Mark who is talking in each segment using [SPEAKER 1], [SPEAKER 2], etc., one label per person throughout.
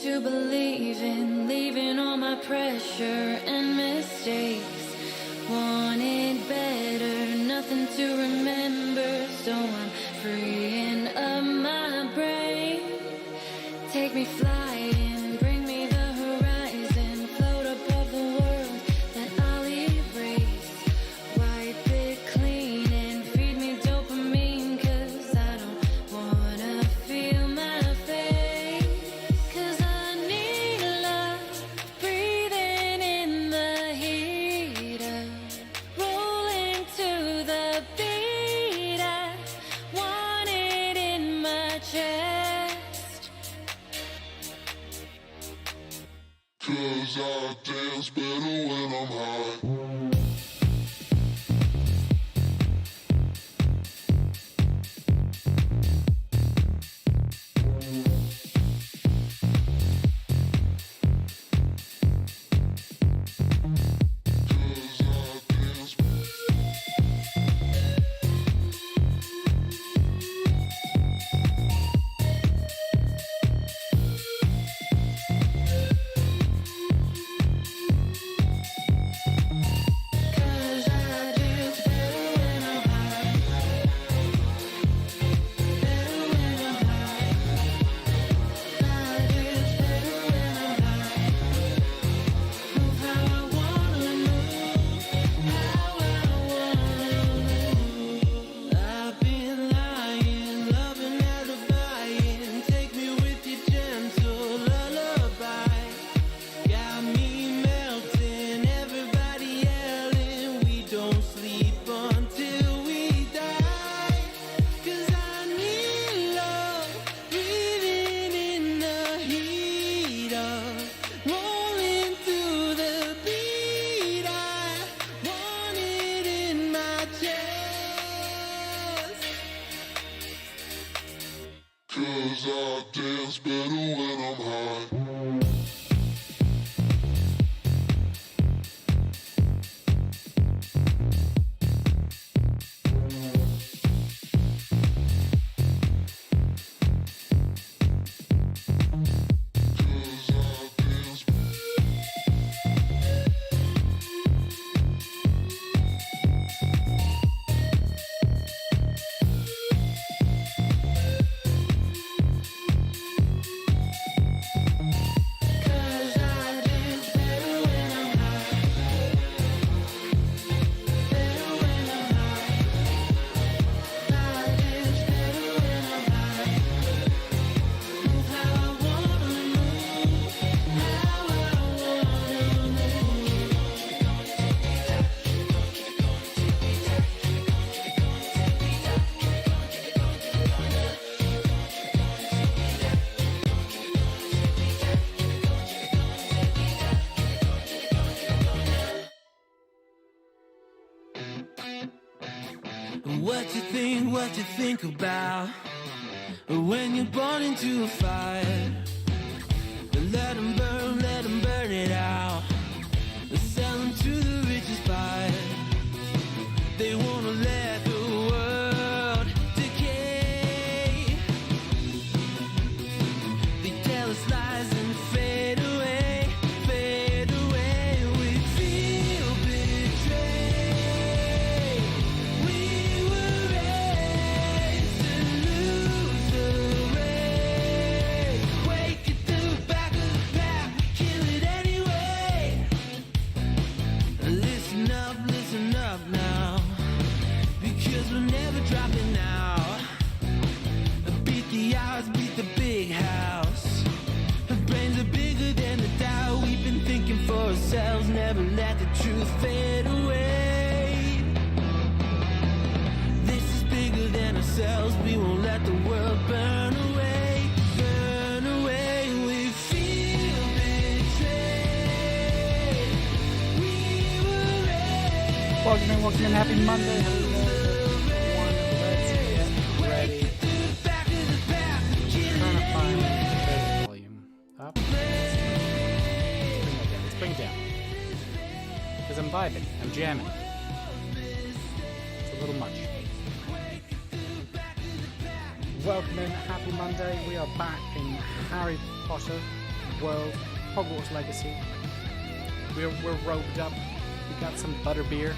[SPEAKER 1] to believe in, leaving all my pressure and mistakes. Wanted better, nothing to remember, so I'm freeing up my brain. Take me flying, bring me the horizon, float above the world that I'll erase. Wipe it clean and feed me dopamine, 'cause I don't wanna feel my face. 'Cause I need love, breathing in the heat of rolling to the beat. I want it in my chest.
[SPEAKER 2] 'Cause I dance better when I'm high. Cause I dance better when I'm high.
[SPEAKER 3] What you think about when you're born into a fire? Let 'em burn it out. Sell 'em to the richest buyer. They wanna let the world decay. They tell us lies and fade away, fade away. We feel betrayed. We were raised to lose the race. Wake at the back of the pack, kill it anyway. Listen up now, because we're never dropping now. Beat the odds, beat the big house. Our brains are bigger than the doubt. We've been thinking for ourselves, never let the truth fade away. This is bigger than ourselves, we won't let the world burn away, burn away. We feel betrayed. We were raised.
[SPEAKER 4] Welcome in, happy Monday. Ready. Trying to find the volume up. Let's bring it down. Because I'm vibing, I'm jamming. It's a little much. Welcome in, happy Monday. We are back in Harry Potter world, Hogwarts Legacy. We're robed up. We got some butterbeer.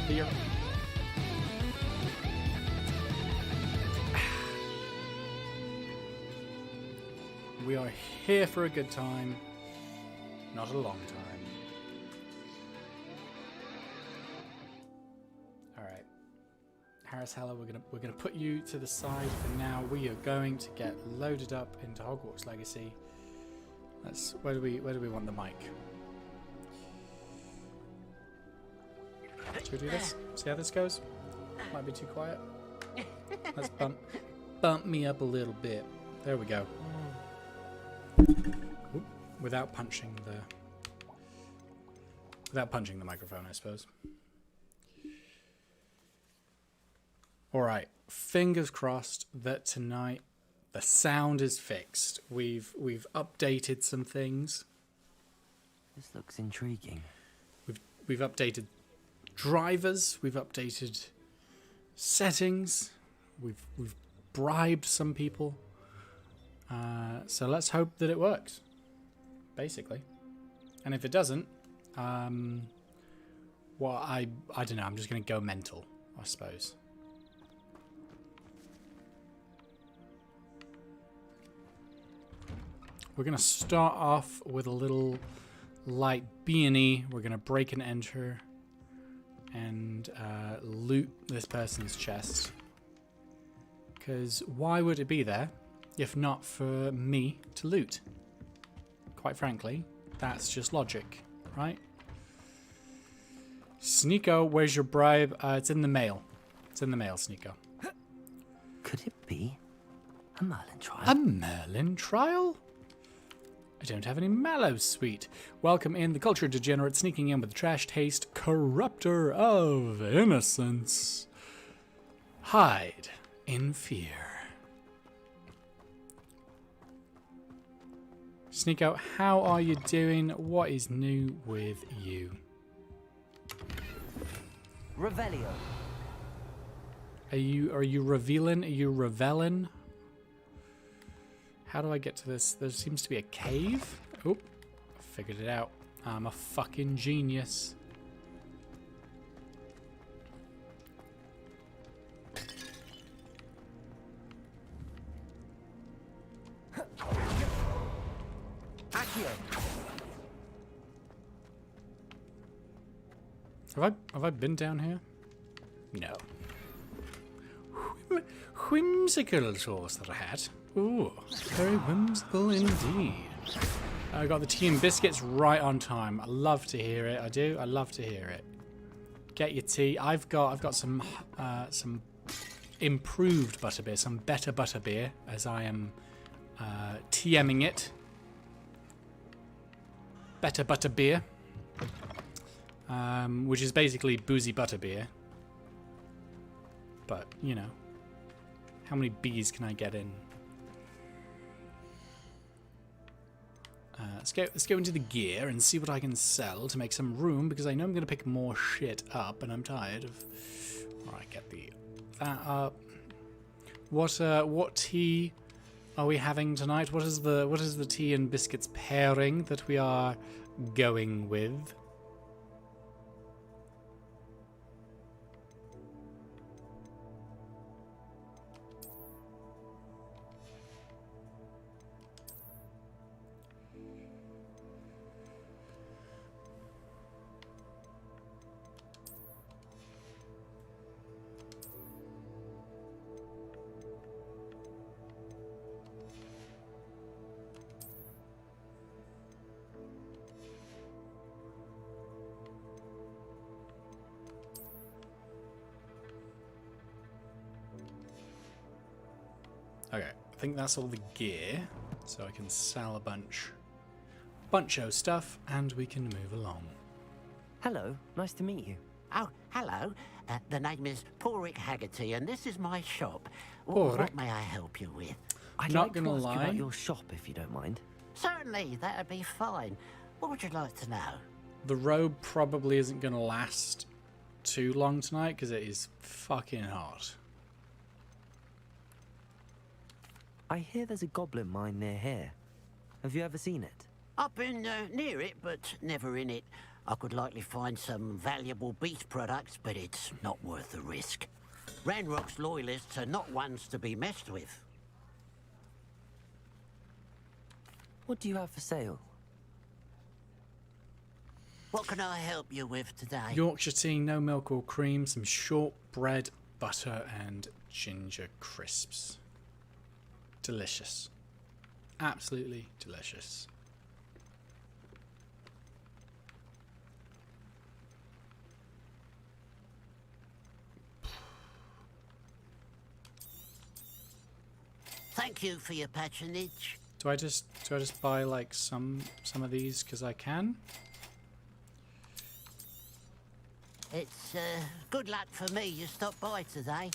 [SPEAKER 4] Beer. We are here for a good time, not a long time. All right, Harris Heller, we're gonna put you to the side for now. We are going to get loaded up into Hogwarts Legacy. Where do we want the mic? Should we do this? See how this goes? Might be too quiet. Let's bump me up a little bit. There we go. Oop, without punching the microphone, I suppose. All right, fingers crossed that tonight the sound is fixed. We've updated some things.
[SPEAKER 5] This looks intriguing.
[SPEAKER 4] We've updated drivers. We've updated settings. We've bribed some people. So let's hope that it works, basically. And if it doesn't, well, I don't know. I'm just going to go mental, I suppose. We're going to start off with a little light B&E. We're going to break and enter and loot this person's chest. Because why would it be there if not for me to loot? Quite frankly, that's just logic, right? Sneeko, where's your bribe? It's in the mail. It's in the mail, Sneeko.
[SPEAKER 5] Could it be a Merlin trial?
[SPEAKER 4] A Merlin trial? I don't have any mallow, sweet. Welcome in, the culture degenerate sneaking in with trash taste, corrupter of innocence. Hide in fear. Sneeko, how are you doing? What is new with you?
[SPEAKER 5] Revelio.
[SPEAKER 4] Are you revealing? Are you reveling? How do I get to this? There seems to be a cave. Oh, I figured it out. I'm a fucking genius. Have I been down here? No. Whimsical sauce that I had. Ooh, very whimsical indeed. I got the tea and biscuits right on time. I love to hear it. I do. I love to hear it. Get your tea. I've got some improved butterbeer, some better butterbeer, as I am TMing it. Better butterbeer, which is basically boozy butterbeer. But you know, how many bees can I get in? Let's go into the gear and see what I can sell to make some room, because I know I'm going to pick more shit up, and I'm tired of. All right, get that up. What tea are we having tonight? What is the tea and biscuits pairing that we are going with? Okay, I think that's all the gear, so I can sell a bunch of stuff, and we can move along.
[SPEAKER 5] Hello, nice to meet you.
[SPEAKER 6] Oh, hello. The name is Porrick Haggerty, and this is my shop.
[SPEAKER 4] Porrick?
[SPEAKER 6] What may I help you with?
[SPEAKER 5] I'd
[SPEAKER 4] Not
[SPEAKER 5] like to
[SPEAKER 4] gonna
[SPEAKER 5] ask you
[SPEAKER 4] lie.
[SPEAKER 5] about your shop, if you don't mind.
[SPEAKER 6] Certainly, that'd be fine. What would you like to know?
[SPEAKER 4] The robe probably isn't going to last too long tonight, because it is fucking hot.
[SPEAKER 5] I hear there's a goblin mine near here. Have you ever seen it?
[SPEAKER 6] I've been near it, but never in it. I could likely find some valuable beast products, but it's not worth the risk. Ranrock's loyalists are not ones to be messed with.
[SPEAKER 5] What do you have for sale?
[SPEAKER 6] What can I help you with today?
[SPEAKER 4] Yorkshire tea, no milk or cream, some shortbread, butter, and ginger crisps. Delicious. Absolutely delicious.
[SPEAKER 6] Thank you for your patronage.
[SPEAKER 4] Do I just buy like some of these because I can?
[SPEAKER 6] It's good luck for me you stopped by today.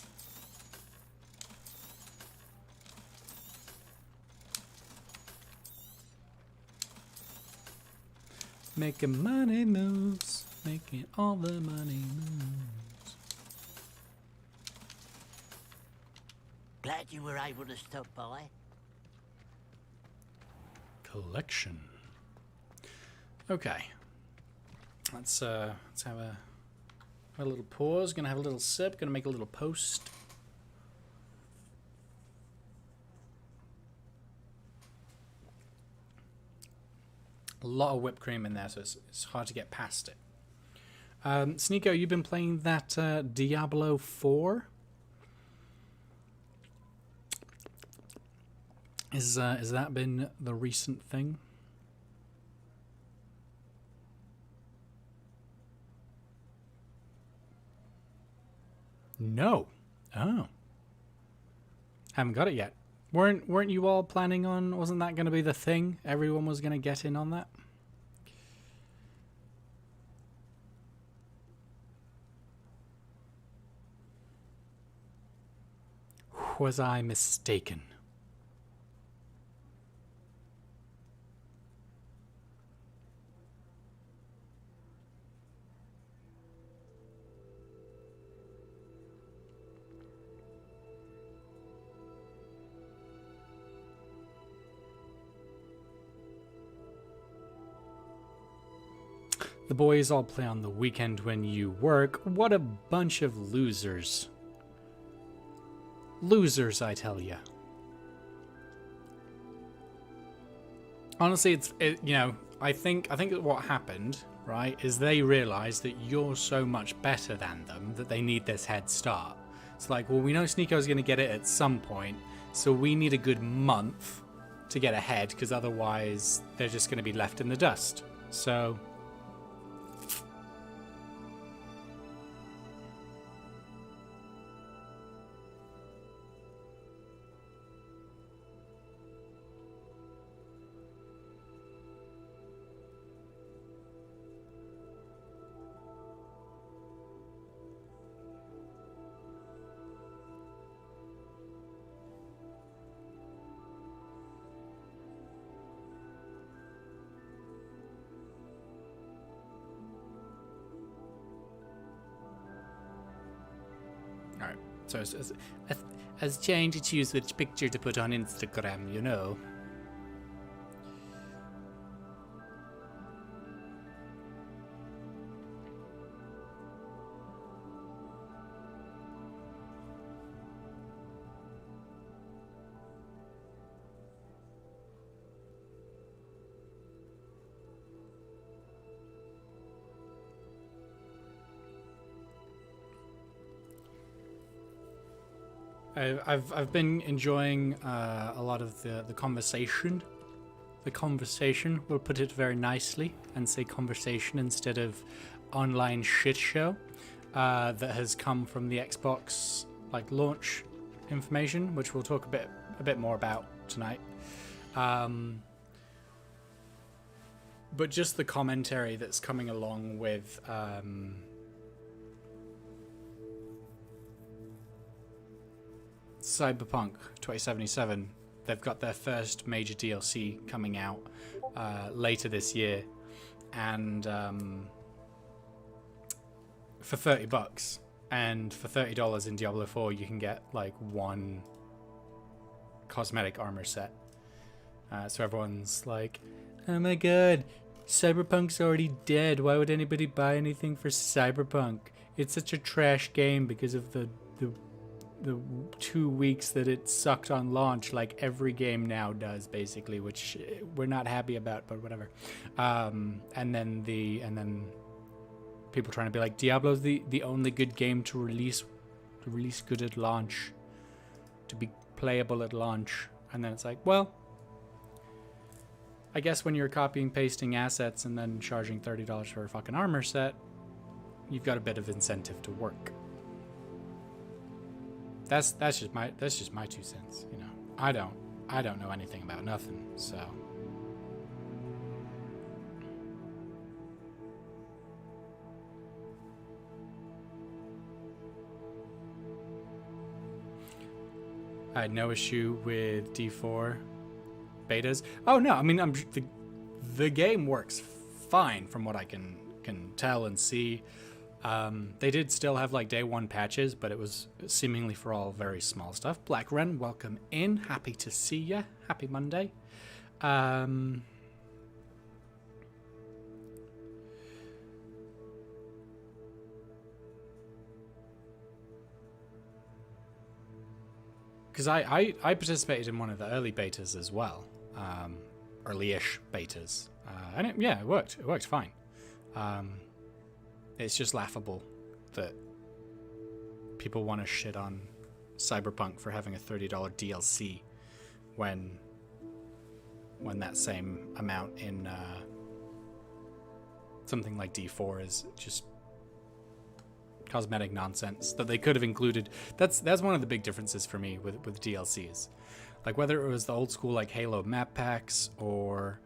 [SPEAKER 4] Making money moves, making all the money moves.
[SPEAKER 6] Glad you were able to stop by.
[SPEAKER 4] Collection. Okay. Let's have a little pause. Gonna have a little sip. Gonna make a little post. A lot of whipped cream in there, so it's hard to get past it. Sneeko, you've been playing that Diablo 4? Is that been the recent thing? No. Oh. Haven't got it yet. Weren't you all planning on, wasn't that going to be the thing? Everyone was going to get in on that? Was I mistaken? The boys all play on the weekend when you work. What a bunch of losers. Losers, I tell ya. Honestly, I think what happened, right, is they realized that you're so much better than them that they need this head start. It's like, well, we know Sneeko's going to get it at some point, so we need a good month to get ahead, because otherwise they're just going to be left in the dust. So... Alright, so as changed to choose which picture to put on Instagram, you know. I've been enjoying a lot of the conversation. The conversation, we'll put it very nicely and say conversation instead of online shit show that has come from the Xbox launch information, which we'll talk a bit more about tonight. But just the commentary that's coming along with Cyberpunk 2077. They've got their first major DLC coming out later this year, and for $30, and for $30 in Diablo 4 you can get one cosmetic armor set. So everyone's like, oh my god, Cyberpunk's already dead. Why would anybody buy anything for Cyberpunk? It's such a trash game because of the 2 weeks that it sucked on launch, like every game now does, basically, which we're not happy about, but whatever. And then people trying to be like, Diablo's the only good game to release good at launch, to be playable at launch. And then it's like, well, I guess when you're copying, pasting assets and then charging $30 for a fucking armor set, you've got a bit of incentive to work. That's just my 2 cents, you know. I don't know anything about nothing, so. I had no issue with D4 betas. Oh no, I mean, the game works fine from what I can tell and see. They did still have like day 1 patches, but it was seemingly for all very small stuff. Black Ren, welcome in. Happy to see ya. Happy Monday. Because I participated in one of the early betas as well, early-ish betas, and it worked. It worked fine. It's just laughable that people want to shit on Cyberpunk for having a $30 DLC when that same amount in something like D4 is just cosmetic nonsense that they could have included. That's one of the big differences for me with DLCs. Like whether it was the old school like Halo map packs or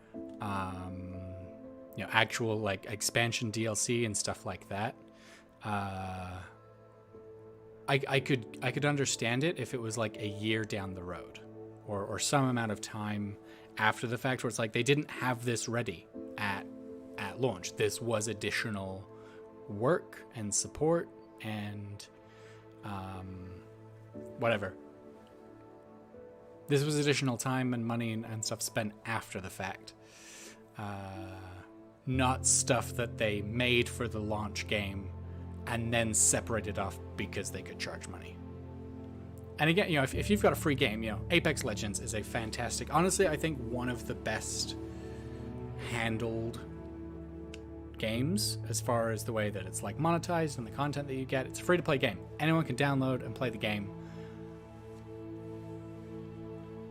[SPEAKER 4] actual like expansion DLC and stuff like that. I could understand it if it was like a year down the road or some amount of time after the fact where it's like they didn't have this ready at launch. This was additional work and support and whatever. This was additional time and money and stuff spent after the fact. Not stuff that they made for the launch game and then separated off because they could charge money. And again, if you've got a free game, Apex Legends is a fantastic, honestly, I think one of the best handled games as far as the way that it's like monetized and the content that you get. It's a free to play game. Anyone can download and play the game.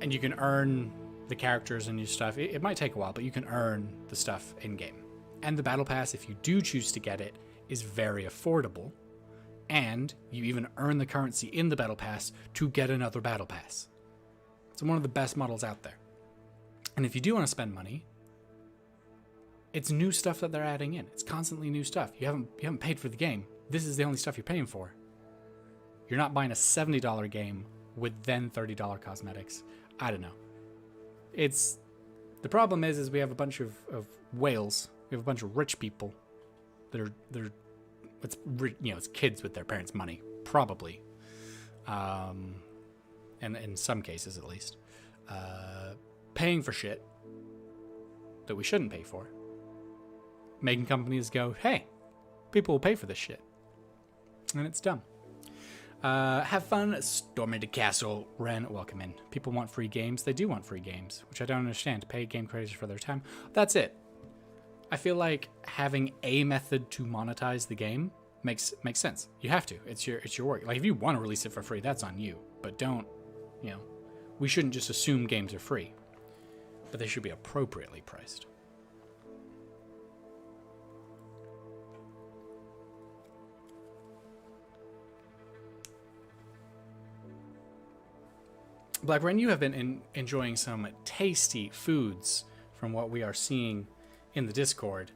[SPEAKER 4] And you can earn the characters and your stuff. It might take a while, but you can earn the stuff in game. And the battle pass, if you do choose to get it, is very affordable. And you even earn the currency in the battle pass to get another battle pass. It's one of the best models out there. And if you do want to spend money, it's new stuff that they're adding in. It's constantly new stuff. You haven't paid for the game. This is the only stuff you're paying for. You're not buying a $70 game with then $30 cosmetics. I don't know. The problem is we have a bunch of whales. We have a bunch of rich people that are it's kids with their parents' money, probably, and in some cases at least, paying for shit that we shouldn't pay for, making companies go, hey, people will pay for this shit, and it's dumb. Have fun, storm into castle. Ren, welcome in. People want free games. They do want free games, which I don't understand. Pay game creators for their time. That's it. I feel like having a method to monetize the game makes sense. You have to. It's your work. Like if you want to release it for free, that's on you. But don't, we shouldn't just assume games are free. But they should be appropriately priced. Black Ren, you have been enjoying some tasty foods from what we are seeing in the Discord.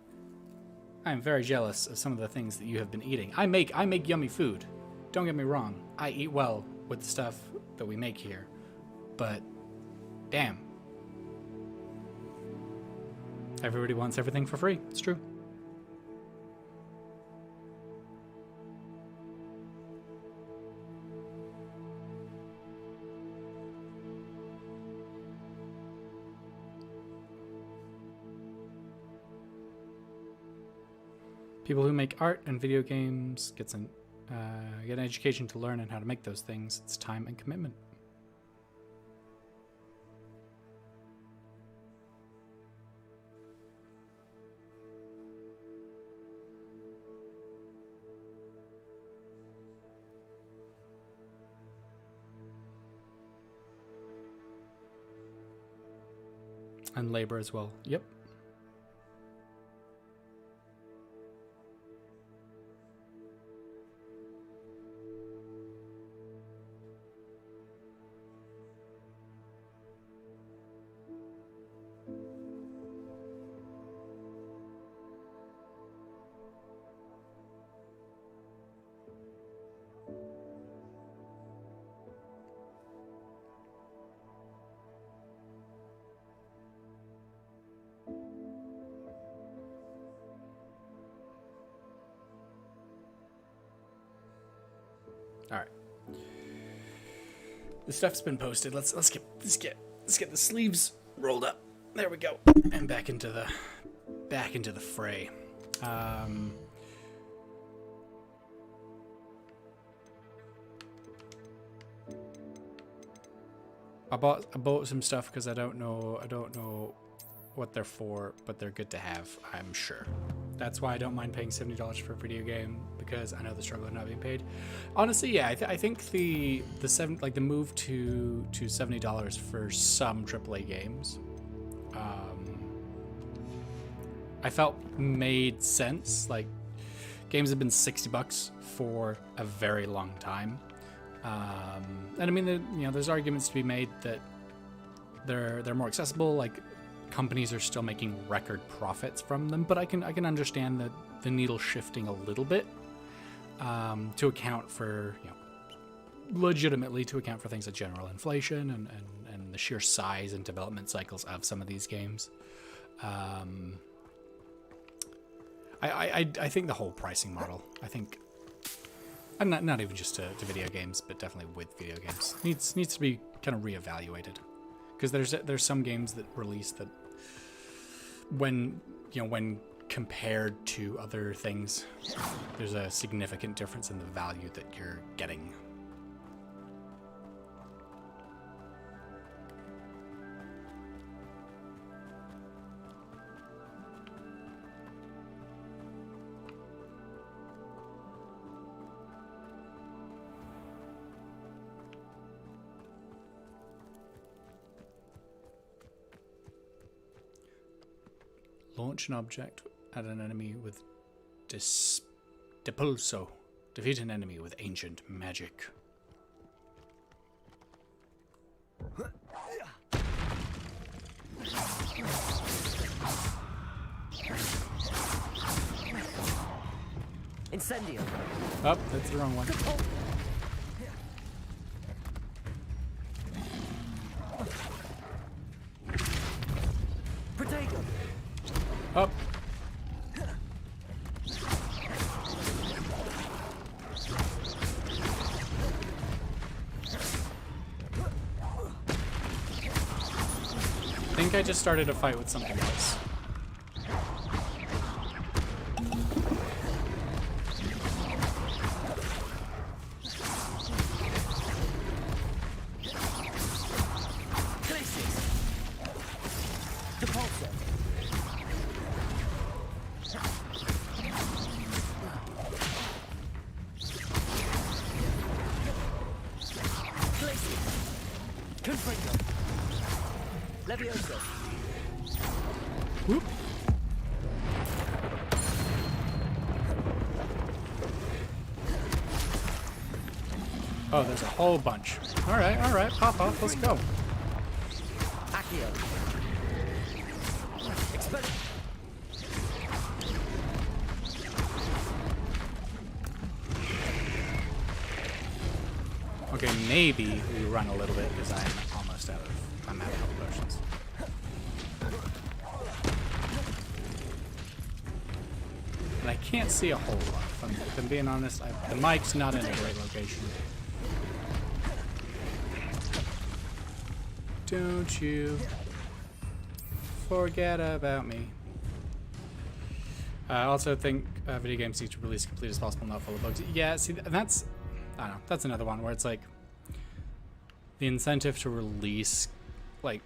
[SPEAKER 4] I am very jealous of some of the things that you have been eating. I make yummy food. Don't get me wrong. I eat well with the stuff that we make here. But damn. Everybody wants everything for free. It's true. People who make art and video games get an education to learn and how to make those things. It's time and commitment. And labor as well. Yep. All right. The stuff's been posted. Let's get the sleeves rolled up. There we go. And back into the fray. I bought some stuff because I don't know what they're for, but they're good to have, I'm sure. That's why I don't mind paying $70 for a video game, because I know the struggle of not being paid. Honestly, yeah, I think the move to $70 for some AAA games, I felt made sense. Like, games have been $60 for a very long time, and I mean, there's arguments to be made that they're more accessible. Like, companies are still making record profits from them, but I can understand the needle shifting a little bit to account for, legitimately to account for things like general inflation and the sheer size and development cycles of some of these games. I think the whole pricing model, and not even just to video games, but definitely with video games, needs to be kind of reevaluated, because there's some games that release that, when compared to other things, there's a significant difference in the value that you're getting. Launch an object at an enemy with Depulso. Defeat an enemy with ancient magic.
[SPEAKER 5] Incendio.
[SPEAKER 4] Oh, that's the wrong one.
[SPEAKER 5] Protego.
[SPEAKER 4] Up. I think I just started a fight with something else. Whoop. Oh, there's a whole bunch. All right, pop off, let's go.
[SPEAKER 5] Accio.
[SPEAKER 4] Okay, maybe we run a little bit because I'm almost out of health potions. And I can't see a whole lot. If I'm being honest, the mic's not in a great location. Don't you forget about me. I also think video games need to release complete as possible, not full of bugs. Yeah, see, and that's, I don't know, that's another one where it's like the incentive to release, like,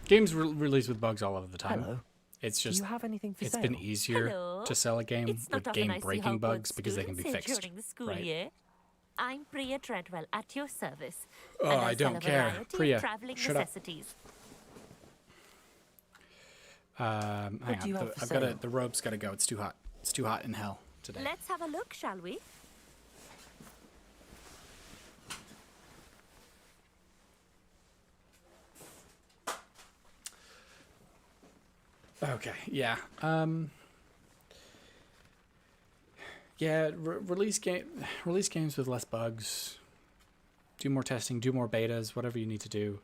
[SPEAKER 4] games release with bugs all over the time.
[SPEAKER 5] Hello.
[SPEAKER 4] It's
[SPEAKER 5] Do
[SPEAKER 4] just,
[SPEAKER 5] you have anything for
[SPEAKER 4] it's
[SPEAKER 5] sale?
[SPEAKER 4] been easier
[SPEAKER 7] Hello.
[SPEAKER 4] to sell a game
[SPEAKER 7] It's
[SPEAKER 4] with
[SPEAKER 7] not often I see
[SPEAKER 4] game-breaking
[SPEAKER 7] how
[SPEAKER 4] bugs
[SPEAKER 7] good
[SPEAKER 4] because they can be
[SPEAKER 7] students
[SPEAKER 4] fixed.
[SPEAKER 7] during the school
[SPEAKER 4] right?
[SPEAKER 7] year. I'm Priya Treadwell at your service.
[SPEAKER 4] Oh,
[SPEAKER 7] and
[SPEAKER 4] I
[SPEAKER 7] sell
[SPEAKER 4] don't
[SPEAKER 7] a
[SPEAKER 4] care.
[SPEAKER 7] variety of
[SPEAKER 4] Priya,
[SPEAKER 7] traveling
[SPEAKER 4] shut up.
[SPEAKER 7] necessities.
[SPEAKER 4] Hang
[SPEAKER 5] What do you
[SPEAKER 4] on,
[SPEAKER 5] have for
[SPEAKER 4] I've got
[SPEAKER 5] sale?
[SPEAKER 4] the rope's got to go. It's too hot. It's too hot in hell today.
[SPEAKER 7] Let's have a look, shall we?
[SPEAKER 4] Okay, yeah. Yeah, release games with less bugs. Do more testing, do more betas, whatever you need to do.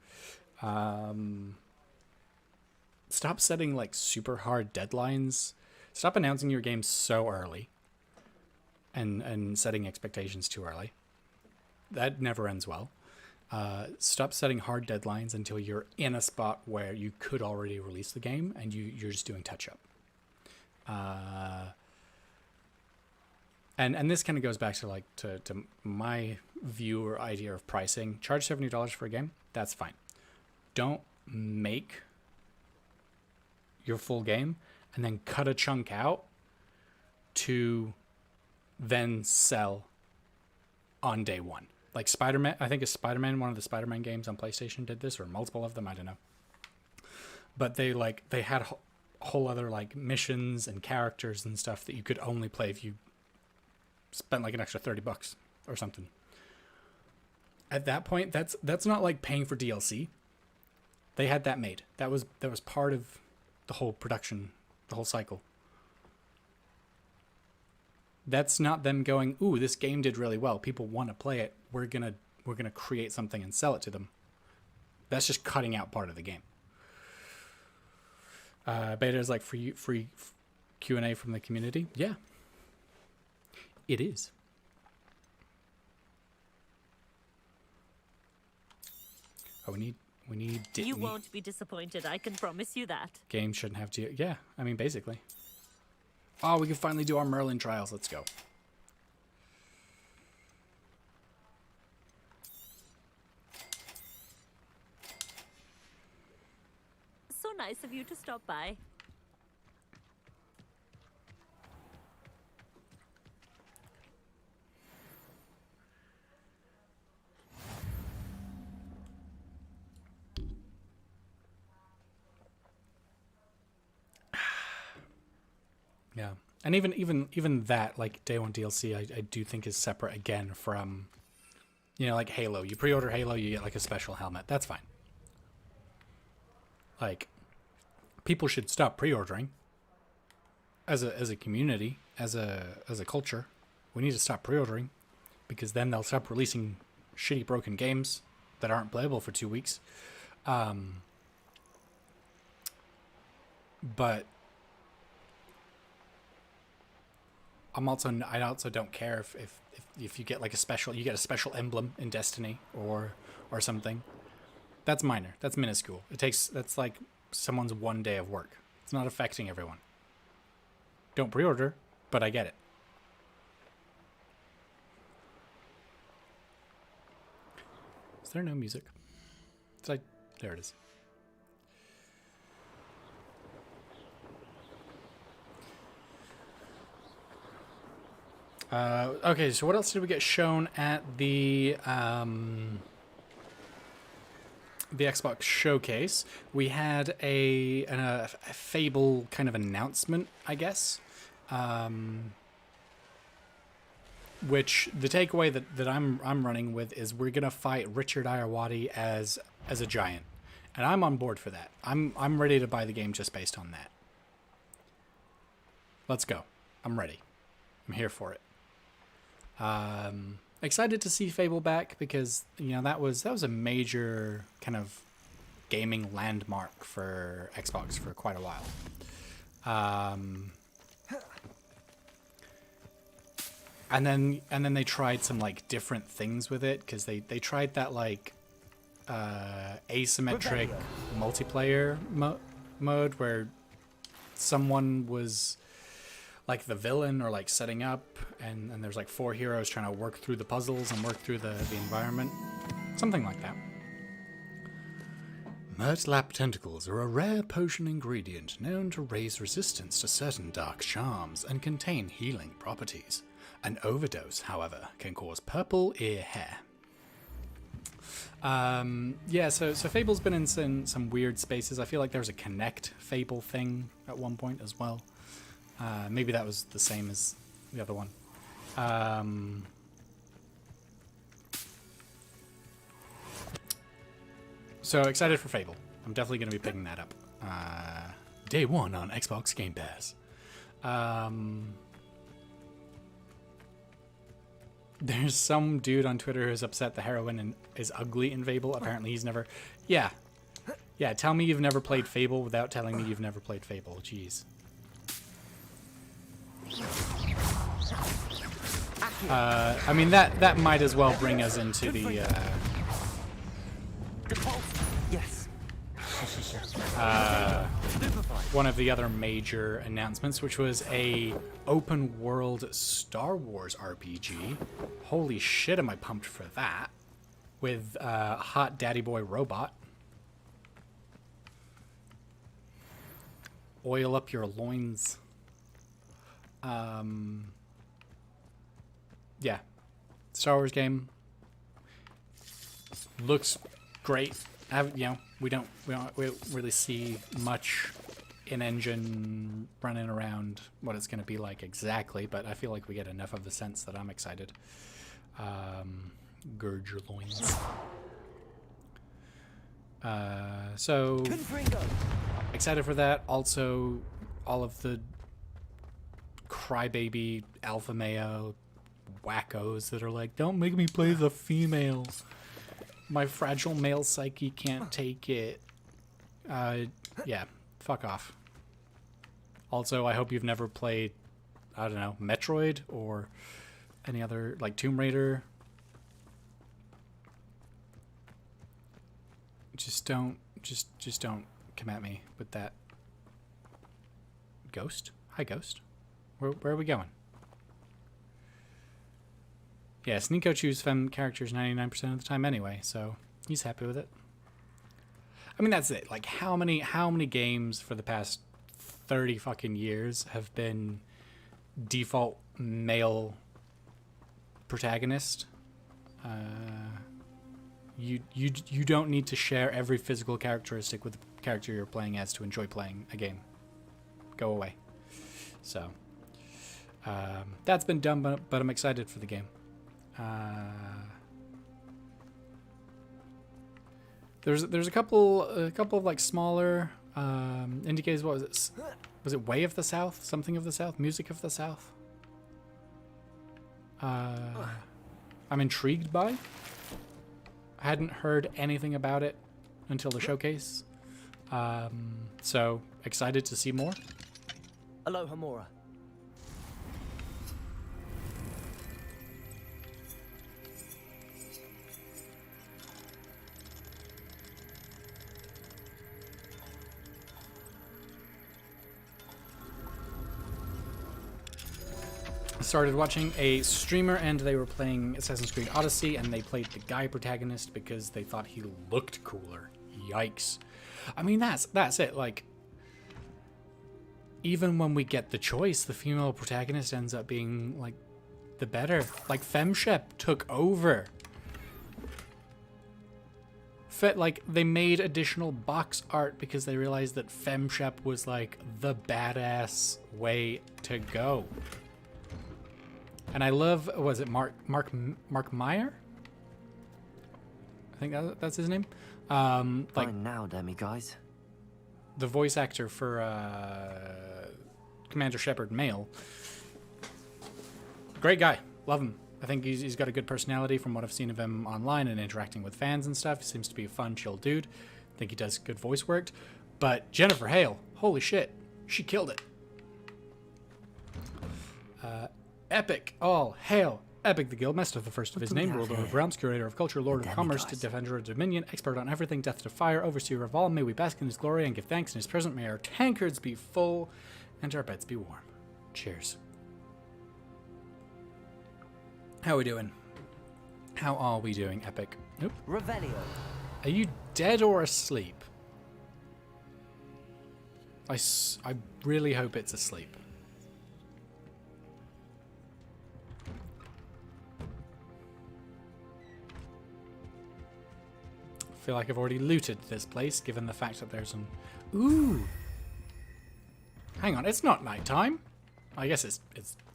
[SPEAKER 4] Stop setting like super hard deadlines. Stop announcing your game so early. And setting expectations too early. That never ends well. Stop setting hard deadlines until you're in a spot where you could already release the game and you're just doing touch up. And this kind of goes back to like to my view or idea of pricing. Charge $70 for a game. That's fine. Don't make your full game and then cut a chunk out to then sell on day one. Like Spider-Man, I think it's Spider-Man, one of the Spider-Man games on PlayStation did this, or multiple of them, I don't know. But they had whole other like missions and characters and stuff that you could only play if you spent like an extra $30 or something. At that point, that's not like paying for DLC. They had that made. That was part of the whole production, the whole cycle. That's not them going, ooh, this game did really well. People want to play it. We're gonna create something and sell it to them. That's just cutting out part of the game. Beta is like free Q&A from the community. Yeah, it is. Oh, we need.
[SPEAKER 7] You won't be disappointed, I can promise you that.
[SPEAKER 4] Games shouldn't have to. Yeah, I mean basically. Oh, we can finally do our Merlin trials. Let's go.
[SPEAKER 7] So nice of you to stop by.
[SPEAKER 4] Yeah, and even that, like day one DLC, I do think is separate again from, you know, like Halo. You pre-order Halo, you get like a special helmet. That's fine. Like, people should stop pre-ordering. As a community, as a culture, we need to stop pre-ordering, because then they'll stop releasing shitty broken games that aren't playable for 2 weeks. But I also don't care if you get like a special emblem in Destiny or something. That's minor. That's minuscule. That's like someone's one day of work. It's not affecting everyone. Don't pre-order, but I get it. Is there no music? There it is. Okay, so what else did we get shown at the Xbox showcase? We had a Fable kind of announcement, I guess. Which the takeaway that I'm running with is we're gonna fight Richard Ayoade as a giant, and I'm on board for that. I'm ready to buy the game just based on that. Let's go. I'm ready. I'm here for it. Excited to see Fable back, because you know that was a major kind of gaming landmark for Xbox for quite a while. And then they tried some like different things with it, because they tried that like asymmetric multiplayer mode where someone was like the villain or like setting up, and there's like 4 heroes trying to work through the puzzles and work through the environment. Something like that. Murtlap tentacles are a rare potion ingredient known to raise resistance to certain dark charms and contain healing properties. An overdose, however, can cause purple ear hair. Yeah, so Fable's been in some weird spaces. I feel like there was a Connect Fable thing at one point as well. Maybe that was the same as the other one. So excited for Fable. I'm definitely going to be picking that up. Day 1 on Xbox Game Pass. There's some dude on Twitter who's upset the heroine is ugly in Fable. Apparently he's never... Yeah. Yeah, tell me you've never played Fable without telling me you've never played Fable. Jeez. I mean, that might as well bring us into the...
[SPEAKER 5] Yes.
[SPEAKER 4] one of the other major announcements, which was a open world Star Wars RPG. Holy shit, am I pumped for that? With hot daddy boy robot. Oil up your loins. Yeah, Star Wars game looks great. We don't really see much in engine running around what it's going to be like exactly, but I feel like we get enough of the sense that I'm excited. Gird your loins. So excited for that. Also, all of the crybaby alpha male wackos that are like, don't make me play the female. My fragile male psyche can't take it. Yeah, fuck off. Also, I hope you've never played, I don't know, Metroid or any other, like Tomb Raider. Just don't come at me with that. Ghost? Hi, Ghost. Where are we going? Yes, Nico chooses femme characters 99% of the time anyway, so he's happy with it. I mean, that's it. Like, how many games for the past 30 fucking years have been default male protagonist? You don't need to share every physical characteristic with the character you're playing as to enjoy playing a game. Go away. So, that's been done, but I'm excited for the game. There's a couple of like smaller indie games. What was it? Was it Way of the South? Something of the South? Music of the South? I'm intrigued by. I hadn't heard anything about it until the showcase. So excited to see more.
[SPEAKER 5] Aloha Mora.
[SPEAKER 4] Started watching a streamer and they were playing Assassin's Creed Odyssey and they played the guy protagonist because they thought he looked cooler. Yikes. I mean, that's it. Like, even when we get the choice, the female protagonist ends up being like the better. Like, FemShep took over. Like, they made additional box art because they realized that FemShep was like the badass way to go. And I love, was it Mark Meyer? I think that's his name. Like
[SPEAKER 5] Fine now, guys.
[SPEAKER 4] the voice actor for Commander Shepard male. Great guy, love him. I think he's got a good personality from what I've seen of him online and interacting with fans and stuff. He seems to be a fun, chill dude. I think he does good voice work. But Jennifer Hale, holy shit, she killed it. Epic, all hail, Epic the Guildmaster, the first of his
[SPEAKER 5] do we
[SPEAKER 4] name,
[SPEAKER 5] have
[SPEAKER 4] ruler of
[SPEAKER 5] here?
[SPEAKER 4] realms, curator of culture, lord of commerce,
[SPEAKER 5] demiguise.
[SPEAKER 4] defender of dominion, expert on everything, death to fire, overseer of all. May we bask in his glory and give thanks in his presence. May our tankards be full and our beds be warm. Cheers. How are we doing? How are we doing, Epic? Nope.
[SPEAKER 5] Revelio.
[SPEAKER 4] Are you dead or asleep? I really hope it's asleep. I feel like I've already looted this place, given the fact that there's an... Ooh! Hang on, it's not nighttime. I guess it's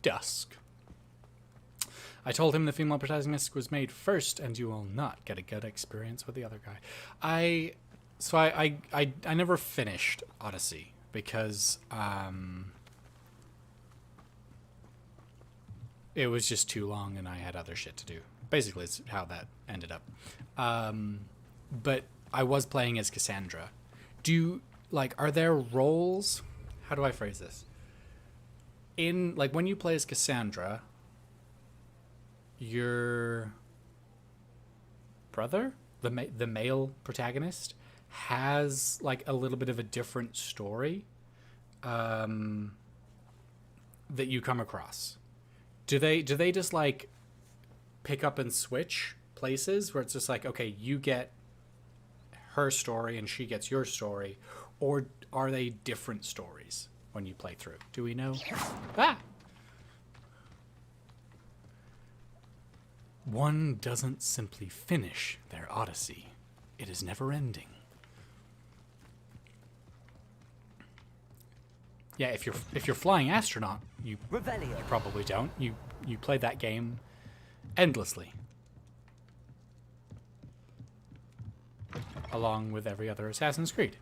[SPEAKER 4] dusk. I told him the female protagonist was made first, and you will not get a good experience with the other guy. I never finished Odyssey because it was just too long and I had other shit to do. Basically, it's how that ended up. But I was playing as Cassandra. Are there roles? How do I phrase this? When you play as Cassandra, your brother, the male protagonist, has like a little bit of a different story that you come across. Do they just like pick up and switch places where it's just like, okay, you get her story and she gets your story, or are they different stories when you play through? Do we know? Ah! One doesn't simply finish their odyssey. It is never ending. Yeah, if you're flying astronaut, you
[SPEAKER 5] Revelio.
[SPEAKER 4] probably don't. You play that game endlessly. Along with every other Assassin's Creed.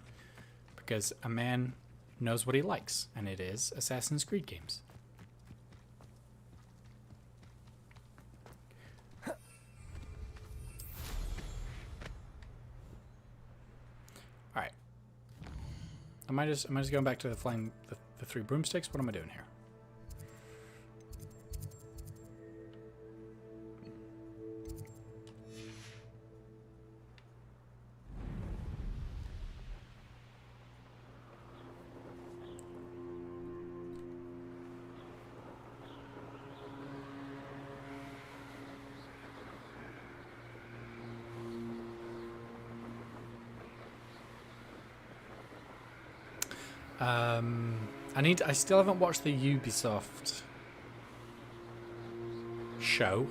[SPEAKER 4] Because a man knows what he likes, and it is Assassin's Creed games. Alright. Am I just going back to the flying the three broomsticks? What am I doing here? I still haven't watched the Ubisoft show.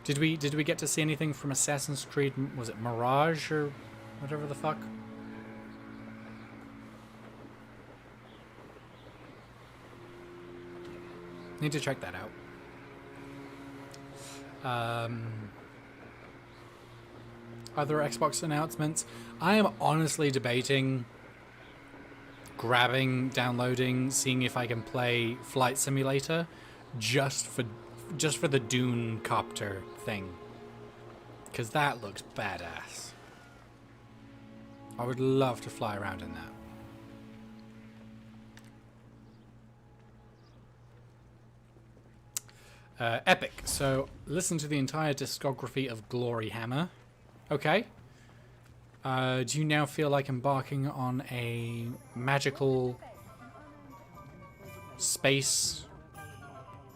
[SPEAKER 4] Did we get to see anything from Assassin's Creed? Was it Mirage or whatever the fuck? Need to check that out. Other Xbox announcements. I am honestly debating grabbing, downloading, seeing if I can play Flight Simulator just for the Dune copter thing, because that looks badass. I would love to fly around in that. Epic. So listen to the entire discography of Glory Hammer. Okay. Do you now feel like embarking on a magical space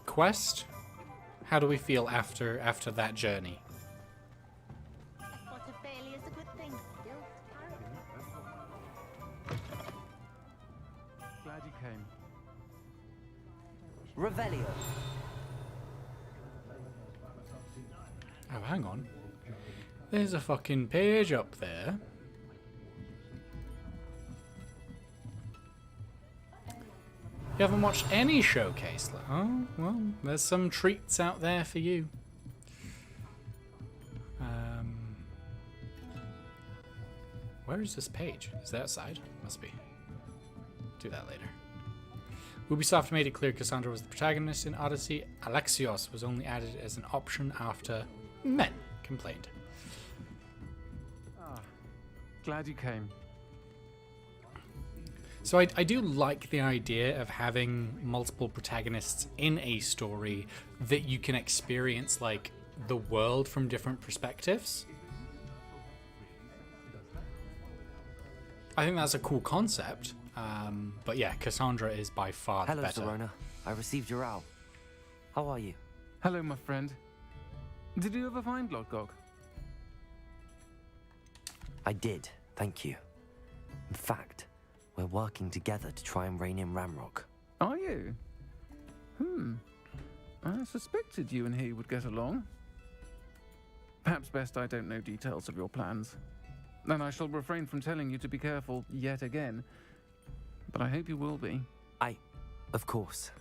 [SPEAKER 4] quest? How do we feel after that journey?
[SPEAKER 8] What a failure is a good thing.
[SPEAKER 3] Glad you came.
[SPEAKER 5] Revelio.
[SPEAKER 4] Oh, hang on. There's a fucking page up there. You haven't watched any showcase? Oh, well, there's some treats out there for you. Where is this page? Is that outside? Must be. Do that later. Ubisoft made it clear Cassandra was the protagonist in Odyssey. Alexios was only added as an option after men complained.
[SPEAKER 3] Glad you came.
[SPEAKER 4] So I do like the idea of having multiple protagonists in a story that you can experience like the world from different perspectives. I think that's a cool concept. But yeah, Cassandra is by far the
[SPEAKER 5] Hello,
[SPEAKER 4] better.
[SPEAKER 5] Serona. I received your owl. How are you?
[SPEAKER 8] Hello, my friend. Did you ever find Lodgok?
[SPEAKER 5] I did, thank you. In fact, we're working together to try and rein in Ramrock.
[SPEAKER 8] Are you? I suspected you and he would get along. Perhaps best I don't know details of your plans. And I shall refrain from telling you to be careful yet again. But I hope you will be.
[SPEAKER 5] Of course.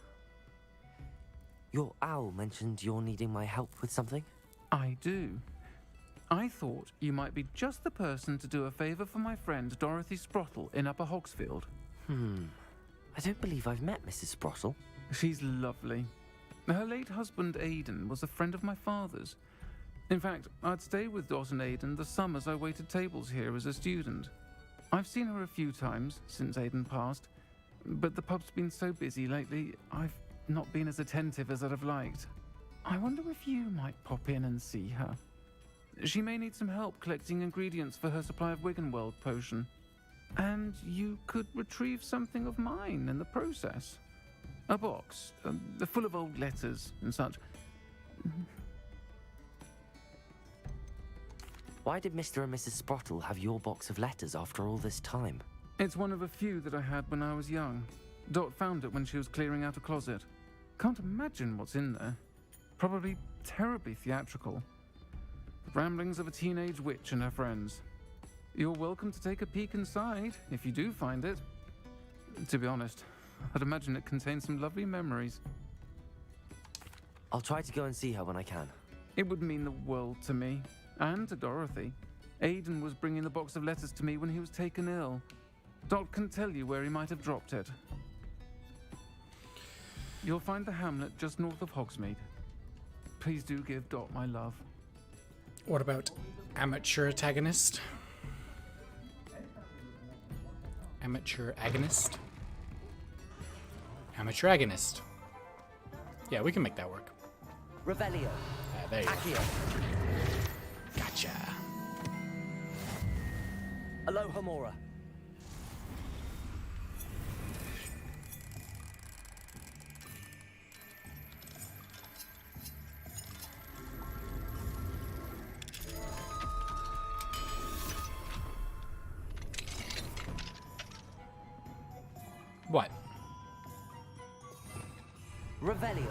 [SPEAKER 5] Your owl mentioned you're needing my help with something?
[SPEAKER 8] I do. I thought you might be just the person to do a favor for my friend Dorothy Sprottle in Upper Hogsfield.
[SPEAKER 5] I don't believe I've met Mrs. Sprottle.
[SPEAKER 8] She's lovely. Her late husband Aidan was a friend of my father's. In fact, I'd stay with Dot and Aidan the summers I waited tables here as a student. I've seen her a few times since Aidan passed, but the pub's been so busy lately, I've not been as attentive as I'd have liked. I wonder if you might pop in and see her. She may need some help collecting ingredients for her supply of Wiggenweld potion. And you could retrieve something of mine in the process. A box, full of old letters and such.
[SPEAKER 5] Why did Mr. and Mrs. Sprottle have your box of letters after all this time?
[SPEAKER 8] It's one of a few that I had when I was young. Dot found it when she was clearing out a closet. Can't imagine what's in there. Probably terribly theatrical. The ramblings of a teenage witch and her friends. You're welcome to take a peek inside, if you do find it. To be honest, I'd imagine it contains some lovely memories.
[SPEAKER 5] I'll try to go and see her when I can.
[SPEAKER 8] It would mean the world to me, and to Dorothy. Aidan was bringing the box of letters to me when he was taken ill. Dot can tell you where he might have dropped it. You'll find the hamlet just north of Hogsmeade. Please do give Dot my love.
[SPEAKER 4] What about amateur antagonist? Amateur agonist? Amateur agonist. Yeah, we can make that work.
[SPEAKER 5] Revelio.
[SPEAKER 4] There you go.
[SPEAKER 5] Accio.
[SPEAKER 4] Gotcha.
[SPEAKER 5] Aloha Mora.
[SPEAKER 4] What?
[SPEAKER 5] Revelio.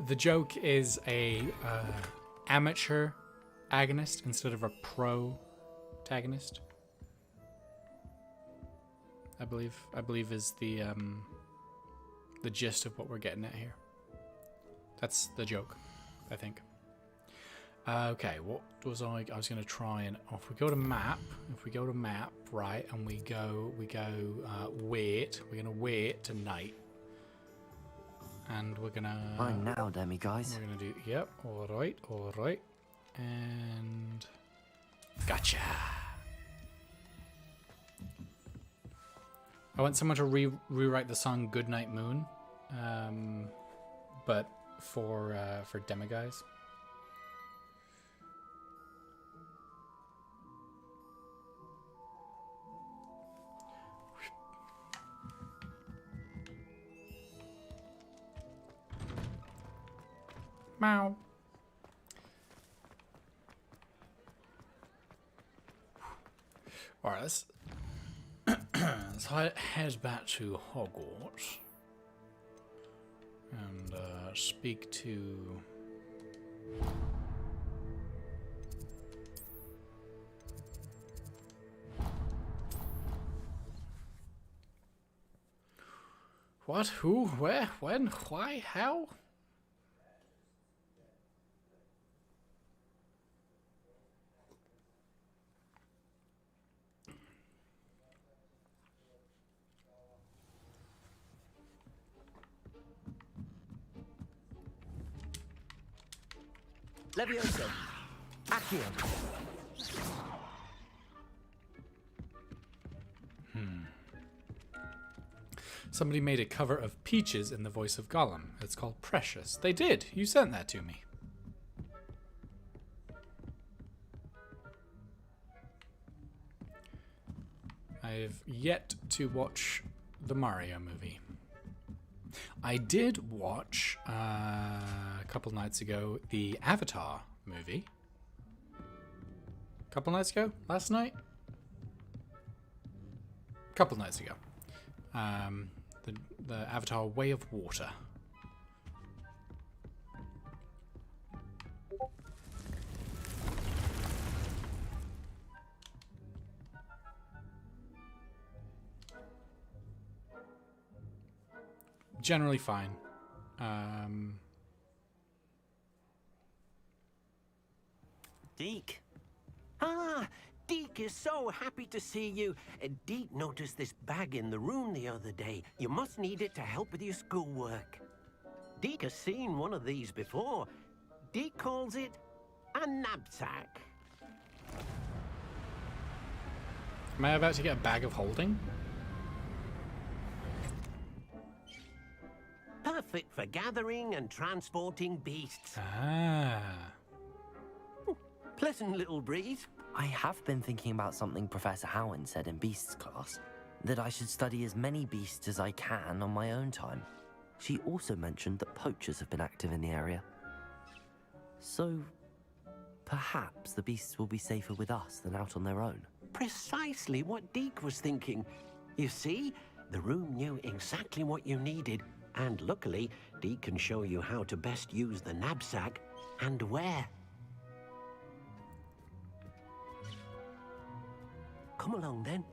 [SPEAKER 4] The joke is a amateur agonist instead of a protagonist. I believe is the gist of what we're getting at here. That's the joke, I think. Okay, what was I was going to try and if we go to map, right, and we go wait, we're going to wait to night. And we're going to
[SPEAKER 5] Fine now, Demi guys.
[SPEAKER 4] We're going to do yep, all right. And gotcha. I want someone to rewrite the song Goodnight Moon. But for Demiguise. Meow. All right, let's head back to Hogwarts and speak to what, who, where, when, why, how?
[SPEAKER 9] Levioso. Accio.
[SPEAKER 4] Somebody made a cover of Peaches in the voice of Gollum. It's called Precious. They did. You sent that to me. I've yet to watch the Mario movie. I did watch a couple nights ago the Avatar movie. Couple nights ago? Last night? Couple nights ago. The Avatar Way of Water. Generally fine.
[SPEAKER 6] Deke. Ah, Deke is so happy to see you. Deke noticed this bag in the room the other day. You must need it to help with your schoolwork. Deke has seen one of these before. Deke calls it a knapsack.
[SPEAKER 4] Am I about to get a bag of holding?
[SPEAKER 6] Perfect for gathering and transporting beasts.
[SPEAKER 4] Ah.
[SPEAKER 6] Pleasant little breeze.
[SPEAKER 5] I have been thinking about something Professor Howen said in Beasts class, that I should study as many beasts as I can on my own time. She also mentioned that poachers have been active in the area. So, perhaps the beasts will be safer with us than out on their own.
[SPEAKER 6] Precisely what Deke was thinking. You see, the room knew exactly what you needed, and luckily, Deke can show you how to best use the knapsack and where. Come along, then.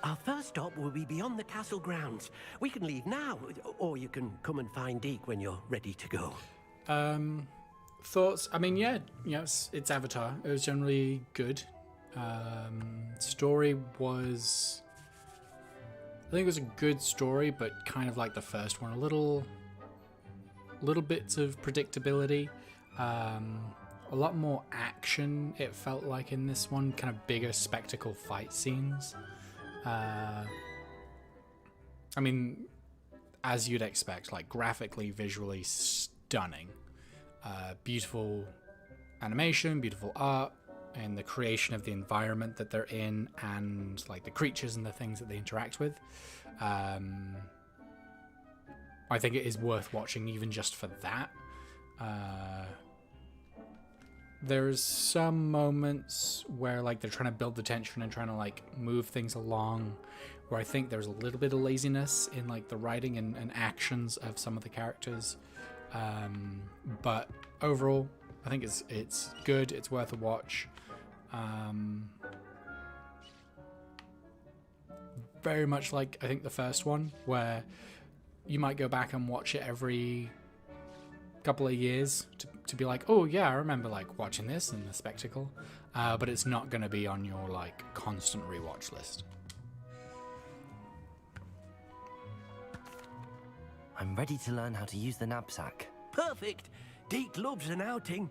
[SPEAKER 6] Our first stop will be beyond the castle grounds. We can leave now, or you can come and find Deke when you're ready to go.
[SPEAKER 4] Thoughts? I mean, yeah, it's Avatar. It was generally good. Story was... I think it was a good story, but kind of like the first one. Little bits of predictability. A lot more action, it felt like, in this one. Kind of bigger spectacle fight scenes. I mean, as you'd expect, like graphically, visually stunning. Beautiful animation, beautiful art, and the creation of the environment that they're in, and like the creatures and the things that they interact with. I think it is worth watching even just for that. There's some moments where like they're trying to build the tension and trying to like move things along, where I think there's a little bit of laziness in like the writing and actions of some of the characters. But overall, I think it's good. It's worth a watch. Very much like I think the first one, where you might go back and watch it every couple of years to be like, oh yeah, I remember like watching this and the spectacle, but it's not going to be on your like constant rewatch list.
[SPEAKER 5] I'm ready to learn how to use the knapsack.
[SPEAKER 6] Perfect. Deke loves an outing.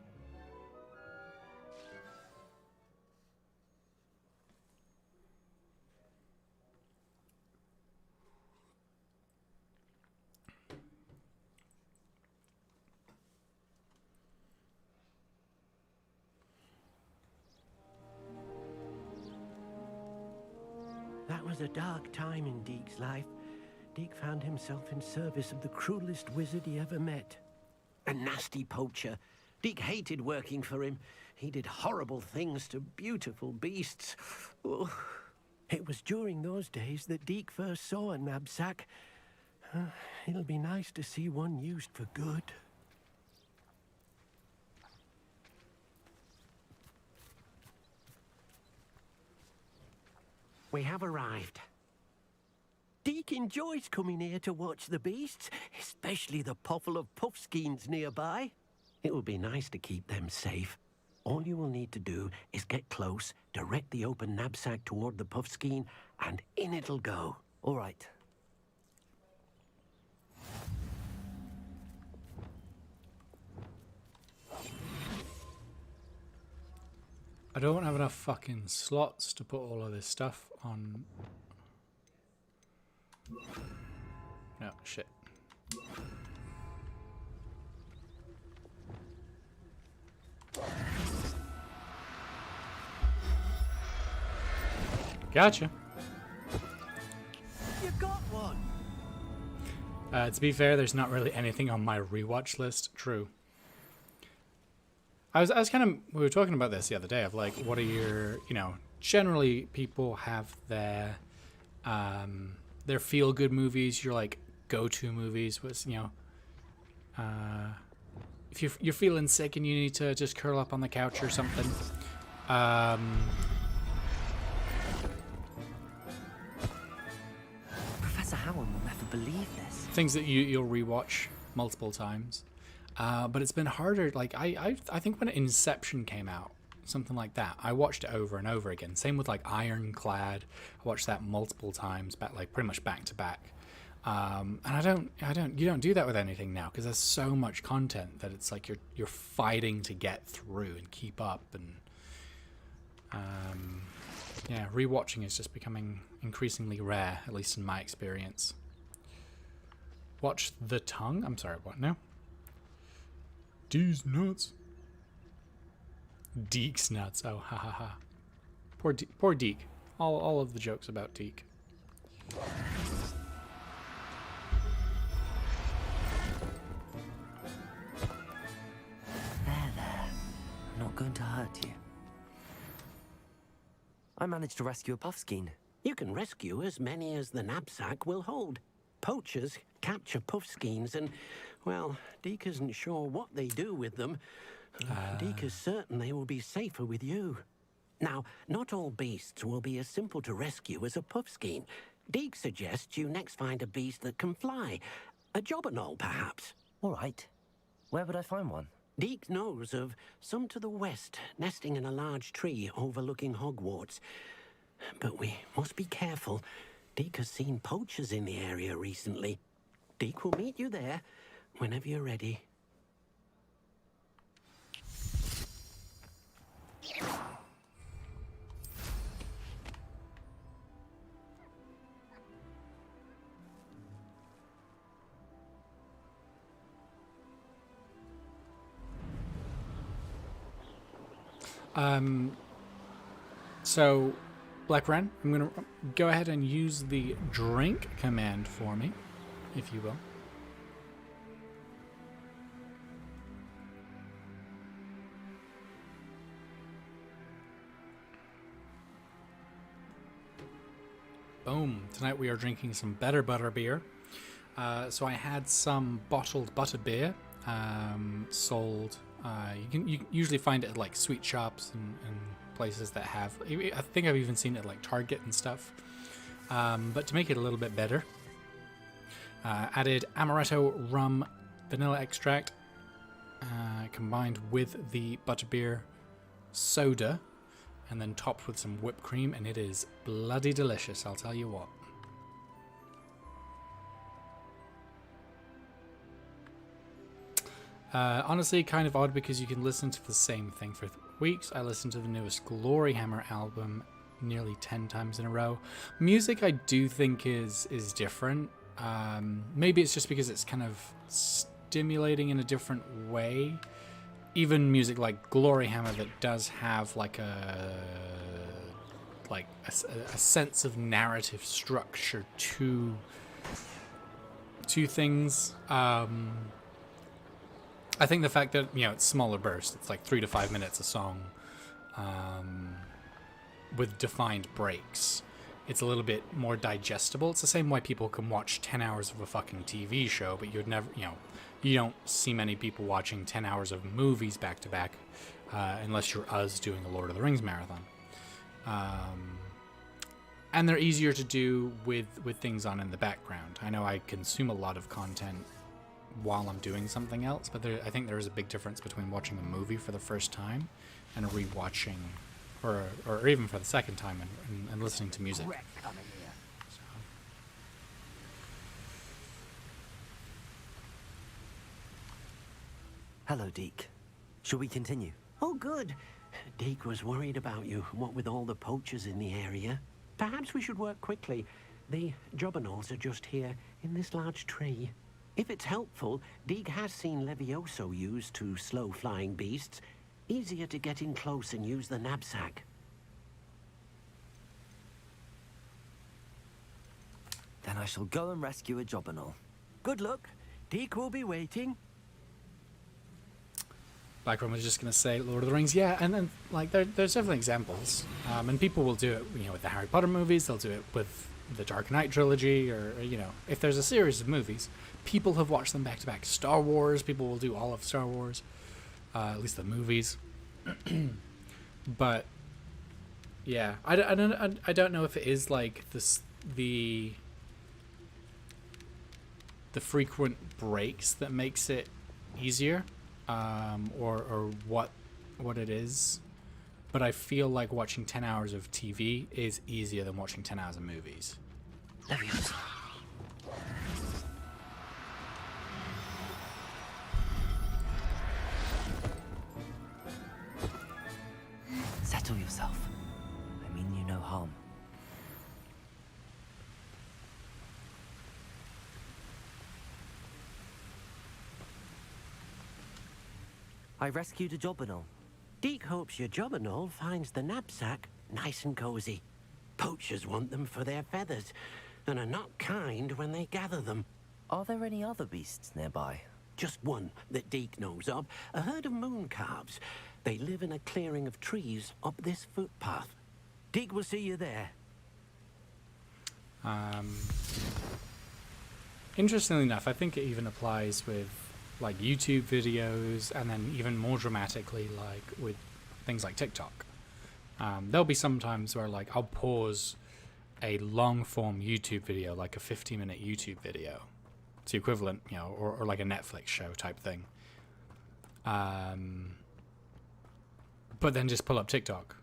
[SPEAKER 6] That was a dark time in Deke's life. Deke found himself in service of the cruelest wizard he ever met. A nasty poacher. Deke hated working for him. He did horrible things to beautiful beasts. Oh. It was during those days that Deke first saw a knapsack. It'll be nice to see one used for good. We have arrived. Deke enjoys coming here to watch the beasts, especially the potful of puffskeins nearby. It will be nice to keep them safe. All you will need to do is get close, direct the open knapsack toward the puffskein, and in it'll go.
[SPEAKER 5] All right.
[SPEAKER 4] I don't have enough fucking slots to put all of this stuff on. No, shit. Gotcha.
[SPEAKER 6] You got one.
[SPEAKER 4] To be fair, there's not really anything on my rewatch list. True. I was kind of, we were talking about this the other day of like, what are your, generally people have their feel good movies, your like go-to movies was, if you're feeling sick and you need to just curl up on the couch or something.
[SPEAKER 5] Professor Howard will never believe this.
[SPEAKER 4] Things that you'll rewatch multiple times. But it's been harder. Like I think when Inception came out, something like that, I watched it over and over again. Same with like Ironclad. I watched that multiple times, pretty much back to back. And you don't do that with anything now because there's so much content that it's like you're fighting to get through and keep up. And rewatching is just becoming increasingly rare, at least in my experience. Watch The Tongue. I'm sorry, what now? D's nuts. Deke's nuts. Oh, ha ha ha. Poor Deke. All of the jokes about Deke.
[SPEAKER 5] There. I'm not going to hurt you. I managed to rescue a puffskein.
[SPEAKER 6] You can rescue as many as the knapsack will hold. Poachers capture puffskeins and, well, Deke isn't sure what they do with them. Deke is certain they will be safer with you. Now, not all beasts will be as simple to rescue as a puffskein. Deke suggests you next find a beast that can fly. A jobberknoll, perhaps.
[SPEAKER 5] All right. Where would I find one?
[SPEAKER 6] Deke knows of some to the west, nesting in a large tree overlooking Hogwarts. But we must be careful. Deke has seen poachers in the area recently. Deke will meet you there whenever you're ready.
[SPEAKER 4] So, Black Ren, I'm going to go ahead and use the drink command for me, if you will. Boom. Tonight we are drinking some better butter beer. So I had some bottled butter beer sold. You can usually find it at like sweet shops and places that have. I think I've even seen it at like Target and stuff. But to make it a little bit better, added amaretto rum vanilla extract combined with the butterbeer soda, and then topped with some whipped cream, and it is bloody delicious, I'll tell you what. Honestly, kind of odd because you can listen to the same thing for weeks. I listened to the newest Glory Hammer album nearly 10 times in a row. Music I do think is different. Maybe it's just because it's kind of stimulating in a different way. Even music like Glory Hammer that does have like a sense of narrative structure to things. I think the fact that, it's smaller bursts, it's like 3 to 5 minutes a song, with defined breaks. It's a little bit more digestible. It's the same way people can watch 10 hours of a fucking TV show, but you'd never, you don't see many people watching 10 hours of movies back to back, unless you're us doing a Lord of the Rings marathon. And they're easier to do with things on in the background. I know I consume a lot of content while I'm doing something else, but I think there is a big difference between watching a movie for the first time and rewatching, or even for the second time, and listening to music. So.
[SPEAKER 5] Hello, Deke. Shall we continue?
[SPEAKER 6] Oh, good. Deke was worried about you, what with all the poachers in the area. Perhaps we should work quickly. The jobberknolls are just here, in this large tree. If it's helpful, Deke has seen Levioso used to slow flying beasts. Easier to get in close and use the knapsack.
[SPEAKER 5] Then I shall go and rescue a jobberknoll.
[SPEAKER 6] Good luck. Deke will be waiting.
[SPEAKER 4] Blackburn was just going to say Lord of the Rings, yeah, and then like there's definitely examples, and people will do it, with the Harry Potter movies. They'll do it with the Dark Knight trilogy, or if there's a series of movies, people have watched them back to back. Star Wars, people will do all of Star Wars, at least the movies. But yeah, I don't know if it is like this the frequent breaks that makes it easier. Or what it is, but I feel like watching 10 hours of TV is easier than watching 10 hours of movies.
[SPEAKER 5] Levioso. Settle yourself. I mean you no harm. I rescued a jobberknoll.
[SPEAKER 6] Deke hopes your jobberknoll finds the knapsack nice and cozy. Poachers want them for their feathers, and are not kind when they gather them.
[SPEAKER 5] Are there any other beasts nearby?
[SPEAKER 6] Just one that Deke knows of, a herd of moon calves. They live in a clearing of trees up this footpath. Deke will see you there.
[SPEAKER 4] Interestingly enough, I think it even applies with like YouTube videos, and then even more dramatically like with things like TikTok. There'll be some times where like I'll pause a long form YouTube video, like a 50-minute YouTube video. It's the equivalent, or like a Netflix show type thing. But then just pull up TikTok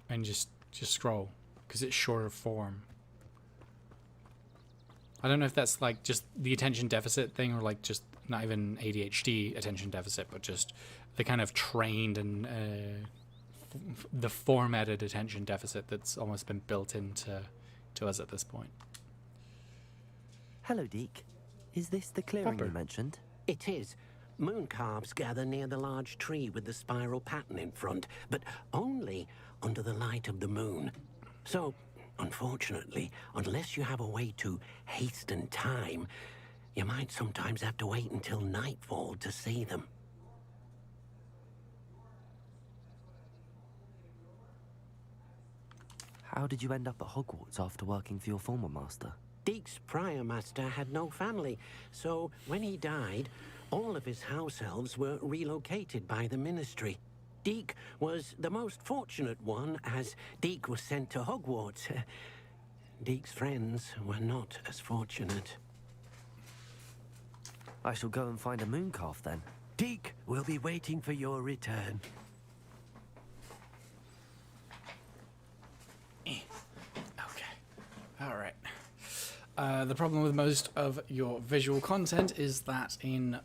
[SPEAKER 4] and just scroll because it's shorter form. I don't know if that's like just the attention deficit thing, or like just not even ADHD attention deficit, but just the kind of trained and the formatted attention deficit that's almost been built into us at this point.
[SPEAKER 5] Hello, Deke. Is this the clearing you mentioned?
[SPEAKER 6] It is. Moon calves gather near the large tree with the spiral pattern in front, but only under the light of the moon. So, unfortunately, unless you have a way to hasten time, you might sometimes have to wait until nightfall to see them.
[SPEAKER 5] How did you end up at Hogwarts after working for your former master?
[SPEAKER 6] Deke's prior master had no family, so when he died, all of his house elves were relocated by the ministry. Deke was the most fortunate one, as Deke was sent to Hogwarts. Deke's friends were not as fortunate.
[SPEAKER 5] I shall go and find a moon calf then.
[SPEAKER 6] Deke will be waiting for your return.
[SPEAKER 4] Okay. All right. The problem with most of your visual content is that in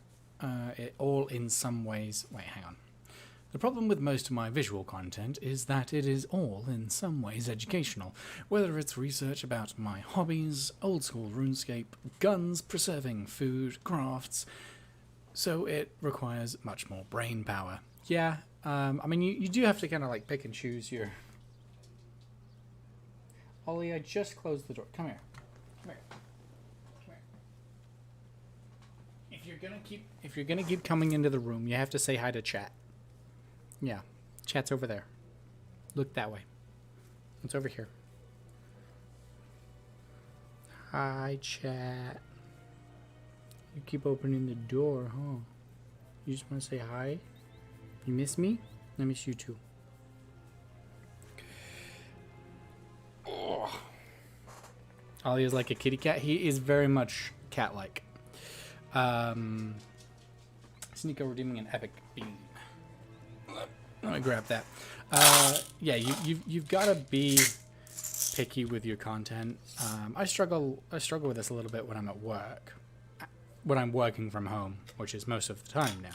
[SPEAKER 4] some ways... Wait, hang on. The problem with most of my visual content is that it is all in some ways educational, whether it's research about my hobbies, old school RuneScape, guns, preserving food, crafts, so it requires much more brain power. Yeah, I mean, you do have to kind of like pick and choose your... Ollie, I just closed the door. Come here. Come here. Come here. If you're gonna keep coming into the room, you have to say hi to chat. Yeah, chat's over there. Look that way. It's over here. Hi, chat. You keep opening the door, huh? You just want to say hi? You miss me? I miss you too. Oh. Ollie is like a kitty cat. He is very much cat-like. Sneeko redeeming an epic bean. Let me grab that. Yeah, you've got to be picky with your content. I struggle with this a little bit when I'm at work, when I'm working from home, which is most of the time now.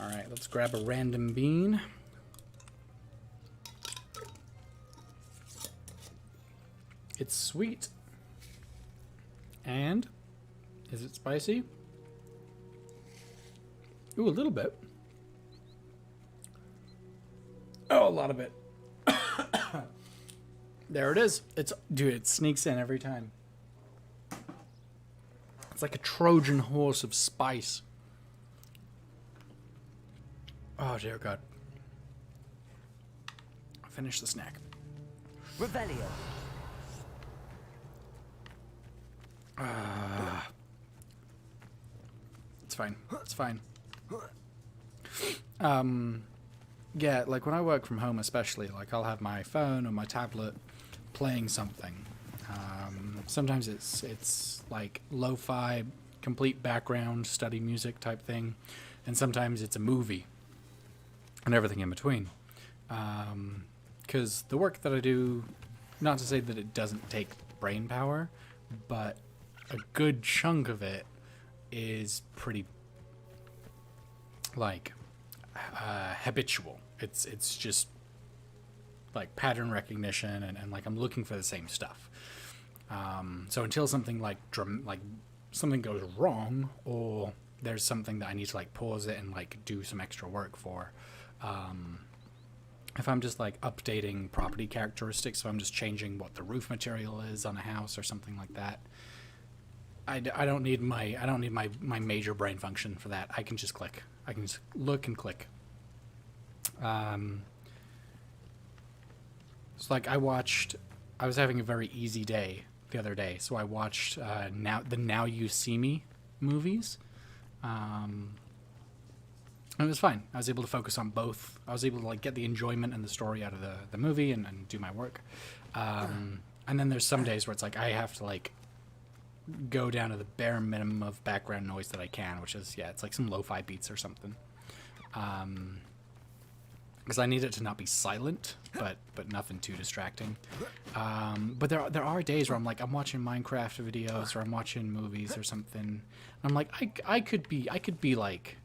[SPEAKER 4] All right, let's grab a random bean. It's sweet. And is it spicy? Ooh, a little bit. Oh, a lot of it. There it is. Dude, it sneaks in every time. It's like a Trojan horse of spice. Oh, dear God. Finish the snack.
[SPEAKER 9] Revelio.
[SPEAKER 4] It's fine. It's fine. Yeah, like when I work from home especially, like I'll have my phone or my tablet playing something. Sometimes it's like lo-fi, complete background study music type thing, and sometimes it's a movie and everything in between. Because the work that I do, not to say that it doesn't take brain power, but a good chunk of it is pretty like habitual. It's just like pattern recognition and like I'm looking for the same stuff. So until something like something goes wrong or there's something that I need to like pause it and like do some extra work for, if I'm just like updating property characteristics, so I'm just changing what the roof material is on a house or something like that, I don't need my major brain function for that. I can just click. I can just look and click. It's like I was having a very easy day the other day, so I watched the Now You See Me movies. It was fine. I was able to focus on both. I was able to like get the enjoyment and the story out of the movie and do my work. And then there's some days where it's like I have to like go down to the bare minimum of background noise that I can, which is, it's like some lo-fi beats or something. Because I need it to not be silent, but nothing too distracting. But there are days where I'm watching Minecraft videos or I'm watching movies or something. And I'm like, I could be like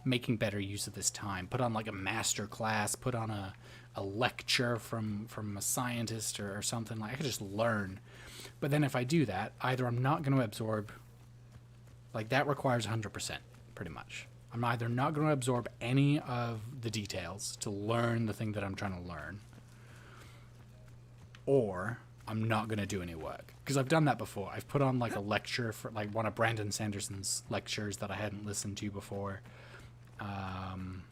[SPEAKER 4] making better use of this time. Put on like a master class, put on a lecture from a scientist or something. Like I could just learn. But then if I do that, either I'm not going to absorb, like that requires 100%, pretty much. I'm either not going to absorb any of the details to learn the thing that I'm trying to learn, or I'm not going to do any work. Because I've done that before. I've put on like a lecture for like one of Brandon Sanderson's lectures that I hadn't listened to before. And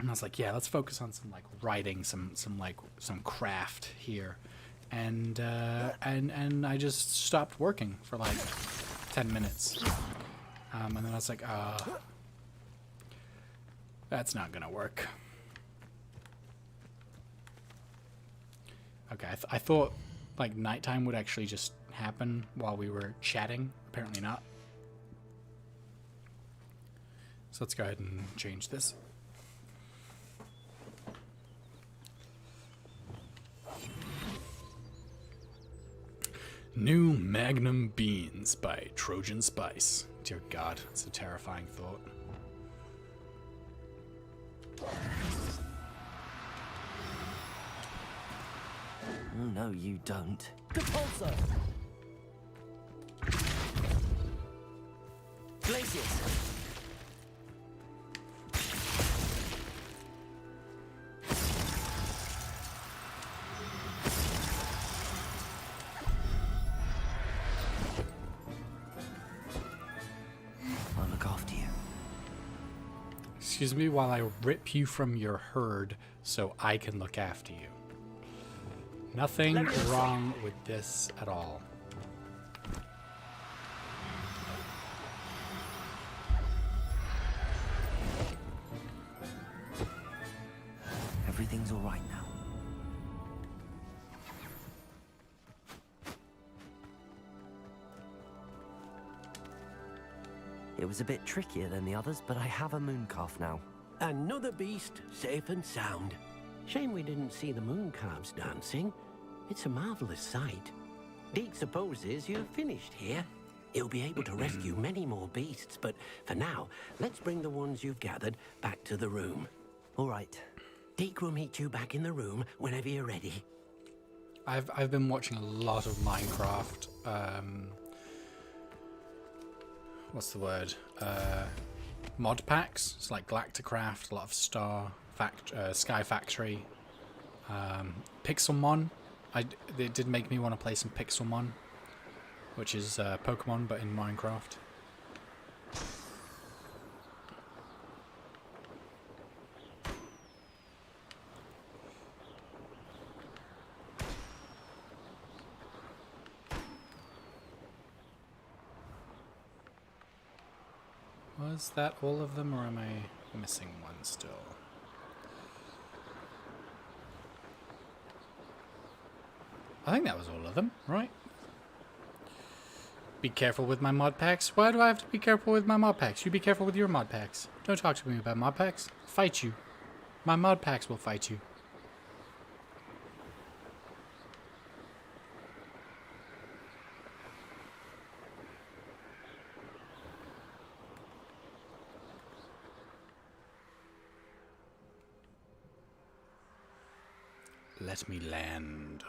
[SPEAKER 4] I was like, let's focus on some like writing, some craft here. And I just stopped working for like 10 minutes. And then I was like, that's not gonna work. Okay, I thought like nighttime would actually just happen while we were chatting. Apparently not. So let's go ahead and change this. New Magnum Beans by Trojan Spice. Dear God, it's a terrifying thought.
[SPEAKER 5] No, you don't.
[SPEAKER 9] Repulsor. Glacius.
[SPEAKER 5] I'll look after you.
[SPEAKER 4] Excuse me while I rip you from your herd so I can look after you. Nothing wrong with this at all.
[SPEAKER 5] Everything's all right now. It was a bit trickier than the others, but I have a moon calf now.
[SPEAKER 6] Another beast, safe and sound. Shame we didn't see the moon calves dancing. It's a marvelous sight. Deke supposes you're finished here. He'll be able to rescue many more beasts, but for now, let's bring the ones you've gathered back to the room.
[SPEAKER 5] All right.
[SPEAKER 6] Deke will meet you back in the room whenever you're ready.
[SPEAKER 4] I've been watching a lot of Minecraft. What's the word? Mod packs. It's like Galacticraft, a lot of Sky Factory, Pixelmon. It did make me want to play some Pixelmon, which is Pokemon but in Minecraft. Was that all of them, or am I missing one still? I think that was all of them, right? Be careful with my mod packs. Why do I have to be careful with my mod packs? You be careful with your mod packs. Don't talk to me about mod packs. Fight you. My mod packs will fight you. Let me land.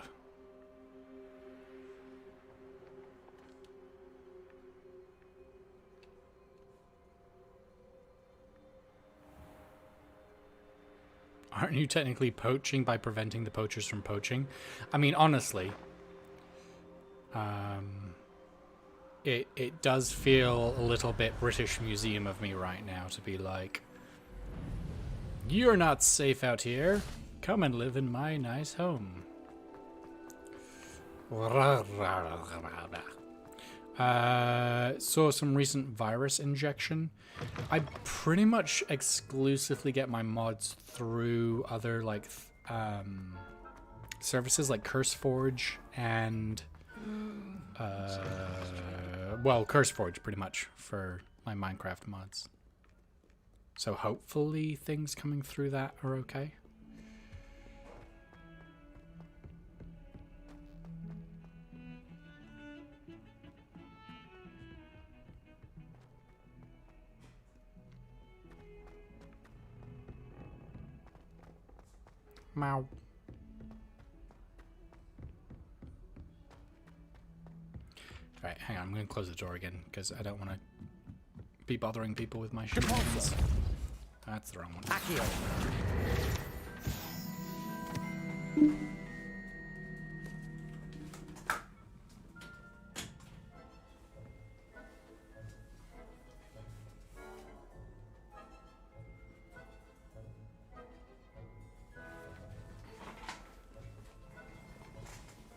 [SPEAKER 4] Aren't you technically poaching by preventing the poachers from poaching? I mean, honestly, it does feel a little bit British Museum of me right now to be like, you're not safe out here. Come and live in my nice home. Saw some recent virus injection. I pretty much exclusively get my mods through other like services like CurseForge and well, CurseForge pretty much for my Minecraft mods. So hopefully things coming through that are okay. Meow. Alright, hang on. I'm going to close the door again because I don't want to be bothering people with my shenanigans. That's the wrong one.
[SPEAKER 6] Accio.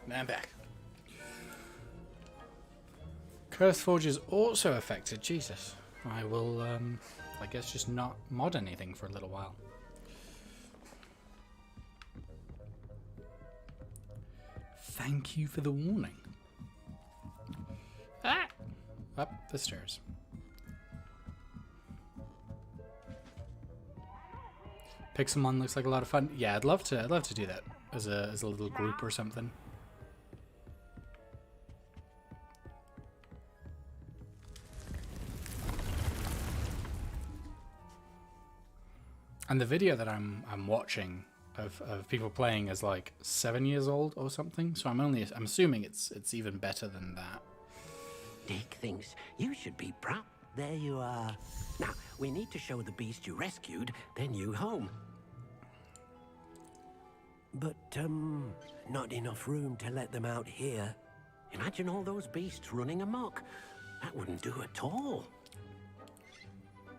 [SPEAKER 4] Now I'm back. CurseForge is also affected. Jesus. I will, I guess just not mod anything for a little while. Thank you for the warning. Ah! Up the stairs. Pixelmon looks like a lot of fun. Yeah, I'd love to do that as a little group or something. And the video that I'm watching of people playing is like 7 years old or something. So I'm assuming it's even better than that.
[SPEAKER 6] Dick thinks you should be proud. There you are. Now, we need to show the beast you rescued their new home. But, not enough room to let them out here. Imagine all those beasts running amok. That wouldn't do at all.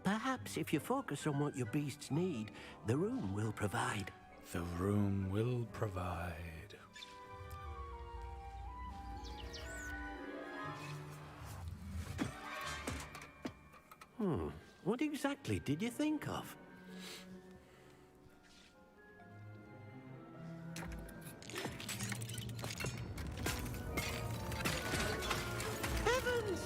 [SPEAKER 6] Perhaps if you focus on what your beasts need, the room will provide.
[SPEAKER 4] The room will provide.
[SPEAKER 6] What exactly did you think of? Heavens!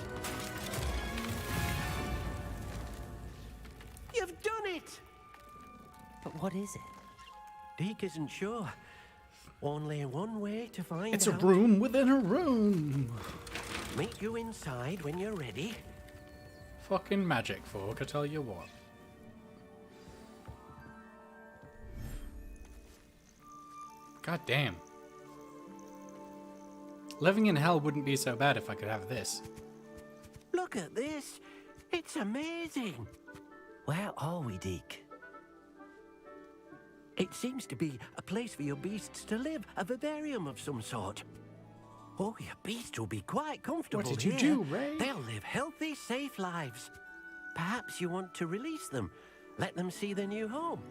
[SPEAKER 6] You've done it!
[SPEAKER 5] But what is it?
[SPEAKER 6] Deke isn't sure. Only one way to find
[SPEAKER 4] It's a
[SPEAKER 6] out.
[SPEAKER 4] room within a room.
[SPEAKER 6] Meet you inside when you're ready.
[SPEAKER 4] Fucking magic, folk, I tell you what. God damn. Living in hell wouldn't be so bad if I could have this.
[SPEAKER 6] Look at this. It's amazing.
[SPEAKER 5] Where are we, Deke?
[SPEAKER 6] It seems to be a place for your beasts to live, a vivarium of some sort. Oh, your beasts will be quite comfortable
[SPEAKER 4] What did you
[SPEAKER 6] here.
[SPEAKER 4] do, Ray?
[SPEAKER 6] They'll live healthy, safe lives. Perhaps you want to release them. Let them see their new home.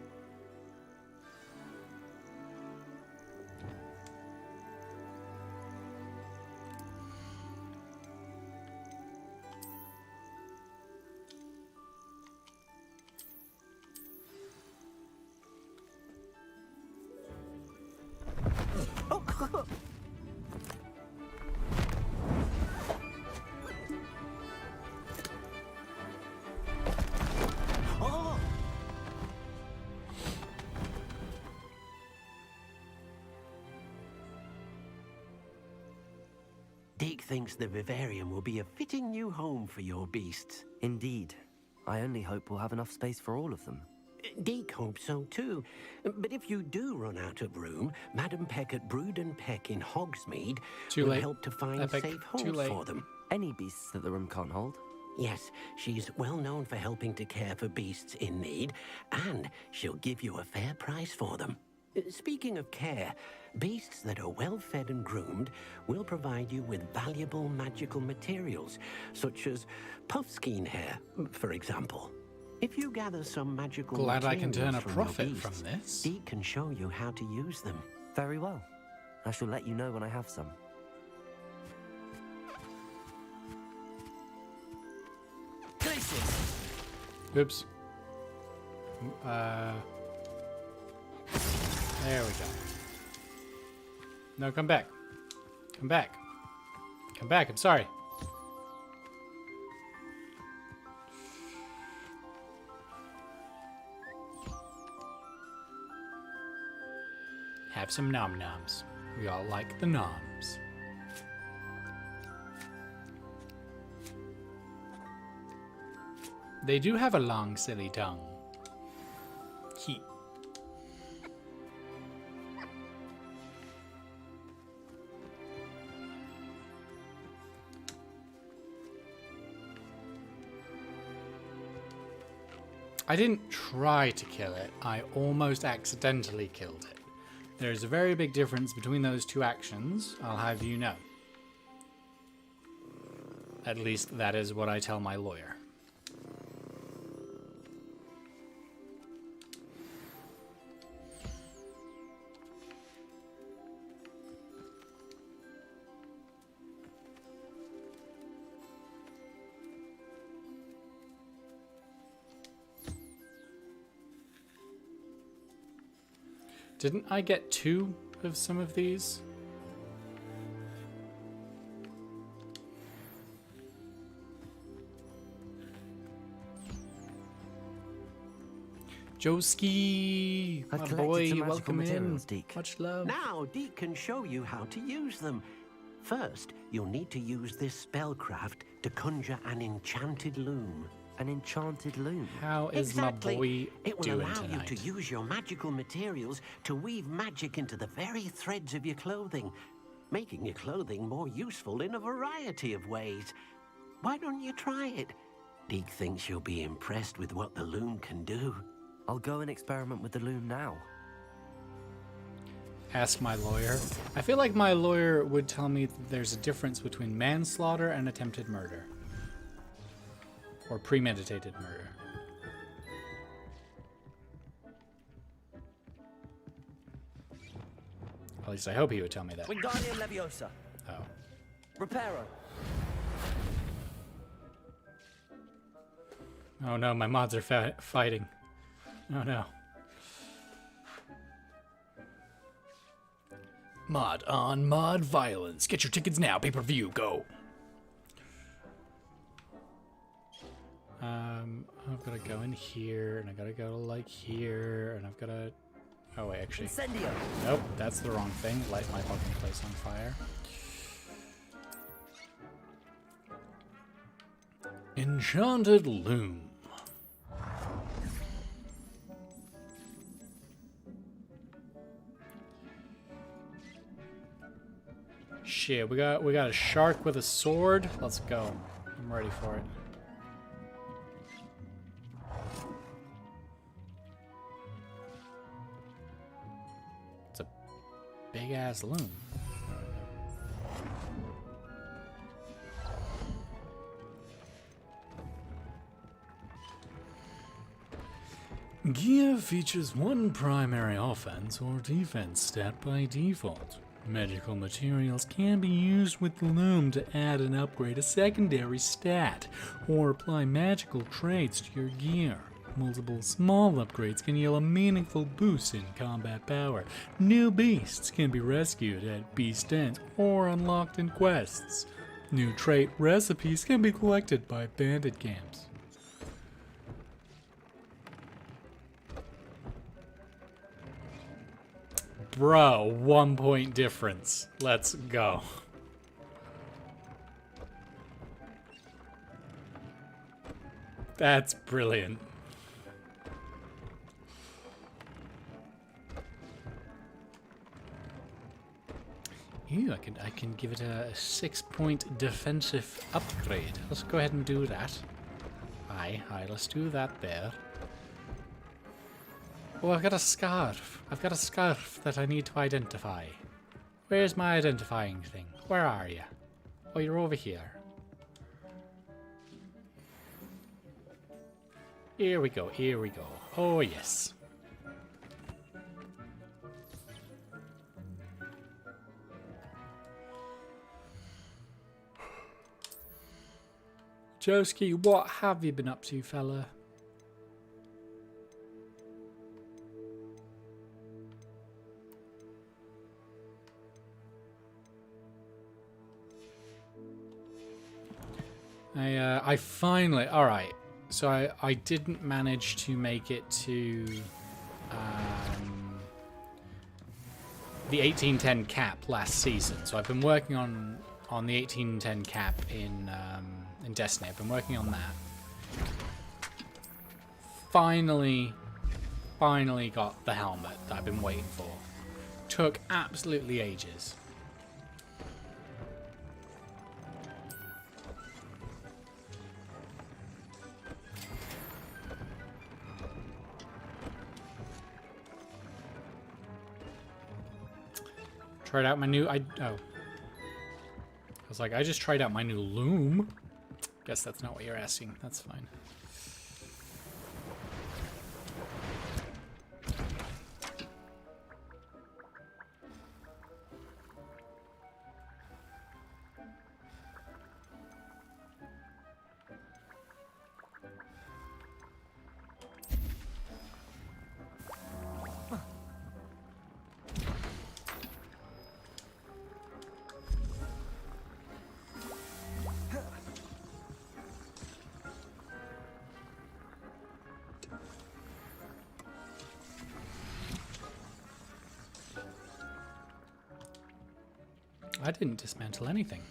[SPEAKER 6] Deke thinks the vivarium will be a fitting new home for your beasts.
[SPEAKER 5] Indeed. I only hope we'll have enough space for all of them.
[SPEAKER 6] Deke hopes so too. But if you do run out of room, Madam Peck at Brood and Peck in Hogsmeade
[SPEAKER 4] Too
[SPEAKER 6] will
[SPEAKER 4] late.
[SPEAKER 6] help to find
[SPEAKER 4] Epic.
[SPEAKER 6] safe
[SPEAKER 4] Too
[SPEAKER 6] homes
[SPEAKER 4] late.
[SPEAKER 6] for them.
[SPEAKER 5] Any beasts that the room can't hold?
[SPEAKER 6] Yes, she's well known for helping to care for beasts in need, and she'll give you a fair price for them. Speaking of care, beasts that are well fed and groomed will provide you with valuable magical materials, such as puffskein hair, for example. If you gather some magical
[SPEAKER 4] Glad I can turn a
[SPEAKER 6] materials from your
[SPEAKER 4] profit
[SPEAKER 6] beasts,
[SPEAKER 4] from this.
[SPEAKER 6] Deke can show you how to use them.
[SPEAKER 5] Very well. I shall let you know when I have some.
[SPEAKER 9] Places.
[SPEAKER 4] Oops. There we go. No, come back. Come back. Come back, I'm sorry. Have some nom-noms. We all like the noms. They do have a long, silly tongue. He. I didn't try to kill it. I almost accidentally killed it. There's a very big difference between those two actions, I'll have you know. At least that is what I tell my lawyer. Didn't I get 2 of some of these? Joski,
[SPEAKER 5] I've
[SPEAKER 4] my
[SPEAKER 5] collected
[SPEAKER 4] boy,
[SPEAKER 5] some magical
[SPEAKER 4] welcome in.
[SPEAKER 5] materials, Deke.
[SPEAKER 4] Much love.
[SPEAKER 6] Now, Deke can show you how to use them. First, you'll need to use this spellcraft to conjure an enchanted loom.
[SPEAKER 5] An enchanted loom.
[SPEAKER 4] How is
[SPEAKER 6] Exactly.
[SPEAKER 4] my boy
[SPEAKER 6] It will
[SPEAKER 4] doing
[SPEAKER 6] allow
[SPEAKER 4] tonight?
[SPEAKER 6] you to use your magical materials to weave magic into the very threads of your clothing, making your clothing more useful in a variety of ways. Why don't you try it? Deke thinks you'll be impressed with what the loom can do.
[SPEAKER 5] I'll go and experiment with the loom now.
[SPEAKER 4] Ask my lawyer. I feel like my lawyer would tell me that there's a difference between manslaughter and attempted murder. Or premeditated murder. At least I hope he would tell me that.
[SPEAKER 9] Wingardium Leviosa.
[SPEAKER 4] Oh.
[SPEAKER 9] Reparo.
[SPEAKER 4] Oh no, my mods are fighting. Oh no. Mod on mod violence. Get your tickets now. Pay-per-view. Go. I've got to go in here, and I got to go like here, and I've got to... Oh wait, actually.
[SPEAKER 9] Incendio.
[SPEAKER 4] Nope, that's the wrong thing. Light my fucking place on fire. Enchanted Loom. shit. We got a shark with a sword. Let's go. I'm ready for it. It's a big ass loom. Gear features one primary offense or defense stat by default. Magical materials can be used with the loom to add and upgrade a secondary stat, or apply magical traits to your gear. Multiple small upgrades can yield a meaningful boost in combat power. New beasts can be rescued at beast ends or unlocked in quests. New trait recipes can be collected by bandit camps. Bro, 1 point difference. Let's go. That's brilliant. Ew, I can give it a 6-point defensive upgrade. Let's go ahead and do that. Aye, let's do that there. Oh, I've got a scarf. I've got a scarf that I need to identify. Where's my identifying thing? Where are you? Oh, you're over here. Here we go, here we go. Oh, yes. Joski, what have you been up to, fella? I finally, alright, so I didn't manage to make it to the 1810 cap last season, so I've been working on the 1810 cap in Destiny. I've been working on that. Finally got the helmet that I've been waiting for. Took absolutely ages. Tried out my new, I was like, I just tried out my new loom. Guess that's not what you're asking. That's fine. I didn't dismantle anything.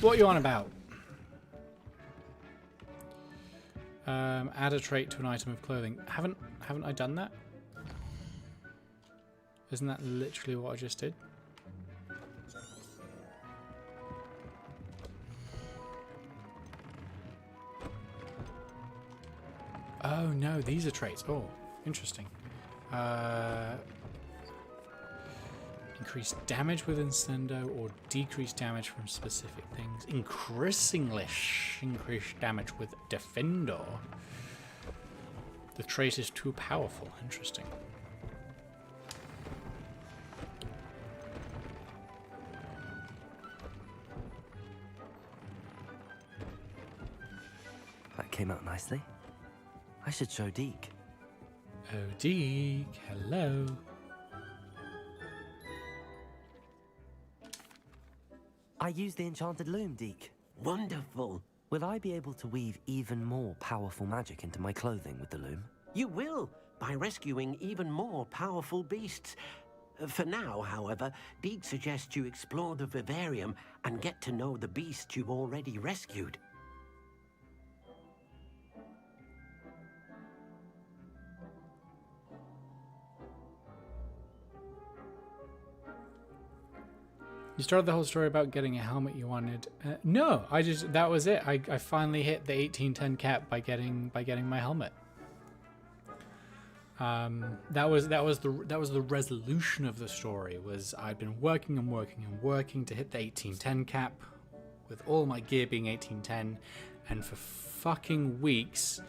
[SPEAKER 4] What are you on about? Add a trait to an item of clothing. Haven't I done that? Isn't that literally what I just did? Oh no, these are traits. Oh, interesting. Increase damage with Incendo or decrease damage from specific things. Increasingly increase damage with Defender. The trait is too powerful. Interesting.
[SPEAKER 5] That came out nicely. I should show Deke.
[SPEAKER 4] Oh, Deke, hello.
[SPEAKER 5] I used the enchanted loom, Deke.
[SPEAKER 6] Wonderful.
[SPEAKER 5] Will I be able to weave even more powerful magic into my clothing with the loom?
[SPEAKER 6] You will, by rescuing even more powerful beasts. For now, however, Deke suggests you explore the vivarium and get to know the beasts you've already rescued.
[SPEAKER 4] You started the whole story about getting a helmet you wanted. No, that was it. I finally hit the 1810 cap by getting my helmet. That was the resolution of the story. Was I'd been working and working and working to hit the 1810 cap, with all my gear being 1810, and for fucking weeks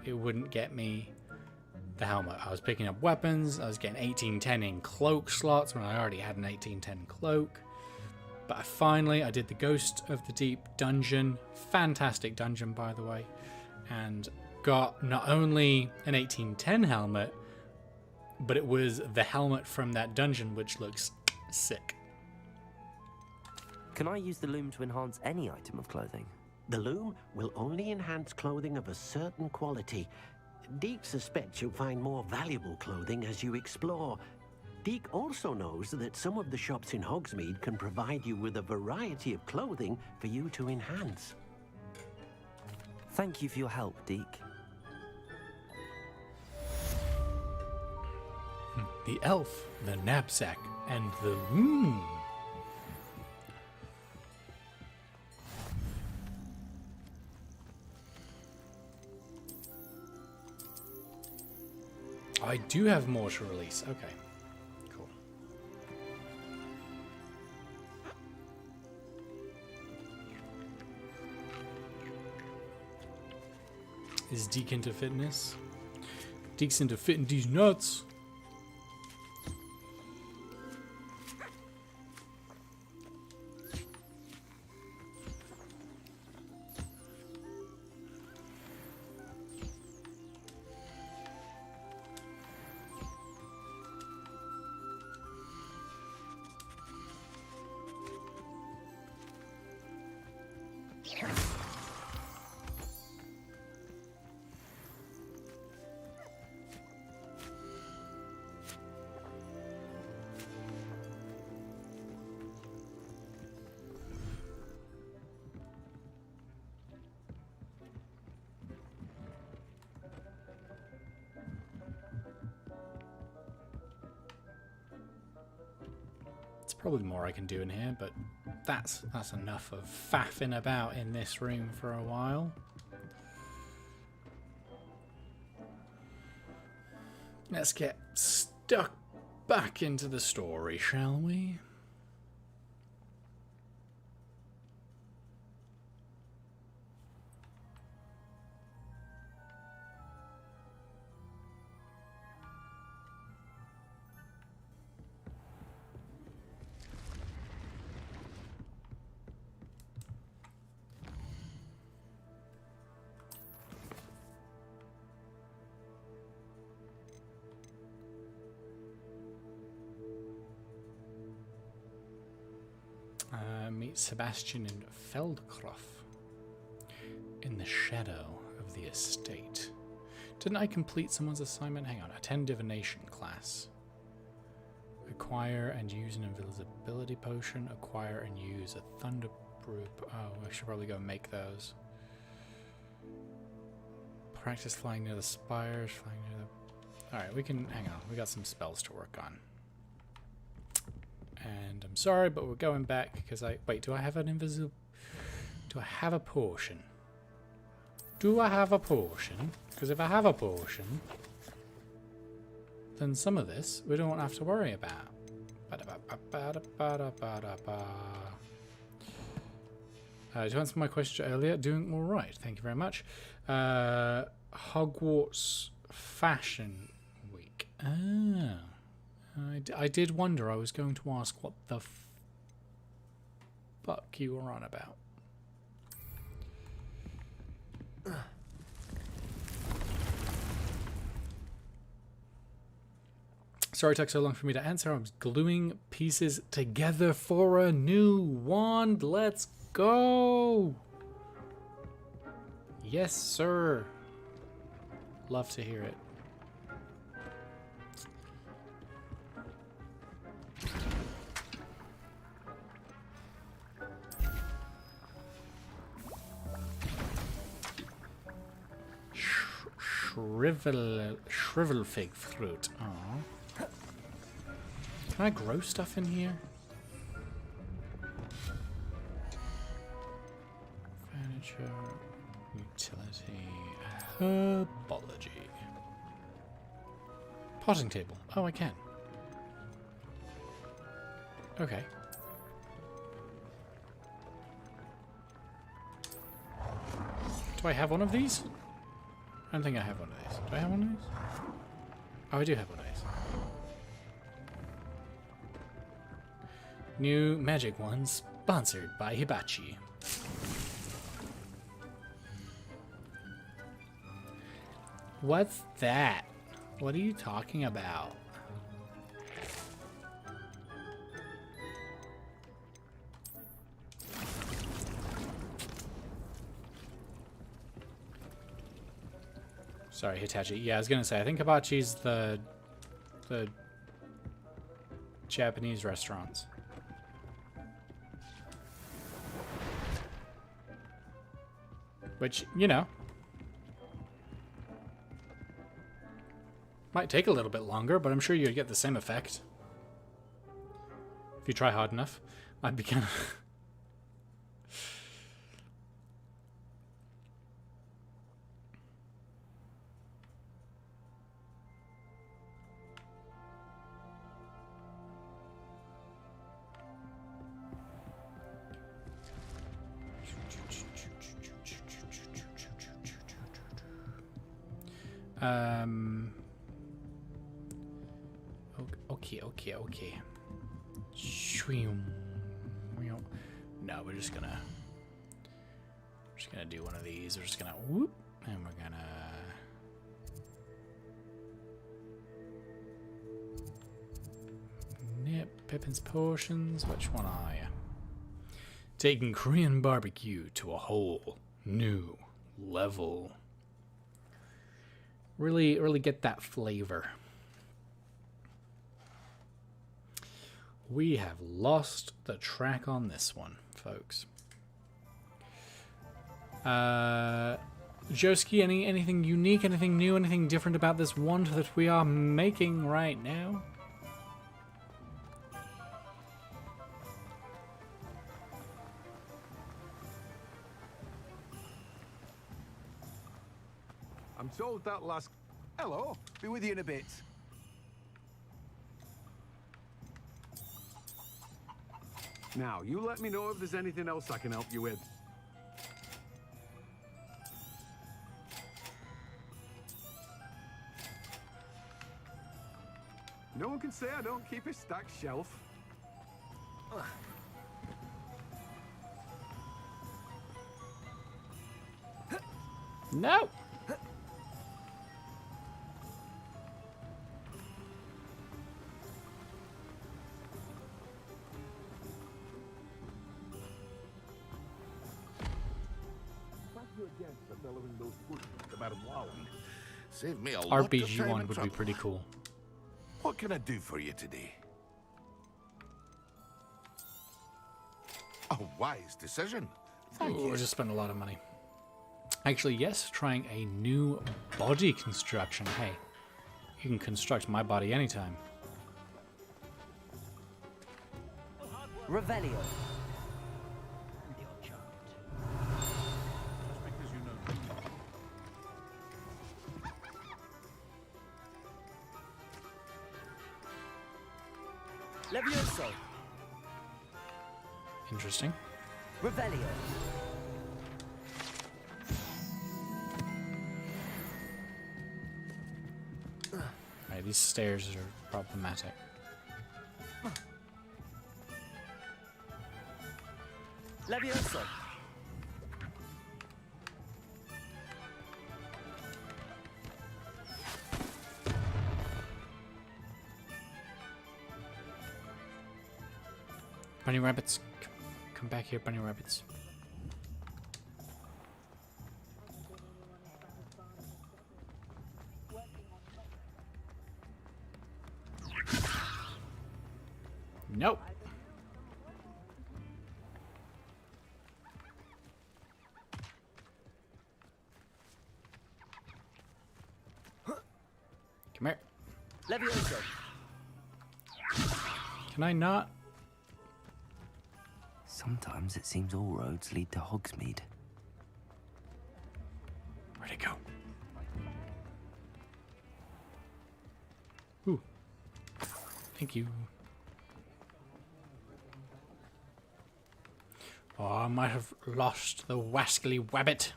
[SPEAKER 4] it wouldn't get me the helmet. I was picking up weapons. I was getting 1810 in cloak slots when I already had an 1810 cloak. But I did the Ghost of the Deep dungeon, fantastic dungeon by the way, and got not only an 1810 helmet, but it was the helmet from that dungeon, which looks sick.
[SPEAKER 5] Can I use the loom to enhance any item of clothing?
[SPEAKER 6] The loom will only enhance clothing of a certain quality. Deke suspects you'll find more valuable clothing as you explore. Deke also knows that some of the shops in Hogsmeade can provide you with a variety of clothing for you to enhance.
[SPEAKER 5] Thank you for your help, Deke.
[SPEAKER 4] The elf, the knapsack, and the I do have more to release. Okay. Cool. Is Deke into fitness? Deke's into fitting these nuts. Probably more I can do in here, but that's enough of faffing about in this room for a while. Let's get stuck back into the story, shall we? Meet Sebastian in Feldcroft in the shadow of the estate. Didn't I complete someone's assignment? Hang on. Attend divination class. Acquire and use an invisibility potion. Acquire and use a thunder brew. Oh, I should probably go make those. Practice flying near the spires. Flying near the... Alright, we can... Hang on. We got some spells to work on. And I'm sorry, but we're going back because wait, do I have an invisible... Do I have a potion? Do I have a potion? Because if I have a potion, then some of this we don't have to worry about. To answer my question earlier, doing all right. Thank you very much. Hogwarts Fashion Week. Ah. I did wonder. I was going to ask what the fuck you were on about. Sorry it took so long for me to answer. I was gluing pieces together for a new wand. Let's go. Yes, sir. Love to hear it. Shrivel fig fruit. Aww. Can I grow stuff in here? furniture, utility, herbology. Potting table. Oh, I can. Okay. Do I have one of these? I don't think I have one of these. Do I have one of these? Oh, I do have one of these. New magic ones, sponsored by Hibachi. What's that? What are you talking about? Sorry, Hitachi. Yeah, I was gonna say, I think Hibachi's the Japanese restaurants. Which, you know, might take a little bit longer, but I'm sure you'd get the same effect. If you try hard enough. I'd be kind of... Okay. No, we're just gonna do one of these. We're just gonna whoop, and we're gonna nip Pippin's potions. Which one are you? Taking Korean barbecue to a whole new level. Really get that flavor. We have lost the track on this one, folks. Joski, anything unique, anything new, anything different about this wand that we are making right now?
[SPEAKER 10] I'm told that last... Hello, be with you in a bit. Now, you let me know if there's anything else I can help you with. No one can say I don't keep a stacked shelf.
[SPEAKER 4] No!
[SPEAKER 11] Save me a lot of
[SPEAKER 4] RPG
[SPEAKER 11] time
[SPEAKER 4] one
[SPEAKER 11] and
[SPEAKER 4] would be
[SPEAKER 11] trouble.
[SPEAKER 4] pretty cool.
[SPEAKER 11] What can I do for you today? A wise decision. Thank
[SPEAKER 4] Ooh,
[SPEAKER 11] you.
[SPEAKER 4] I just spent a lot of money. Actually, yes, trying a new body construction. Hey, you can construct my body anytime.
[SPEAKER 9] Revelio. Levioso.
[SPEAKER 4] Interesting.
[SPEAKER 9] Revelio.
[SPEAKER 4] Alright, these stairs are problematic.
[SPEAKER 9] Levioso.
[SPEAKER 4] Bunny rabbits, come back here, bunny rabbits. Nope. Come here.
[SPEAKER 9] Levioso.
[SPEAKER 4] Can I not?
[SPEAKER 5] Sometimes it seems all roads lead to Hogsmeade.
[SPEAKER 4] Where'd it go? Ooh. Thank you. Oh, I might have lost the wascally wabbit.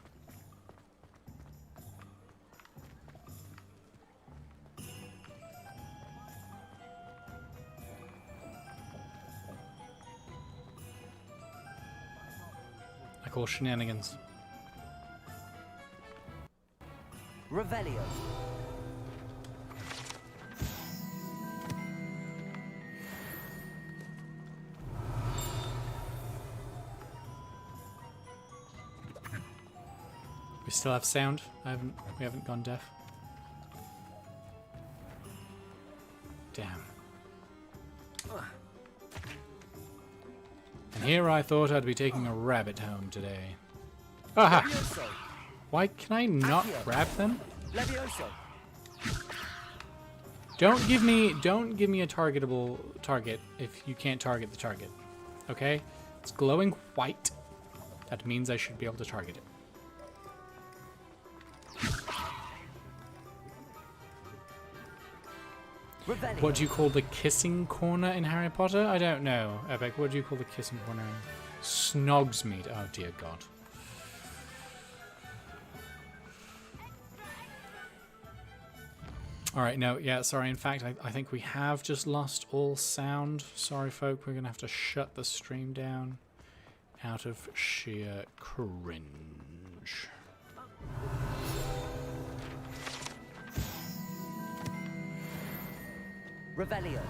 [SPEAKER 4] I call shenanigans.
[SPEAKER 9] Revelio.
[SPEAKER 4] We still have sound. We haven't gone deaf. Damn. And here I thought I'd be taking a rabbit home today. Aha!
[SPEAKER 9] Levioso.
[SPEAKER 4] Why can I not grab them?
[SPEAKER 9] Levioso.
[SPEAKER 4] Don't give me a targetable target if you can't target the target. Okay? It's glowing white. That means I should be able to target it.
[SPEAKER 9] Revelio.
[SPEAKER 4] What do you call the kissing corner in Harry Potter? I don't know. Epic, what do you call the kissing corner in Snogsmead? Oh dear God. Alright, no, yeah, sorry. In fact, I think we have just lost all sound. Sorry, folk. We're going to have to shut the stream down out of sheer cringe.
[SPEAKER 9] Revelio.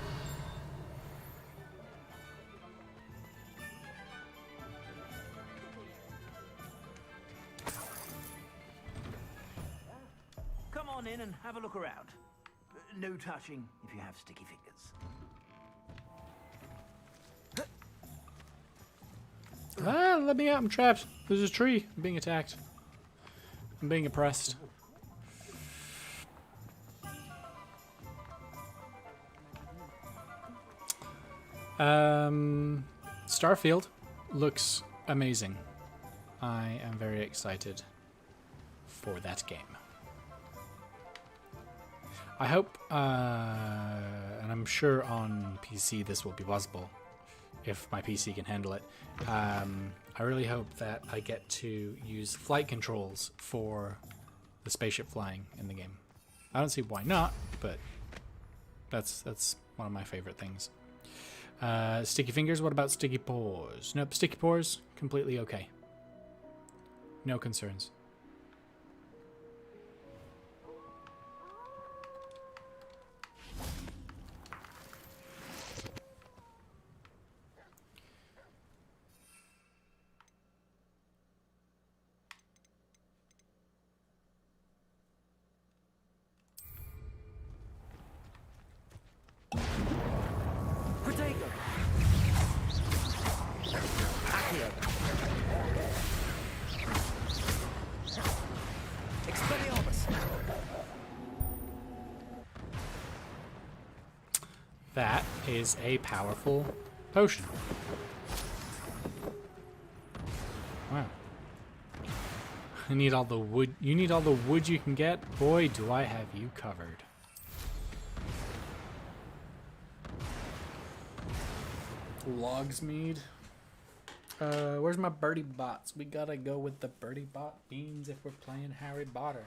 [SPEAKER 3] Come on in and have a look around. No touching if you have sticky fingers.
[SPEAKER 4] Ah, let me out. I'm trapped. There's a tree. I'm being attacked. I'm being oppressed. Starfield looks amazing. I am very excited for that game. I hope, and I'm sure on PC this will be possible, if my PC can handle it. I really hope that I get to use flight controls for the spaceship flying in the game. I don't see why not, but that's one of my favorite things. Sticky fingers, what about sticky paws? Nope, sticky paws, completely okay. No concerns.
[SPEAKER 9] Protego. Accio. Expelliarmus.
[SPEAKER 4] That is a powerful potion. Wow. I need all the wood. You need all the wood you can get? Boy, do I have you covered. Logsmead. Where's my birdie bots? We gotta go with the birdie bot beans if we're playing Harry Potter.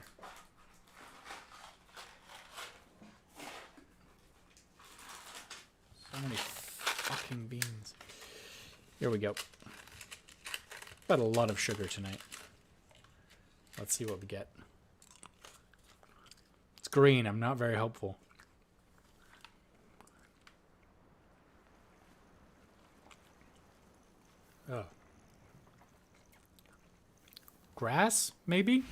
[SPEAKER 4] So many fucking beans. Here we go. Got a lot of sugar tonight. Let's see what we get. It's green. I'm not very hopeful. Oh. Grass, maybe?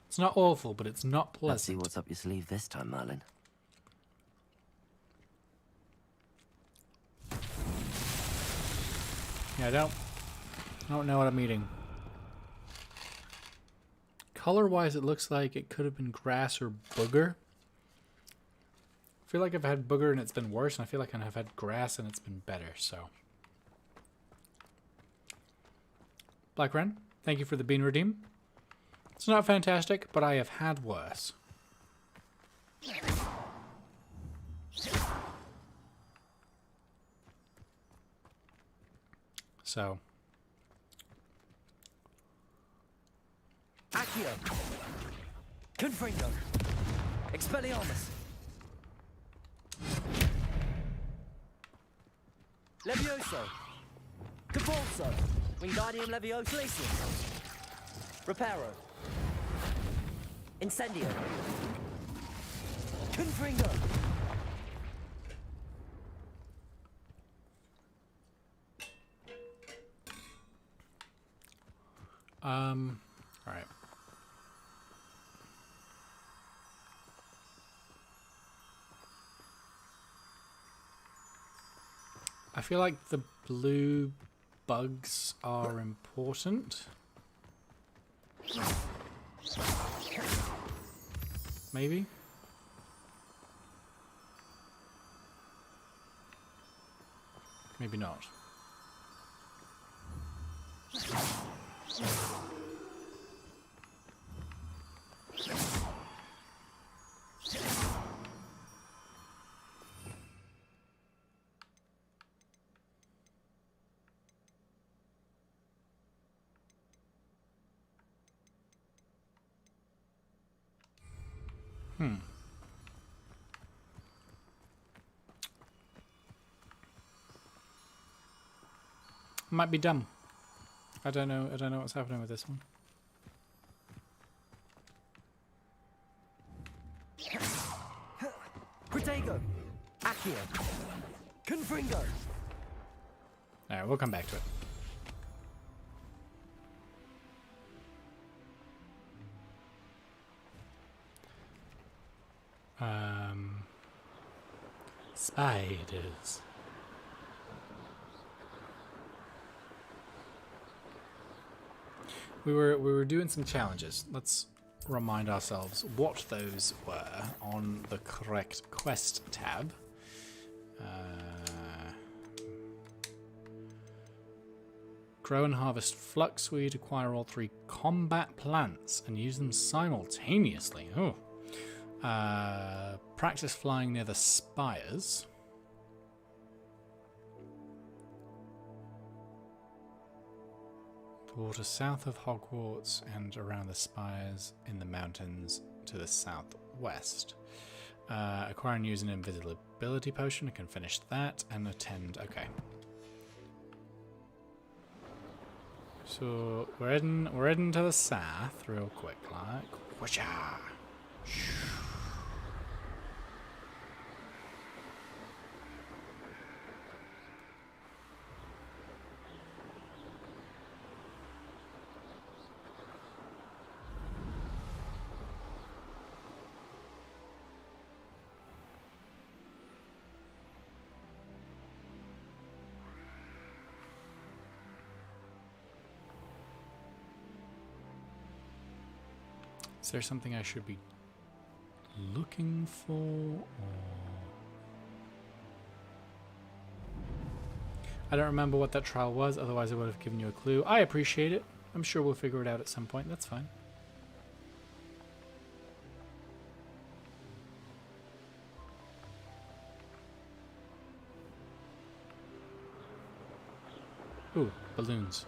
[SPEAKER 4] It's not awful, but it's not pleasant.
[SPEAKER 5] Let's see what's up your sleeve this time, Merlin.
[SPEAKER 4] Yeah, I don't know what I'm eating. Color-wise, it looks like it could have been grass or booger. I feel like I've had booger and it's been worse, and I feel like I've had grass and it's been better, so. Black Wren, Thank you for the bean redeem. It's not fantastic, but I have had worse. So.
[SPEAKER 9] Accio. Confringo. Expelliarmus. Levioso. Convulso. Wingardium Levioso. Glacium. Reparo. Incendio. Confringo.
[SPEAKER 4] All right. I feel like the blue bugs are important. Maybe? Maybe not. Might be dumb. I don't know what's happening with this one.
[SPEAKER 9] Protego. Accio. Confringo.
[SPEAKER 4] Alright, we'll come back to it. Spiders. We were doing some challenges. Let's remind ourselves what those were on the correct quest tab. Grow and harvest fluxweed, acquire all 3 combat plants, and use them simultaneously. Oh. Practice flying near the spires. The water south of Hogwarts and around the spires in the mountains to the southwest. Acquire and use an invisibility potion. I can finish that and attend. Okay. So we're heading to the south real quick, like. Whoosha! Is there something I should be looking for? Or... I don't remember what that trial was, otherwise I would have given you a clue. I appreciate it. I'm sure we'll figure it out at some point. That's fine. Ooh, balloons.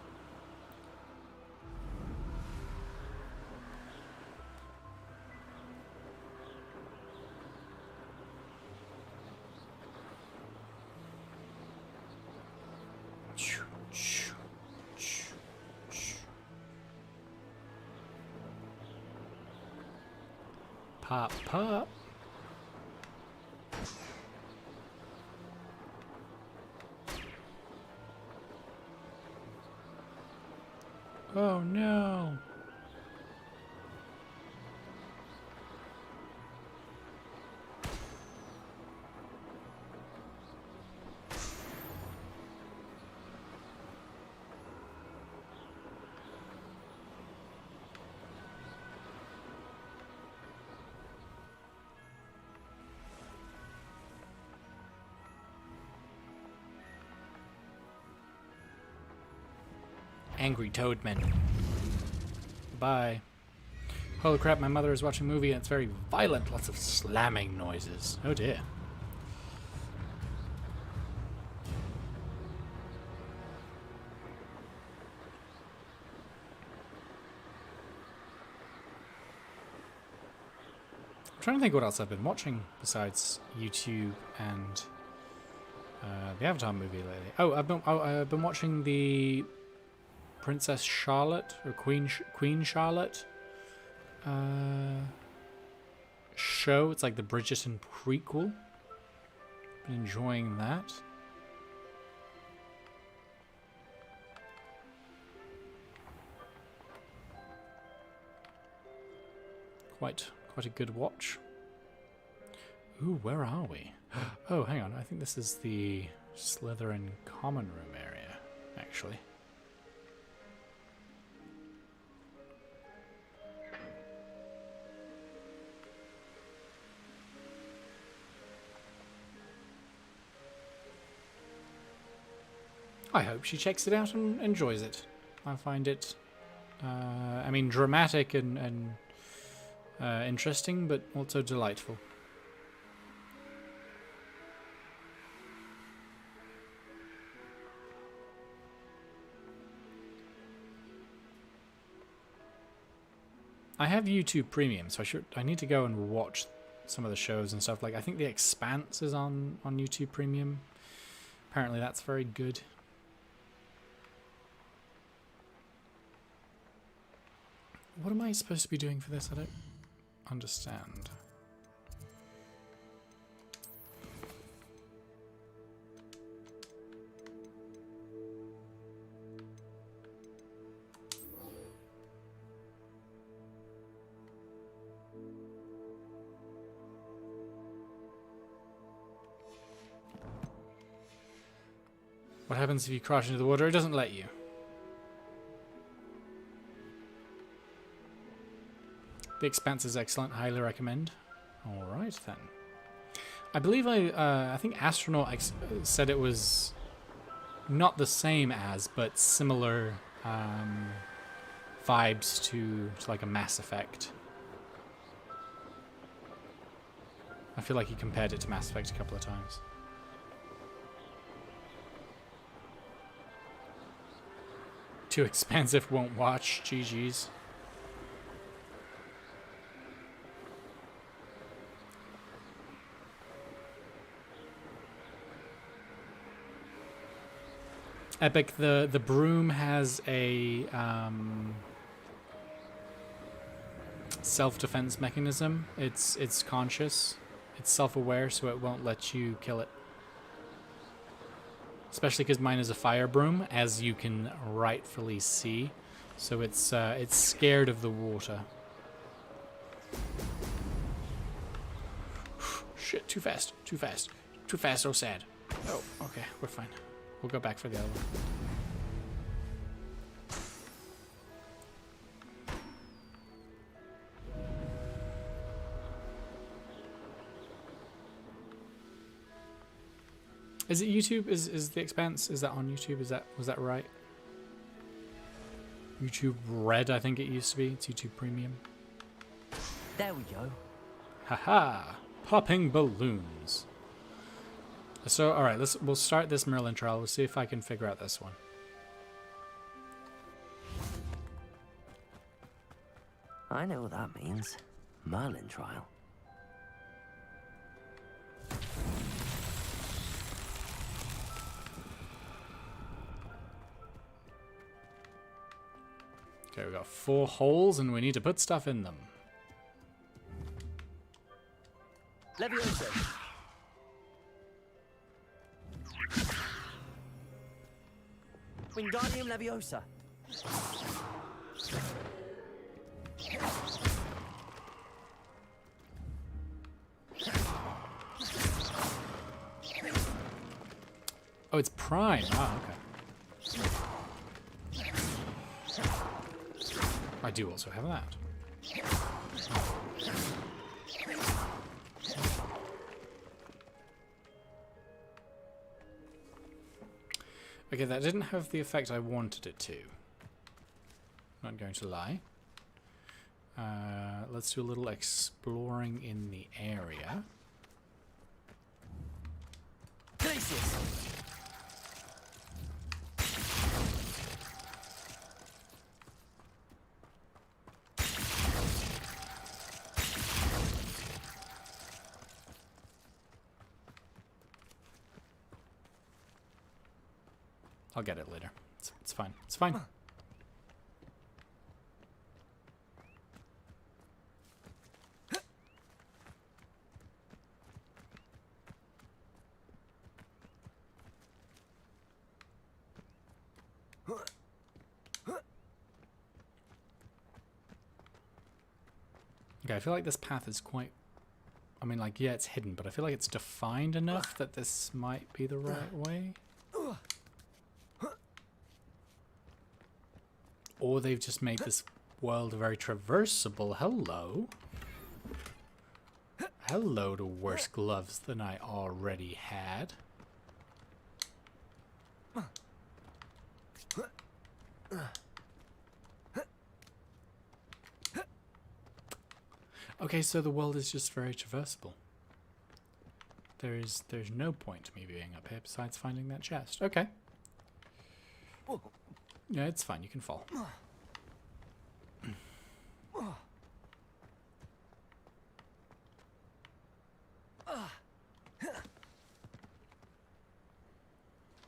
[SPEAKER 4] Pop, pop. Oh no. Angry Toadman. Bye. Holy crap, my mother is watching a movie and it's very violent. Lots of slamming noises. Oh dear. I'm trying to think what else I've been watching besides YouTube and the Avatar movie lately. Oh, I've been watching the Princess Charlotte or Queen Charlotte show. It's like the Bridgerton prequel. Been enjoying that. Quite a good watch. Ooh, where are we? Oh, hang on. I think this is the Slytherin common room area, actually. I hope she checks it out and enjoys it. I find it, I mean, dramatic and interesting, but also delightful. I have YouTube Premium, so I need to go and watch some of the shows and stuff. Like, I think The Expanse is on YouTube Premium. Apparently that's very good. What am I supposed to be doing for this? I don't understand. What happens if you crash into the water? It doesn't let you. The Expanse is excellent. Highly recommend. All right then. I believe I think Astronaut said it was not the same as, but similar vibes to like a Mass Effect. I feel like he compared it to Mass Effect a couple of times. Too expensive, won't watch. GG's. Epic, the broom has a self-defense mechanism. It's conscious. It's self-aware, so it won't let you kill it. Especially because mine is a fire broom, as you can rightfully see. So it's scared of the water. Shit, too fast, too fast. Too fast, so sad. Oh, okay, we're fine. We'll go back for the other one. Is it YouTube? Is The Expanse? Is that on YouTube? Was that right? YouTube Red, I think it used to be. It's YouTube Premium.
[SPEAKER 9] There we go.
[SPEAKER 4] Haha! Popping balloons. So, all right, we'll start this Merlin trial. We'll see if I can figure out this one.
[SPEAKER 5] I know what that means. Merlin trial.
[SPEAKER 4] Okay, we've got 4 holes and we need to put stuff in them.
[SPEAKER 9] Levioso. Wingardium Leviosa.
[SPEAKER 4] Oh, it's Prime. Ah, okay. I do also have that. Okay, that didn't have the effect I wanted it to. Not going to lie. Let's do a little exploring in the area.
[SPEAKER 9] Glacius!
[SPEAKER 4] I'll get it later. It's fine. It's fine. Okay, I feel like this path is quite... I mean, like, yeah, it's hidden, but I feel like it's defined enough that this might be the right way. Or they've just made this world very traversable. Hello. Hello to worse gloves than I already had. Okay, so the world is just very traversable. There's no point to me being up here besides finding that chest. Okay. Yeah, it's fine. You can fall.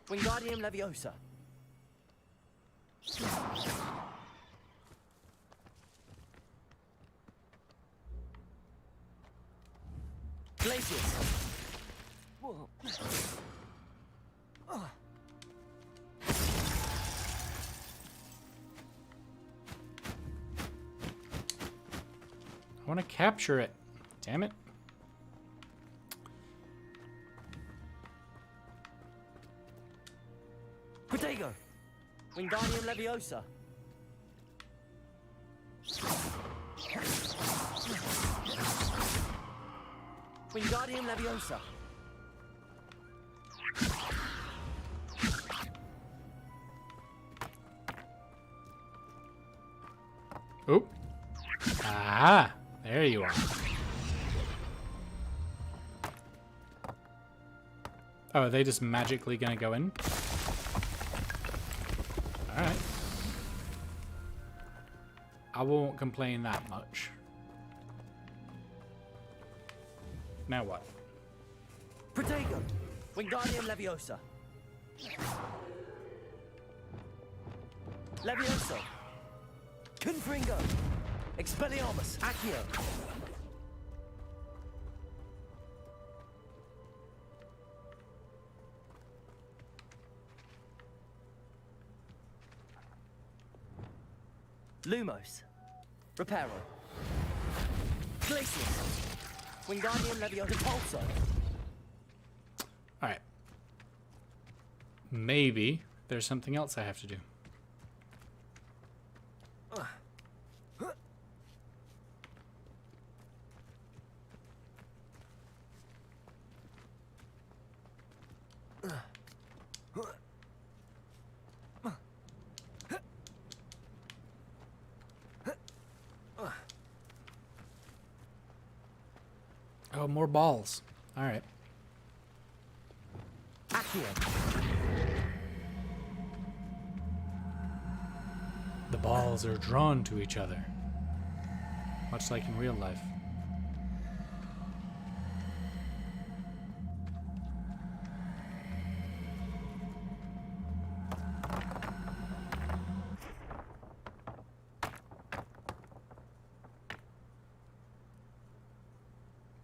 [SPEAKER 9] Wingardium Leviosa. Glacius.
[SPEAKER 4] I want to capture it. Damn it.
[SPEAKER 9] Protego. Wingardium Leviosa. Wingardium Leviosa.
[SPEAKER 4] Oop. Ah, there you are. Oh, are they just magically gonna go in? Alright. I won't complain that much. Now what?
[SPEAKER 9] Protego. Wingardium Leviosa. Levioso. Confringo. Expelliarmus. Accio. Lumos. Reparo. Glacius. Wingardium Leviosa. Pulso.
[SPEAKER 4] Alright. Maybe there's something else I have to do. Oh, more balls. Alright.
[SPEAKER 9] Accio.
[SPEAKER 4] The balls are drawn to each other. Much like in real life.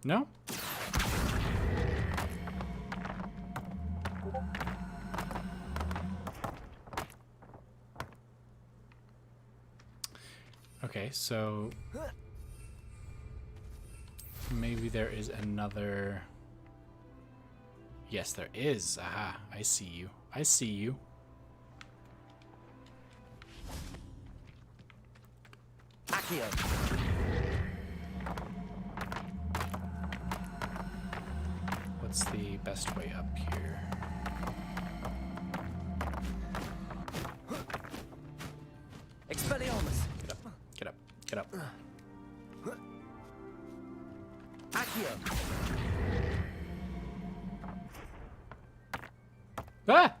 [SPEAKER 4] No? Okay, so maybe there is another... Yes, there is. Aha, I see you. I see you.
[SPEAKER 9] Accio.
[SPEAKER 4] What's the best way up here?
[SPEAKER 9] Expelliarmus.
[SPEAKER 4] Get up, get up, get up.
[SPEAKER 9] Accio.
[SPEAKER 4] Ah!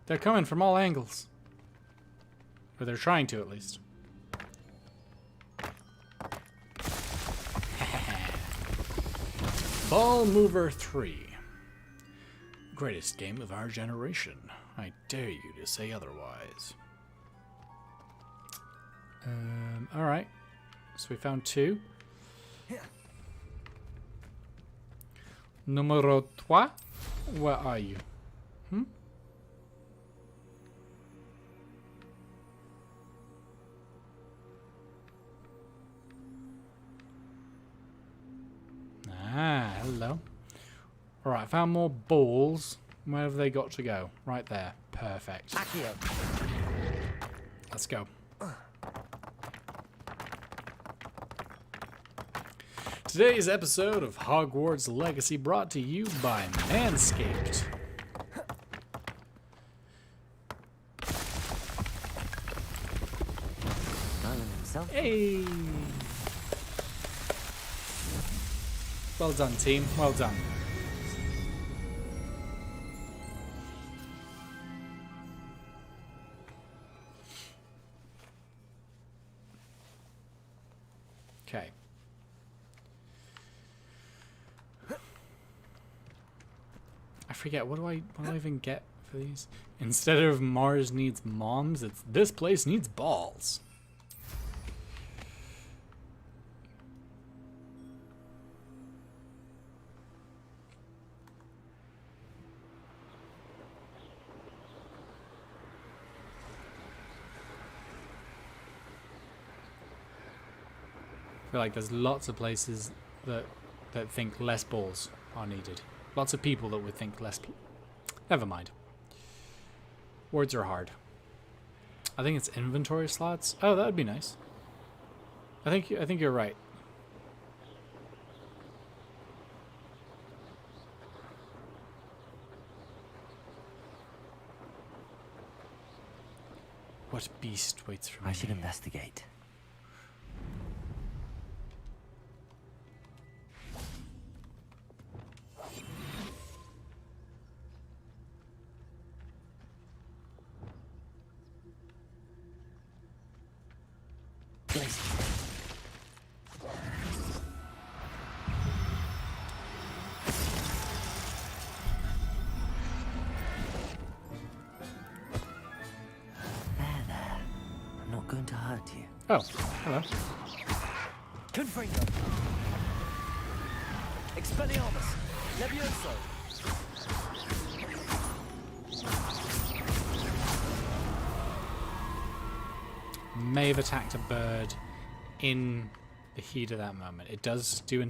[SPEAKER 4] They're coming from all angles. Or they're trying to, at least. Ball Mover 3. Greatest game of our generation. I dare you to say otherwise. Alright. So we found 2. Numero 3. Where are you? Ah, hello. Alright, I found more balls. Where have they got to go? Right there. Perfect.
[SPEAKER 9] Accio.
[SPEAKER 4] Let's go. Today's episode of Hogwarts Legacy brought to you by Manscaped.
[SPEAKER 5] Merlin himself.
[SPEAKER 4] Hey! Well done, team. Well done. Okay. I forget, what do I even get for these? Instead of Mars needs moms, it's this place needs balls. I feel like there's lots of places that think less balls are needed. Lots of people that would think less. Never mind. Words are hard. I think it's inventory slots. Oh, that would be nice. I think you're right. What beast waits for me?
[SPEAKER 5] I should investigate. I'm not going to hurt you.
[SPEAKER 4] Oh, hello.
[SPEAKER 9] Confringo. Expelliarmus. Levioso.
[SPEAKER 4] May have attacked a bird in the heat of that moment. It does do.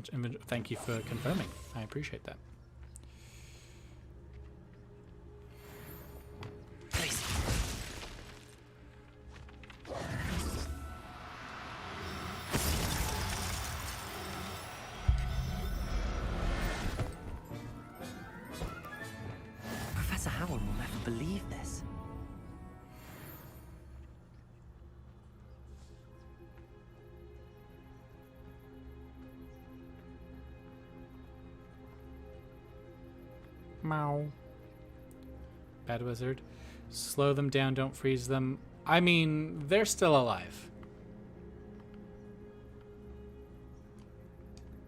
[SPEAKER 4] Thank you for confirming. I appreciate that.
[SPEAKER 5] Professor Howard will never believe this.
[SPEAKER 4] Meow. Bad wizard. Slow them down, don't freeze them. I mean, they're still alive.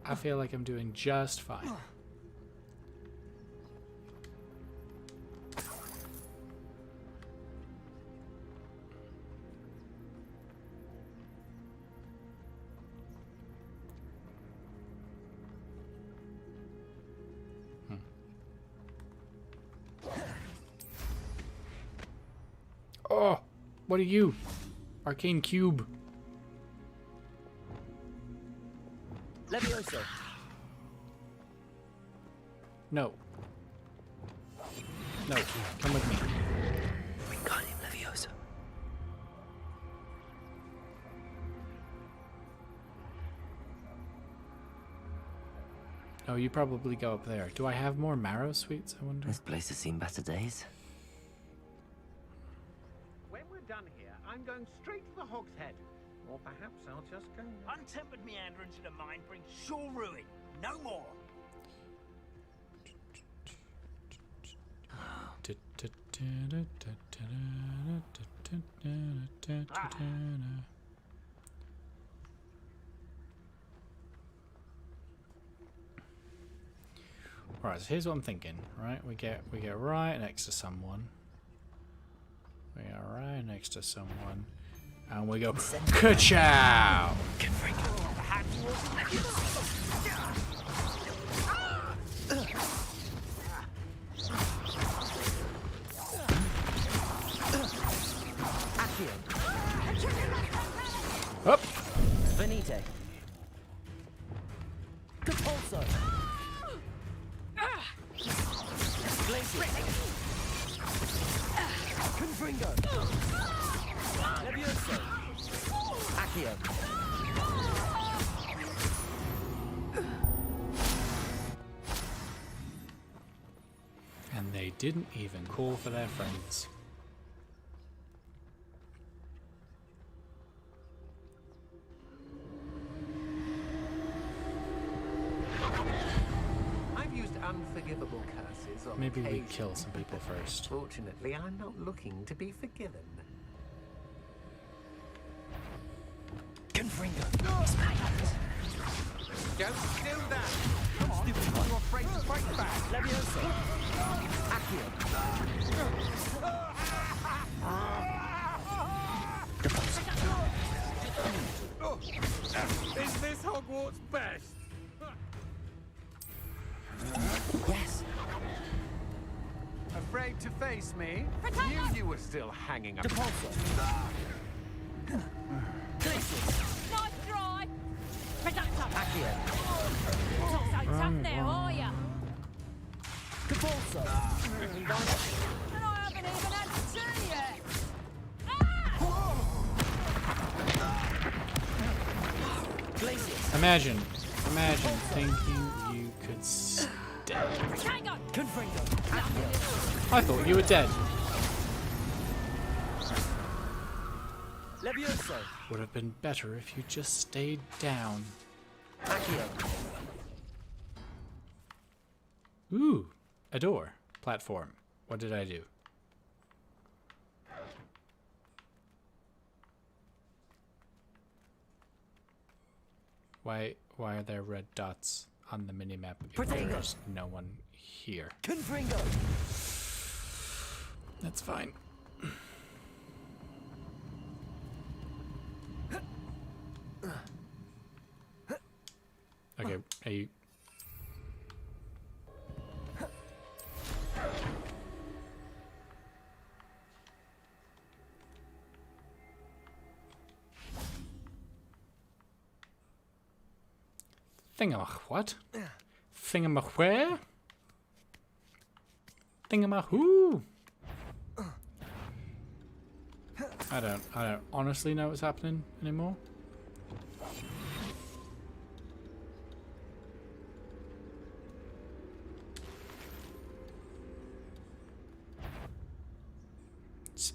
[SPEAKER 4] I feel like I'm doing just fine. Oh, what are you? Arcane Cube.
[SPEAKER 9] Levioso.
[SPEAKER 4] No. No, come with me.
[SPEAKER 5] Wingardium Leviosa.
[SPEAKER 4] Oh, you probably go up there. Do I have more marrow sweets, I wonder?
[SPEAKER 5] This place has seen better days.
[SPEAKER 6] When we're done here, I'm going straight to the Hog's Head. Or perhaps I'll just go...
[SPEAKER 12] Untempered meanderings in a mine bring sure ruin.
[SPEAKER 9] no more.
[SPEAKER 4] Right, so here's what I'm thinking, right? We get right next to someone. We are right next to someone. And we go ka-chow! Up!
[SPEAKER 9] Venite. Capulso. Glacier. Confringo. Levioso. Accio.
[SPEAKER 4] And they didn't even call for their friends.
[SPEAKER 6] I've used unforgivable curses on
[SPEAKER 4] Maybe we
[SPEAKER 6] occasion.
[SPEAKER 4] kill some people first.
[SPEAKER 6] Fortunately, I'm not looking to be forgiven.
[SPEAKER 9] Confringo.
[SPEAKER 6] Don't do that! Come on, you're afraid to fight back!
[SPEAKER 9] Levioso. Accio.
[SPEAKER 10] Is this Hogwarts best?
[SPEAKER 9] Yes.
[SPEAKER 10] Afraid to face me? Knew you were still hanging up.
[SPEAKER 9] Capulso. Glacier.
[SPEAKER 12] Nice try. Productive.
[SPEAKER 9] Accio.
[SPEAKER 12] Not so tough now, are ya?
[SPEAKER 9] Capulso.
[SPEAKER 12] And I haven't even had tea yet.
[SPEAKER 9] Glacier.
[SPEAKER 4] Imagine thinking you could stay.
[SPEAKER 12] Tango.
[SPEAKER 9] Confringo.
[SPEAKER 4] I thought you were dead.
[SPEAKER 9] Levioso.
[SPEAKER 4] Would have been better if you just stayed down.
[SPEAKER 9] Accio.
[SPEAKER 4] Ooh, a door. Platform. What did I do? Why are there red dots on the minimap if
[SPEAKER 9] Protego.
[SPEAKER 4] there's no one here?
[SPEAKER 9] Confringo.
[SPEAKER 4] That's fine. Okay, are you... Thingamach what? Thingamach where? Thingamach who? I don't honestly know what's happening anymore.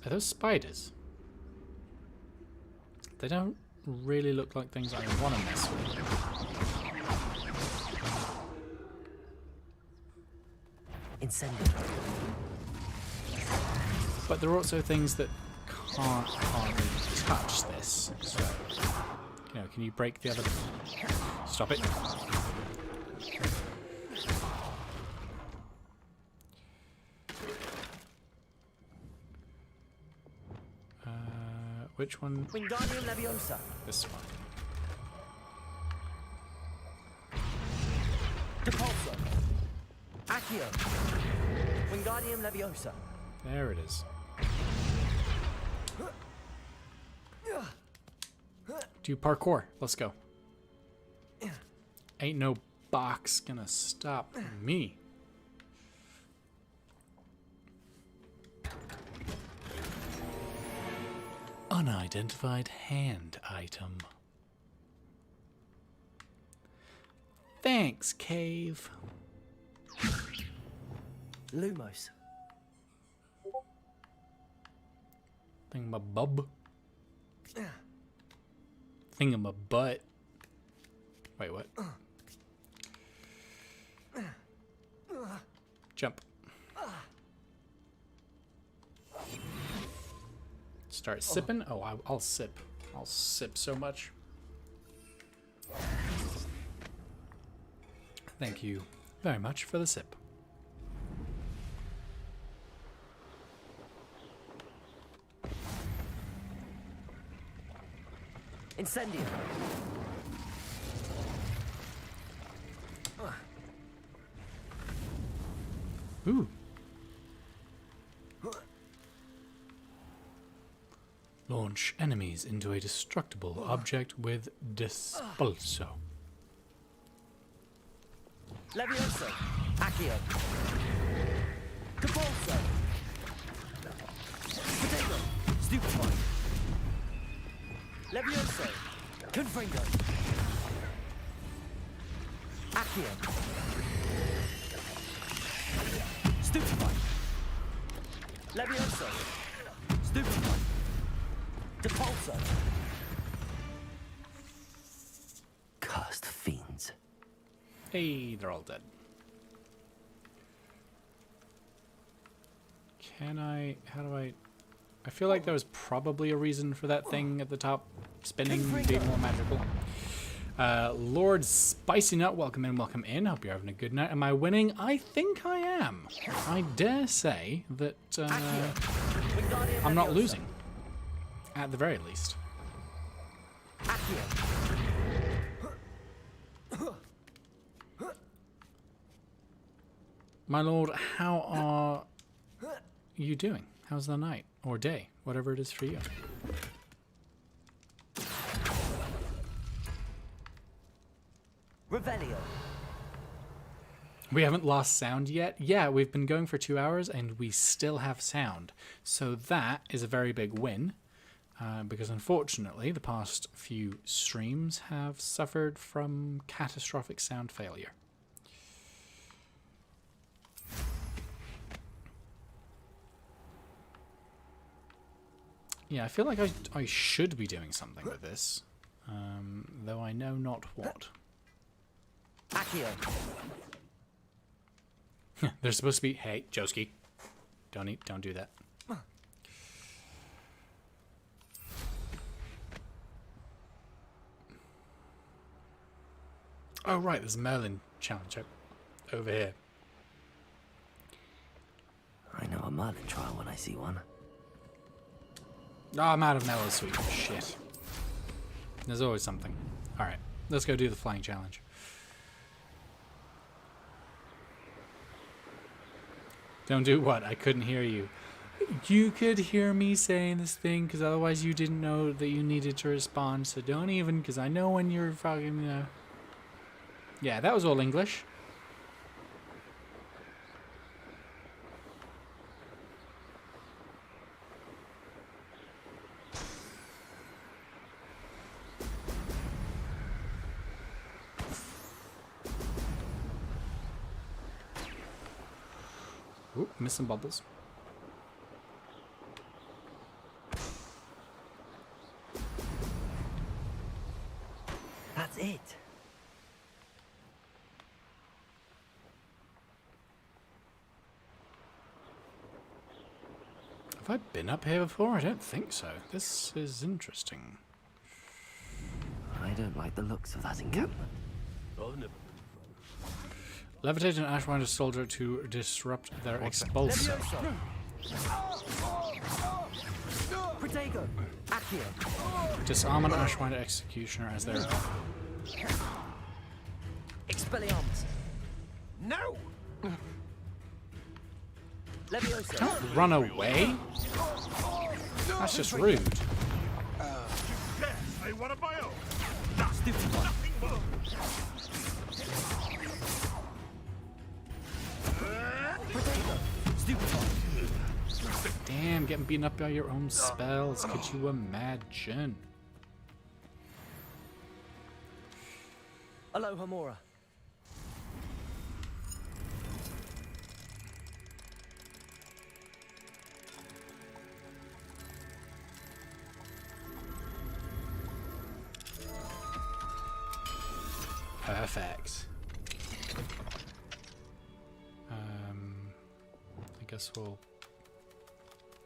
[SPEAKER 4] Are those spiders? They don't really look like things I want to mess with.
[SPEAKER 9] Incendio.
[SPEAKER 4] But there are also things that can't really touch this. So, you know, can you break the other... Stop it. Which one?
[SPEAKER 9] Wingardium Leviosa.
[SPEAKER 4] This one.
[SPEAKER 9] Capulso. Accio. Wingardium Leviosa.
[SPEAKER 4] There it is. Do parkour. Let's go. Ain't no box gonna stop me. Unidentified hand item. Thanks, cave.
[SPEAKER 9] Lumos.
[SPEAKER 4] Thingamabub. Thingamabutt. Wait, what? Jump. Start sipping. Oh, I'll sip. I'll sip so much. Thank you very much for the sip.
[SPEAKER 9] Incendio.
[SPEAKER 4] Ooh. Launch enemies into a destructible object with Dispulso.
[SPEAKER 9] Levioso. Accio. Capulso. Potato. Stupefy. Levioso. Confringo. Accio. Stupefy. Levioso. Stupefy. Depulso.
[SPEAKER 5] Cursed fiends.
[SPEAKER 4] Hey, they're all dead. Can I... How do I... I feel like there was probably a reason for that thing at the top spinning, being more magical. Lord Spicy Nut, welcome in. Hope you're having a good night. Am I winning? I think I am. I dare say that I'm not losing. At the very least. My lord, how are you doing? How's the night? Or day? Whatever it is for you.
[SPEAKER 9] Revelio.
[SPEAKER 4] We haven't lost sound yet. Yeah, we've been going for 2 hours and we still have sound. So that is a very big win. Because unfortunately, the past few streams have suffered from catastrophic sound failure. Yeah, I feel like I should be doing something with this, though I know not what.
[SPEAKER 9] Accio.
[SPEAKER 4] There's supposed to be, hey, Joski, don't do that. Oh right, there's a Merlin challenge over here.
[SPEAKER 5] I know a Merlin trial when I see one.
[SPEAKER 4] Oh, I'm out of Mellow Sweet. Shit. There's always something. Alright, let's go do the flying challenge. Don't do what? I couldn't hear you. You could hear me saying this thing, because otherwise you didn't know that you needed to respond, so don't even, because I know when you're fucking... Yeah, that was all English. Oop, missed some bubbles.
[SPEAKER 9] That's it.
[SPEAKER 4] Have I been up here before? I don't think so. This is interesting.
[SPEAKER 5] I don't like the looks of that encampment.
[SPEAKER 4] Levitate an Ashwinder soldier to disrupt their expulso.
[SPEAKER 9] Protego. Accio.
[SPEAKER 4] Disarm an Ashwinder executioner as their...
[SPEAKER 9] Expelliarmus. No. Levioso.
[SPEAKER 4] Don't run away. That's just rude.
[SPEAKER 2] I want a bio.
[SPEAKER 9] Stupid one. Protego. Stupid one.
[SPEAKER 4] Damn, getting beaten up by your own spells. Could you imagine?
[SPEAKER 9] Aloha Mora.
[SPEAKER 4] Perfect. guess we'll...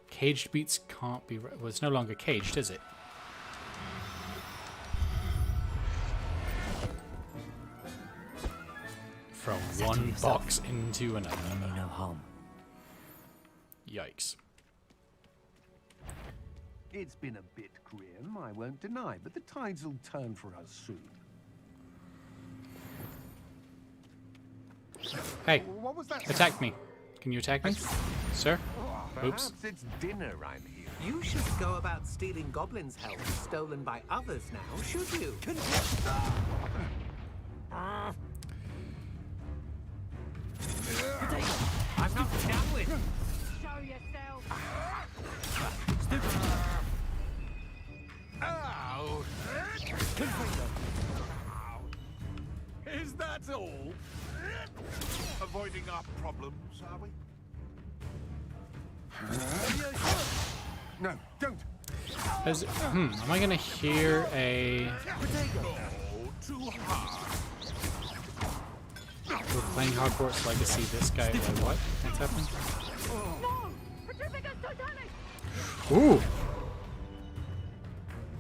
[SPEAKER 4] Caged beats can't be... Well, it's no longer caged, is it? From one box into another.
[SPEAKER 5] No harm.
[SPEAKER 4] Yikes.
[SPEAKER 10] It's been a bit grim, I won't deny, but the tides will turn for us soon.
[SPEAKER 4] Hey,
[SPEAKER 10] What was that?
[SPEAKER 4] attack me. Can you attack me, sir? Oops.
[SPEAKER 10] Perhaps it's dinner I'm here.
[SPEAKER 13] You should go about stealing goblins' health stolen by others now, should you?
[SPEAKER 9] I'm not done with.
[SPEAKER 12] Show yourself.
[SPEAKER 10] Ow! Is that all?
[SPEAKER 11] Avoiding our problems, are we?
[SPEAKER 10] No, don't!
[SPEAKER 4] Am I gonna hear a...
[SPEAKER 11] Oh, too hard.
[SPEAKER 4] We're playing Hogwarts Legacy, this guy, like what? What's happening?
[SPEAKER 12] No! Petrificus totalis!
[SPEAKER 4] Ooh!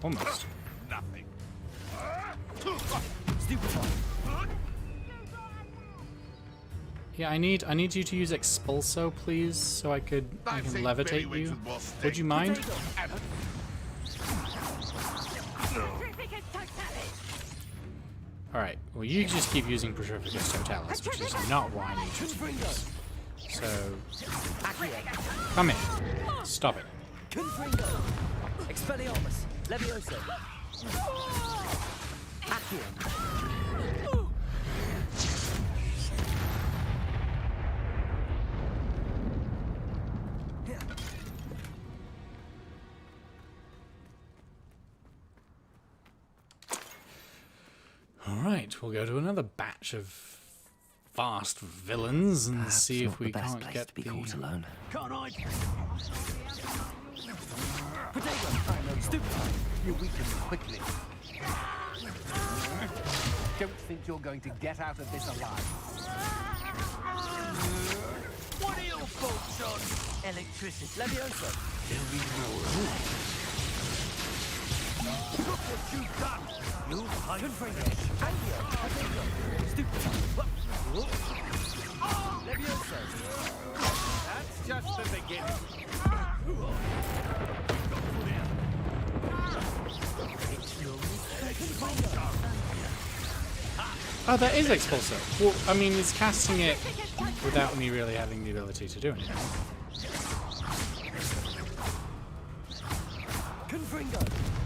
[SPEAKER 4] Almost.
[SPEAKER 11] Nothing.
[SPEAKER 4] Yeah, I need you to use Expulso, please, so I can levitate you. Would you mind?
[SPEAKER 12] Petrificus totalis!
[SPEAKER 4] Alright, well you just keep using Petrificus Totalis, which is not what I need you to use. So... Come in. Stop it.
[SPEAKER 9] Confringo. Expelliarmus. Levioso. Accio.
[SPEAKER 4] Alright, we'll go to another batch of fast villains and
[SPEAKER 5] Perhaps
[SPEAKER 4] see
[SPEAKER 5] not
[SPEAKER 4] if we
[SPEAKER 5] the best
[SPEAKER 4] can't
[SPEAKER 5] place
[SPEAKER 4] get
[SPEAKER 5] to be
[SPEAKER 4] the...
[SPEAKER 5] caught alone.
[SPEAKER 9] Can't I? Potato. Stupid.
[SPEAKER 10] You weaken quickly. Don't think you're going to get out of this alive.
[SPEAKER 9] What are your faults on? Electricity. Levioso. Look what you've done. You Confringo. Accio. Potato. Stupid. Levioso.
[SPEAKER 10] That's just the beginning.
[SPEAKER 4] Oh, that is Expulso. Well, I mean, it's casting it without me really having the ability to do anything.
[SPEAKER 9] Confringo.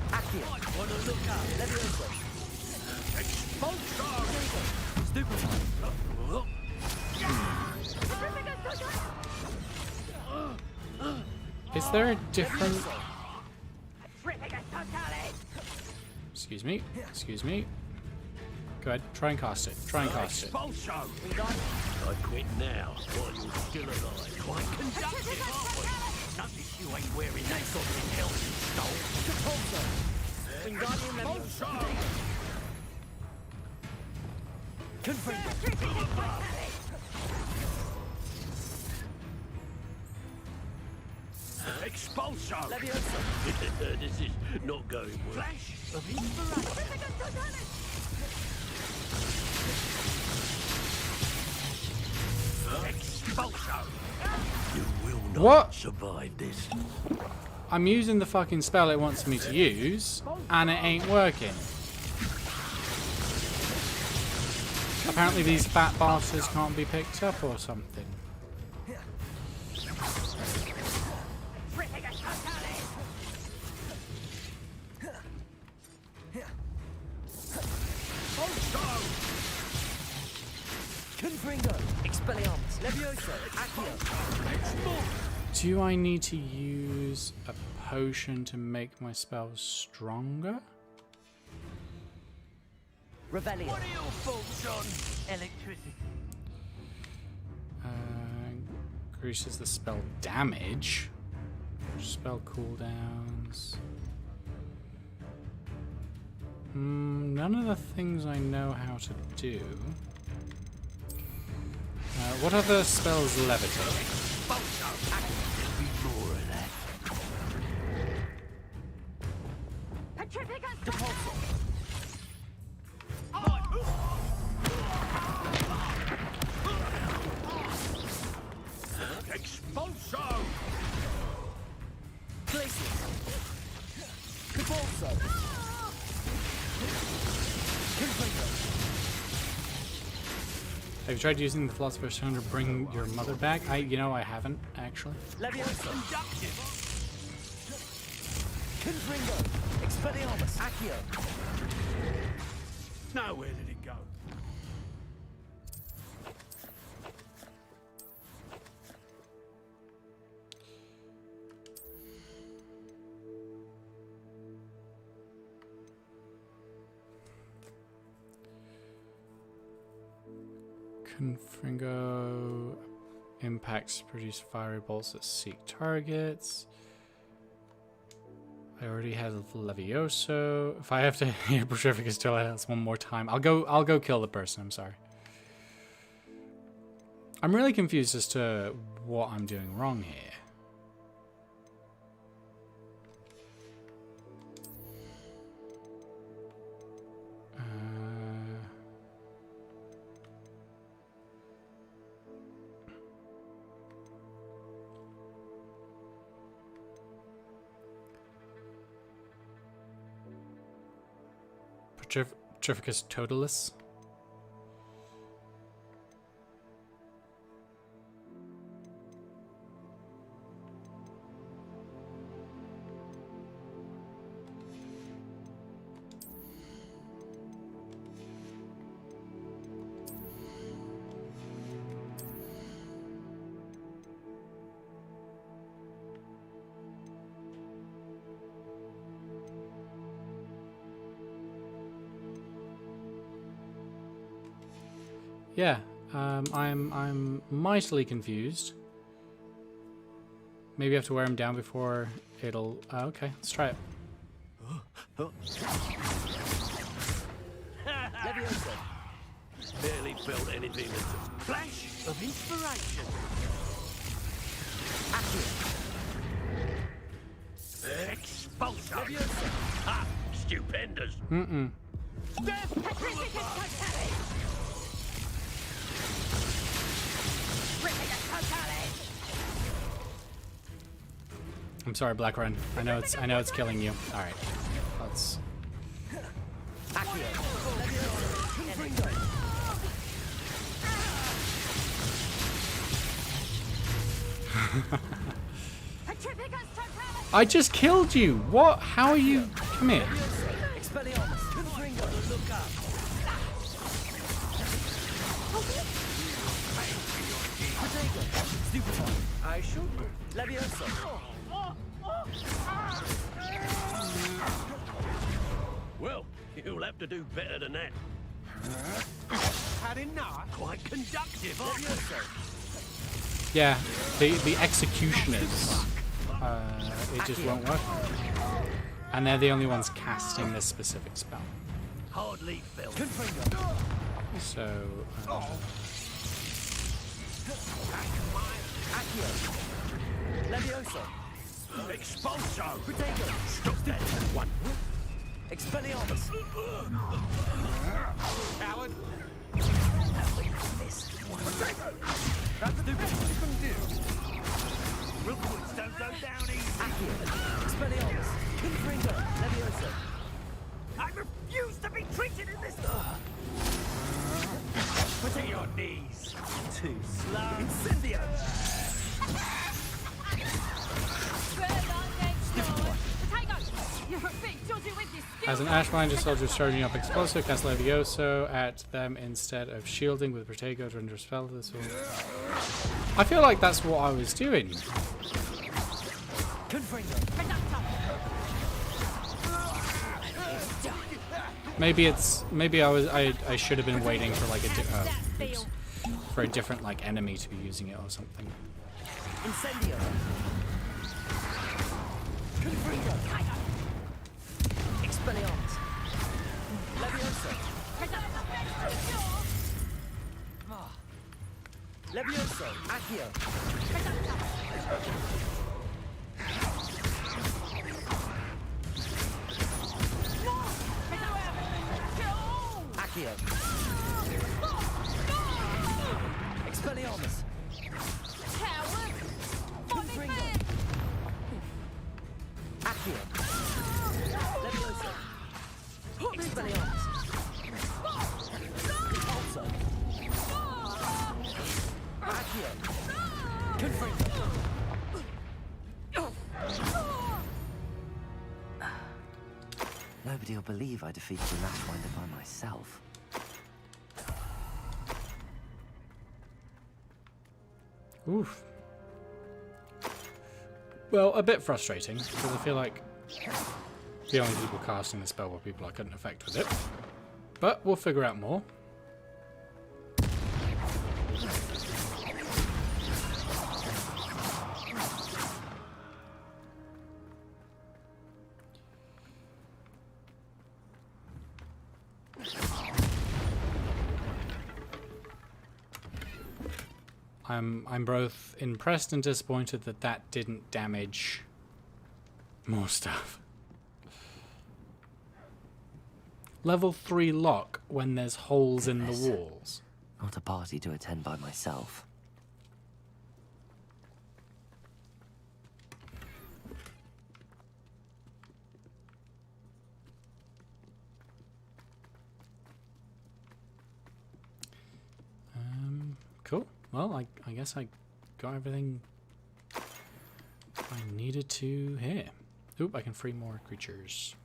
[SPEAKER 9] Accio. Wanna look up. Levioso. Expulso. Stupid.
[SPEAKER 4] Is there a different...
[SPEAKER 12] Petrificus totalis!
[SPEAKER 4] Excuse me. Excuse me. Go ahead. Try and cast it. Try and cast it.
[SPEAKER 9] Expulso. I quit now while you're still alive. Quite conductive, aren't we? Notice you ain't wearing that something else you stole. Expulso. Wingardium Leviosa. Confringo.
[SPEAKER 12] Petrificus totalis!
[SPEAKER 9] Expulso. Leviosa. This is not going well. Flash of inspiration.
[SPEAKER 12] Petrificus totalis!
[SPEAKER 9] Expulso. You will not
[SPEAKER 4] What?
[SPEAKER 9] survive this.
[SPEAKER 4] I'm using the fucking spell it wants me to use, and it ain't working. Apparently these fat bastards can't be picked up or something.
[SPEAKER 12] Petrificus totalis!
[SPEAKER 9] Confringo. Expelliarmus. Levioso. Accio.
[SPEAKER 4] Do I need to use a potion to make my spells stronger?
[SPEAKER 9] Rebellion. What are your faults on? Electricity.
[SPEAKER 4] Increases the spell damage. Spell cooldowns. None of the things I know how to do. What other spells levitate? Have you tried using the Philosopher's Stone to bring your mother back? You know, I haven't, actually.
[SPEAKER 9] Leviosa. Confringo. Expelliarmus. Accio. Now where did it go?
[SPEAKER 4] Confringo impacts produce fiery bolts that seek targets. I already had Levioso. If I have to hear Petrificus Toilet one more time, I'll go kill the person. I'm sorry. I'm really confused as to what I'm doing wrong here. Petrificus Totalis. Yeah, I'm mightily confused. Maybe I have to wear him down before it'll. Okay, let's try it.
[SPEAKER 9] Leviosa. Barely felt anything as a flash of inspiration. Accio. Expulsion. Leviosa. Ha! Stupendous.
[SPEAKER 4] I'm sorry, Black Run. I know it's killing you. All right, let's. I just killed you. What? How are you? Come here.
[SPEAKER 9] I should. Leviosa. Well, you'll have to do better than that.
[SPEAKER 6] Had enough?
[SPEAKER 9] Quite conductive, aren't you?
[SPEAKER 4] Yeah, the executioners. It just won't work. And they're the only ones casting this specific spell.
[SPEAKER 9] Hardly felt.
[SPEAKER 4] So.
[SPEAKER 9] Leviosa. Expulso. Protego. Stop that. One. Expelliarmus.
[SPEAKER 6] Coward.
[SPEAKER 9] That's stupid. What you gonna do? Rookwoods don't go down easy. Expelliarmus. Confringo. Leviosa. I refuse to be treated in this. Put your knees. Too slow. Incendio.
[SPEAKER 4] As an Ashminder soldier charging up explosive, cast Levioso at them instead of shielding with Protego to render a spell. This will. I feel like that's what I was doing. Maybe I should have been waiting for like a different like enemy to be using it or something.
[SPEAKER 9] Incendio. Confringo. Expelliarmus. Leviosa. Leviosa. Accio. Accio. Expelliarmus. Confringo. Accio. Leviosa. Expelliarmus. Also.
[SPEAKER 5] Nobody will believe I defeated the Lashwinder by myself.
[SPEAKER 4] Oof. Well, a bit frustrating, because I feel like the only people casting the spell were people I couldn't affect with it. But we'll figure out more. I'm both impressed and disappointed that that didn't damage more stuff. Level 3 lock when there's holes in the walls.
[SPEAKER 5] Not a party to attend by myself.
[SPEAKER 4] Cool. Well, I guess I got everything I needed to here. Oop, I can free more creatures.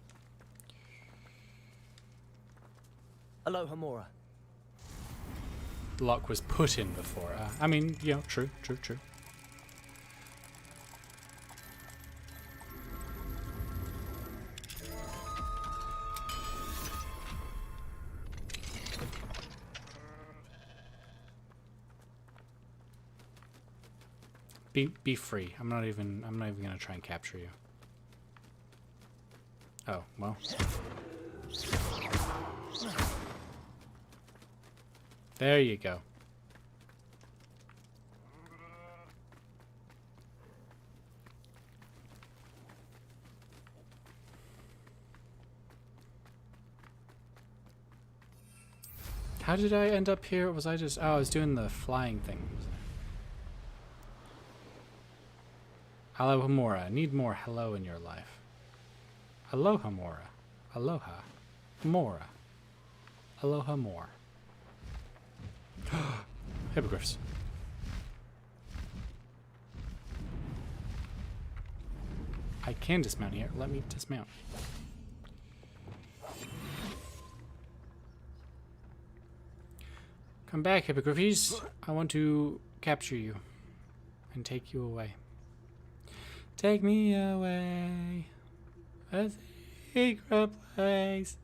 [SPEAKER 14] Aloha Mora.
[SPEAKER 4] Lock was put in before. I mean, yeah, true. Be free. I'm not even gonna try and capture you. Oh, well. There you go. How did I end up here? Was I just... Oh, I was doing the flying thing. Aloha Mora. Need more hello in your life. Aloha Mora. Aloha. Mora. Aloha more. Hippogriffs. I can dismount here. Let me dismount. Come back, Hippogriffs. I want to capture you and take you away. Take me away. A secret place.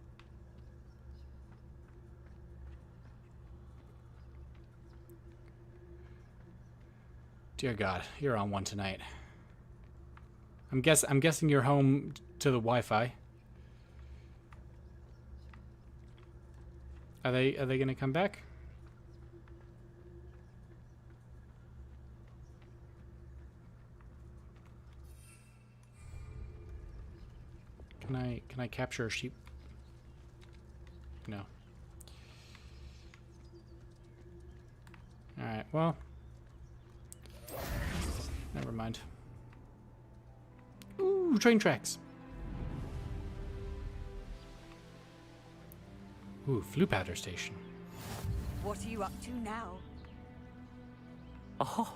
[SPEAKER 4] Dear God, you're on one tonight. I'm guessing you're home to the Wi-Fi. Are they gonna come back? Can I capture a sheep? No. Alright, well. Never mind. Ooh, train tracks. Ooh, flue powder station.
[SPEAKER 12] What are you up to now?
[SPEAKER 5] Oh,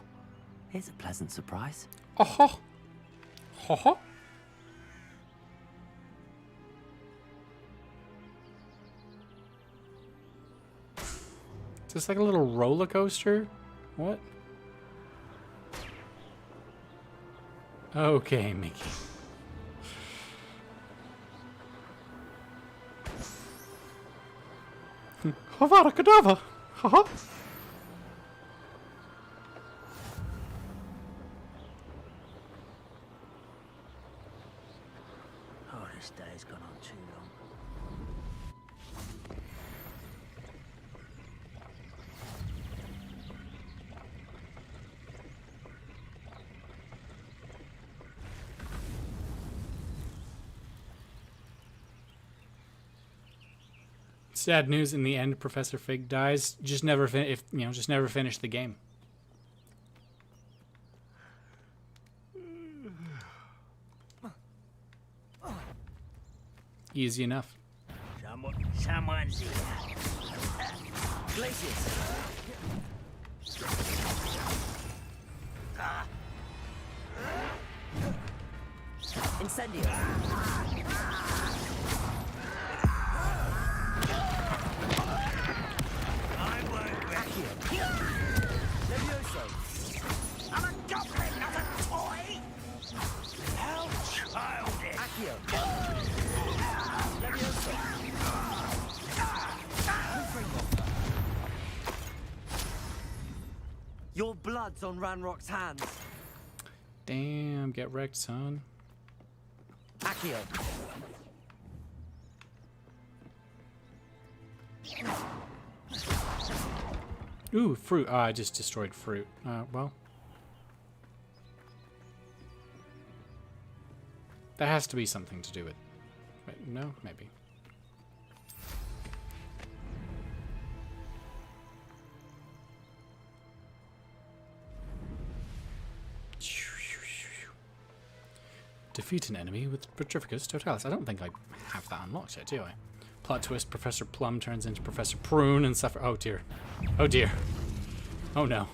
[SPEAKER 5] here's a pleasant surprise.
[SPEAKER 4] Oh, ho ho. Is this like a little roller coaster? What? Okay, Mickey. Havada Kedavra! Haha!
[SPEAKER 9] Oh, this day's gone on too long.
[SPEAKER 4] Sad news. In the end, Professor Fig dies. Just never just never finish the game. Easy enough.
[SPEAKER 9] Someone's here. Glacius.
[SPEAKER 14] Incendio.
[SPEAKER 9] I work with you.
[SPEAKER 14] Levioso.
[SPEAKER 9] I'm a goblin, not a toy! How childish!
[SPEAKER 14] Accio. Levioso. Your blood's on Ranrock's hands.
[SPEAKER 4] Damn, get wrecked, son.
[SPEAKER 14] Accio.
[SPEAKER 4] Ooh, fruit. Ah, I just destroyed fruit. Well. That has to be something to do with... Wait, no? Maybe. Defeat an enemy with Petrificus Totalis. I don't think I have that unlocked yet, do I? Plot twist, Professor Plum turns into Professor Prune and suffer... Oh dear. Oh dear. Oh no.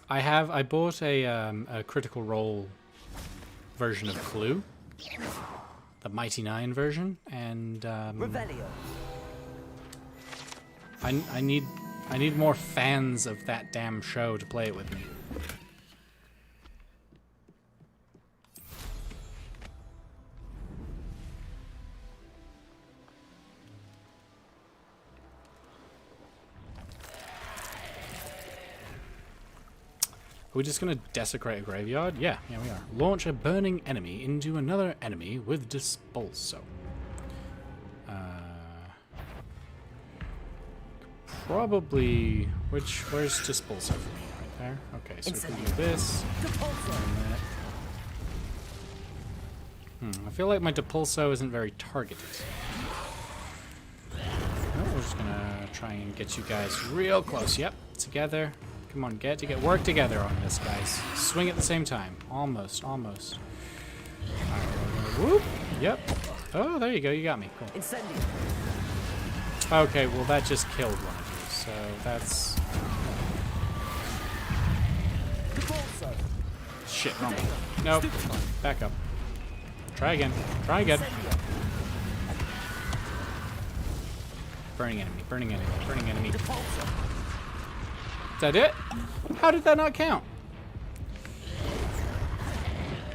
[SPEAKER 4] I bought a Critical Role version of Clue. The Mighty Nine version, and
[SPEAKER 14] Revelio.
[SPEAKER 4] I need more fans of that damn show to play it with me. Are we just gonna desecrate a graveyard? Yeah, we are. Launch a burning enemy into another enemy with Dispulso. Probably... Where's Dispulso for me? Right there? Okay, so we can do this. And that. I feel like my Depulso isn't very targeted. No, we're just gonna try and get you guys real close. Yep, together. Come on, work together on this, guys. Swing at the same time. Almost. Alright, whoop. Yep. Oh, there you go. You got me. Cool.
[SPEAKER 14] Incendio.
[SPEAKER 4] Okay, well that just killed one of you, so that's... Shit, wrong one. Nope. Back up. Try again. Burning enemy. Is that it? How did that not count?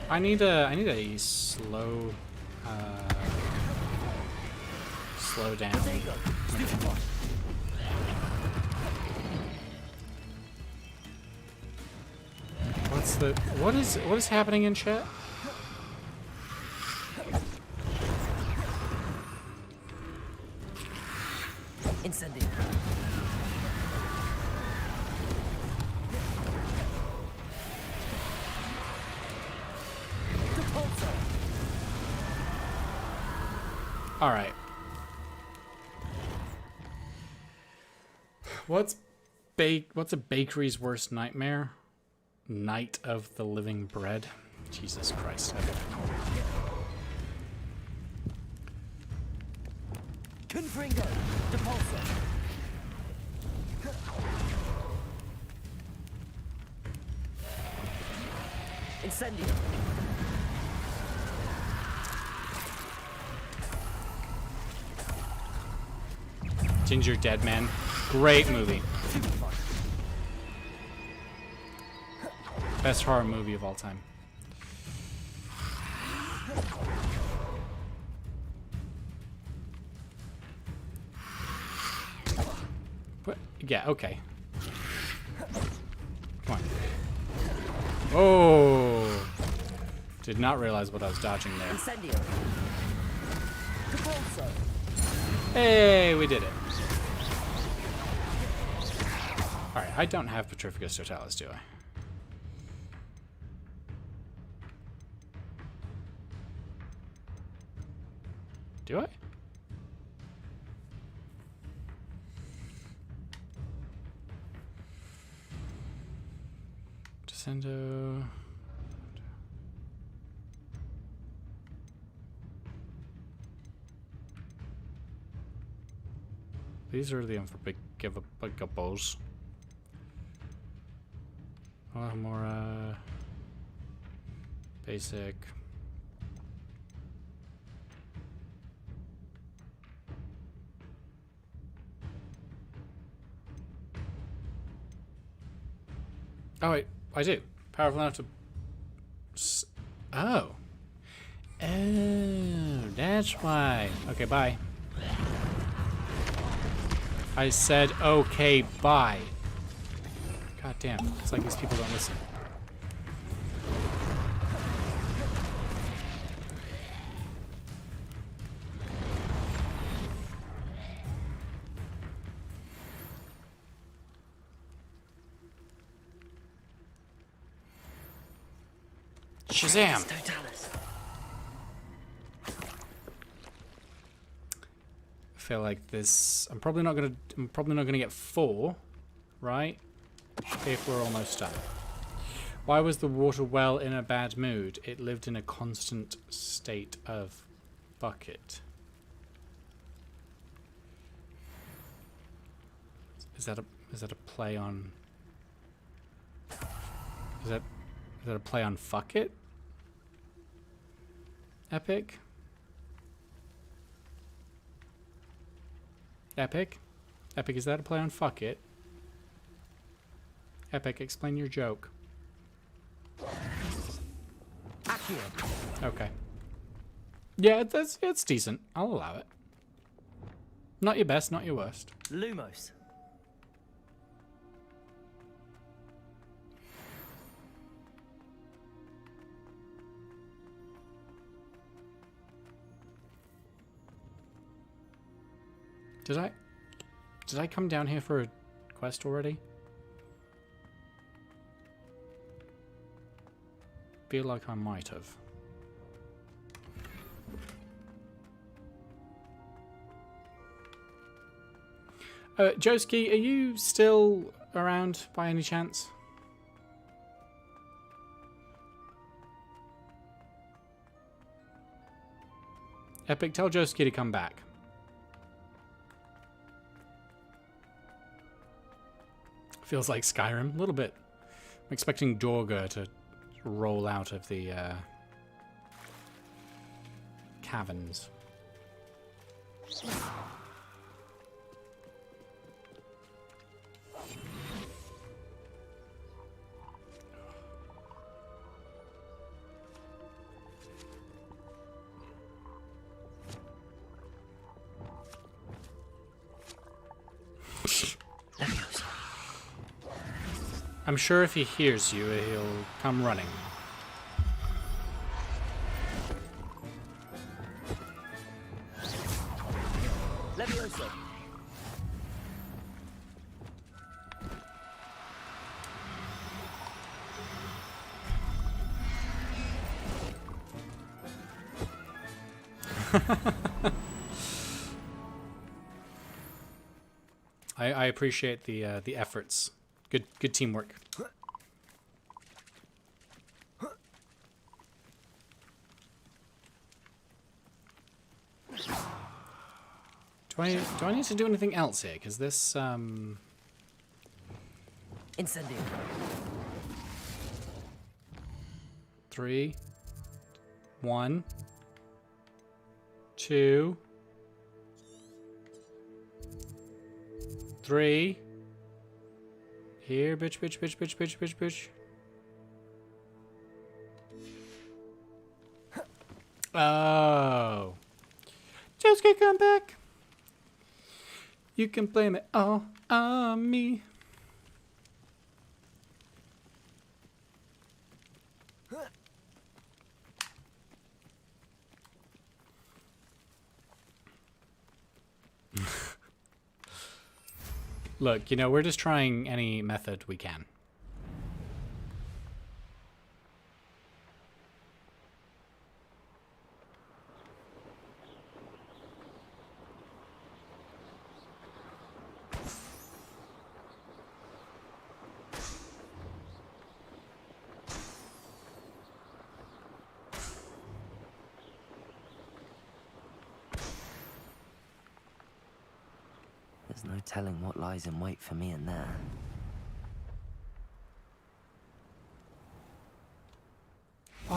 [SPEAKER 4] I need a slow down. What is happening in chat?
[SPEAKER 14] Incendio.
[SPEAKER 4] All right. What's a bakery's worst nightmare? Night of the Living Bread. Jesus Christ.
[SPEAKER 14] Confringo. Depulso. Incendio.
[SPEAKER 4] Ginger Dead Man. Great movie. Best horror movie of all time. What? Yeah, okay. Come on. Oh! Did not realize what I was dodging there.
[SPEAKER 14] Incendio. Depulso.
[SPEAKER 4] Hey, we did it. Alright, I don't have Petrificus Totalis, do I? Do I? Descendo. These are the unforgivable. A lot more basic. Oh wait, I do. Powerful enough to. Oh. Oh, that's why. Okay, bye. I said okay, bye. God damn, it's like these people don't listen. Shazam! I feel like this. I'm probably not gonna get 4, right? If we're almost done. Why was the water well in a bad mood? It lived in a constant state of bucket. Is that a play on? Is that a play on fuck it? Epic? Epic? Epic, is that a play on fuck it? Epic, explain your joke. Okay. Yeah, it's decent. I'll allow it. Not your best, not your worst.
[SPEAKER 14] Lumos.
[SPEAKER 4] Did I come down here for a quest already? Feel like I might have. Joski, are you still around by any chance? Epic, tell Joski to come back. Feels like Skyrim, a little bit. I'm expecting Dorga to roll out of the caverns. I'm sure if he hears you, he'll come running.
[SPEAKER 14] Levioso.
[SPEAKER 4] I appreciate the efforts. Good teamwork. Do I need to do anything else here? Because this
[SPEAKER 14] Incendio.
[SPEAKER 4] 3, 1, 2, 3. Here, bitch, bitch, bitch, bitch, bitch, bitch, bitch. Oh. Just get come back. You can blame it all on me. Look, you know, we're just trying any method we can.
[SPEAKER 5] There's no telling what lies in wait for me in there.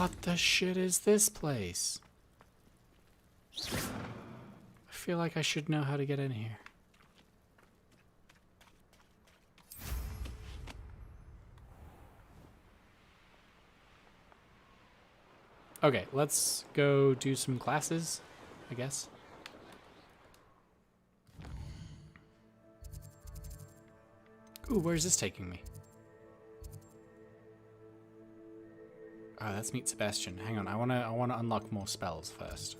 [SPEAKER 4] What the shit is this place? I feel like I should know how to get in here. Okay, let's go do some classes, I guess. Ooh, where's this taking me? Oh, that's meet Sebastian. Hang on, I wanna unlock more spells first.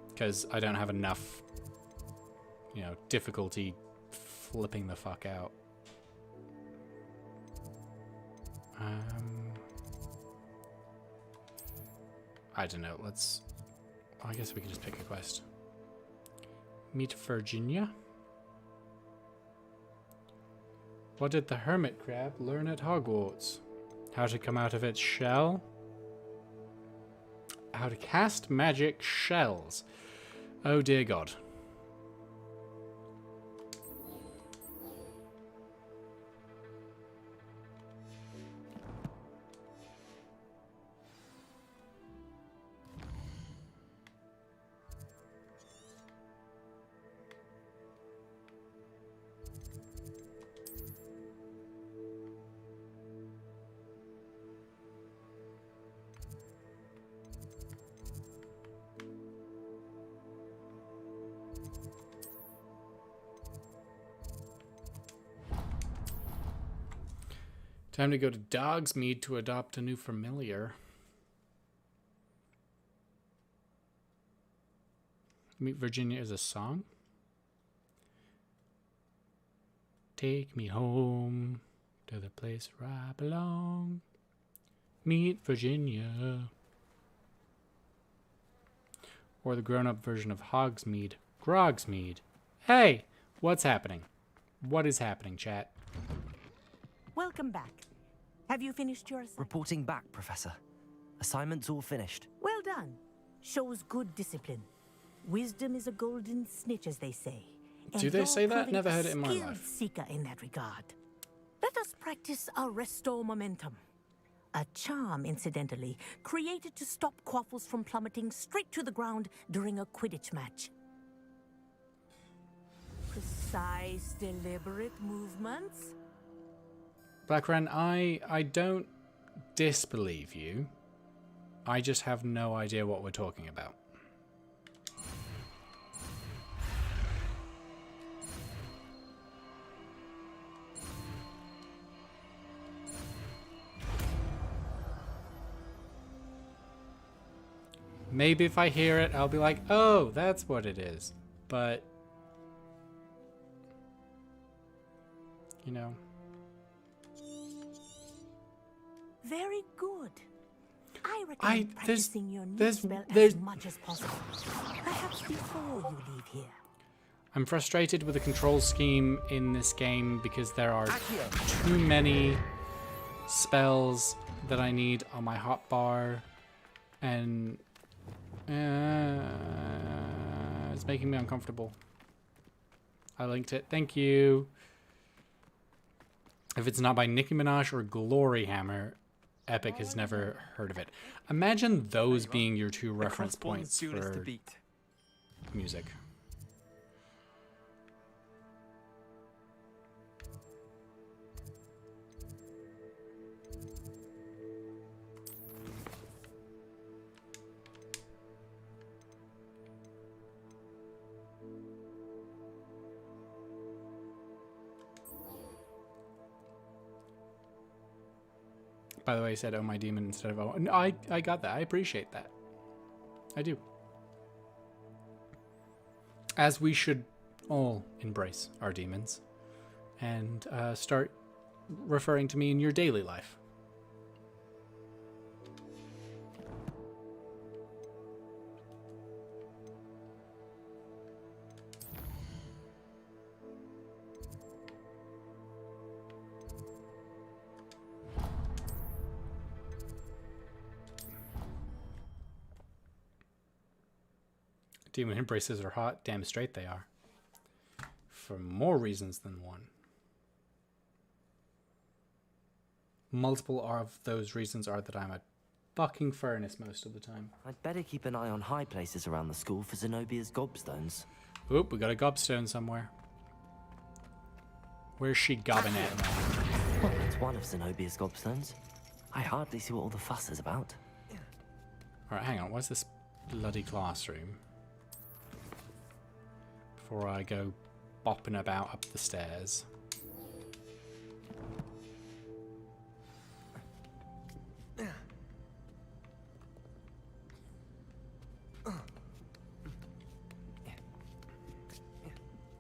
[SPEAKER 4] Because I don't have enough, you know, difficulty flipping the fuck out. I don't know, let's... I guess we can just pick a quest. Meet Virginia? What did the hermit crab learn at Hogwarts? How to come out of its shell? How to cast magic shells. Oh dear God. Time to go to Dogsmead to adopt a new familiar. Meet Virginia is a song. Take me home to the place where I belong. Meet Virginia. Or the grown-up version of Hogsmeade. Grogsmeade. Hey! What's happening? What is happening, chat?
[SPEAKER 15] Welcome back. Have you finished your assignment?
[SPEAKER 5] Reporting back, Professor. Assignment's all finished.
[SPEAKER 15] Well done. Shows good discipline. Wisdom is a golden snitch, as they say. And
[SPEAKER 4] Do they
[SPEAKER 15] you're
[SPEAKER 4] say that?
[SPEAKER 15] proving
[SPEAKER 4] Never
[SPEAKER 15] a
[SPEAKER 4] heard it in my
[SPEAKER 15] skilled
[SPEAKER 4] life.
[SPEAKER 15] seeker in that regard. Let us practice our restore momentum. A charm, incidentally, created to stop quaffles from plummeting straight to the ground during a Quidditch match. Precise, deliberate movements.
[SPEAKER 4] Black Ren, I don't disbelieve you. I just have no idea what we're talking about. Maybe if I hear it, I'll be like, oh, that's what it is. But, you know.
[SPEAKER 15] Very good. I recommend practicing your new spell
[SPEAKER 4] there's
[SPEAKER 15] as much as possible. Perhaps before you leave here.
[SPEAKER 4] I'm frustrated with the control scheme in this game because there are too many spells that I need on my hotbar, and it's making me uncomfortable. I linked it. Thank you. If it's not by Nicki Minaj or Glory Hammer, Epic has never heard of it. Imagine those being your two reference points for music. By the way, I said, oh, my demon instead of, oh. No, I got that. I appreciate that. I do. As we should all embrace our demons and start referring to me in your daily life. Demon embraces are hot. Damn straight they are. For more reasons than one. multiple of those reasons are that I'm a fucking furnace most of the time.
[SPEAKER 5] I'd better keep an eye on high places around the school for Zenobia's gobstones.
[SPEAKER 4] Oop, we got a gobstone somewhere. Where's she gobbing at now?
[SPEAKER 5] Well, that's one of Zenobia's gobstones. I hardly see what all the fuss is about.
[SPEAKER 4] Alright, hang on. What's this bloody classroom? Before I go bopping about up the stairs.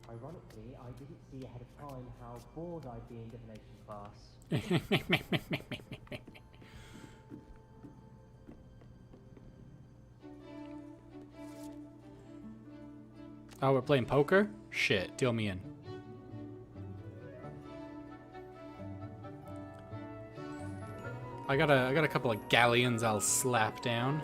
[SPEAKER 14] Ironically, I didn't see ahead of time how bored I'd be in divination class.
[SPEAKER 4] Oh, we're playing poker? Shit, deal me in. I got a couple of galleons I'll slap down.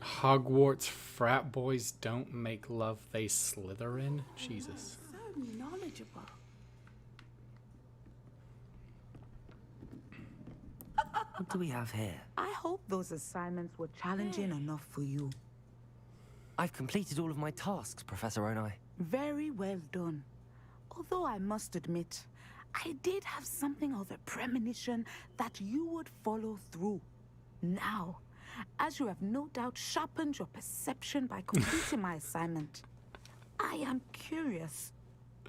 [SPEAKER 4] Hogwarts frat boys don't make love, they slither in? Jesus.
[SPEAKER 12] So knowledgeable.
[SPEAKER 5] What do we have here?
[SPEAKER 16] I hope those assignments were challenging enough for you.
[SPEAKER 5] I've completed all of my tasks, Professor Onai.
[SPEAKER 16] Very well done. Although I must admit, I did have something of a premonition that you would follow through. Now, as you have no doubt sharpened your perception by completing my assignment, I am curious,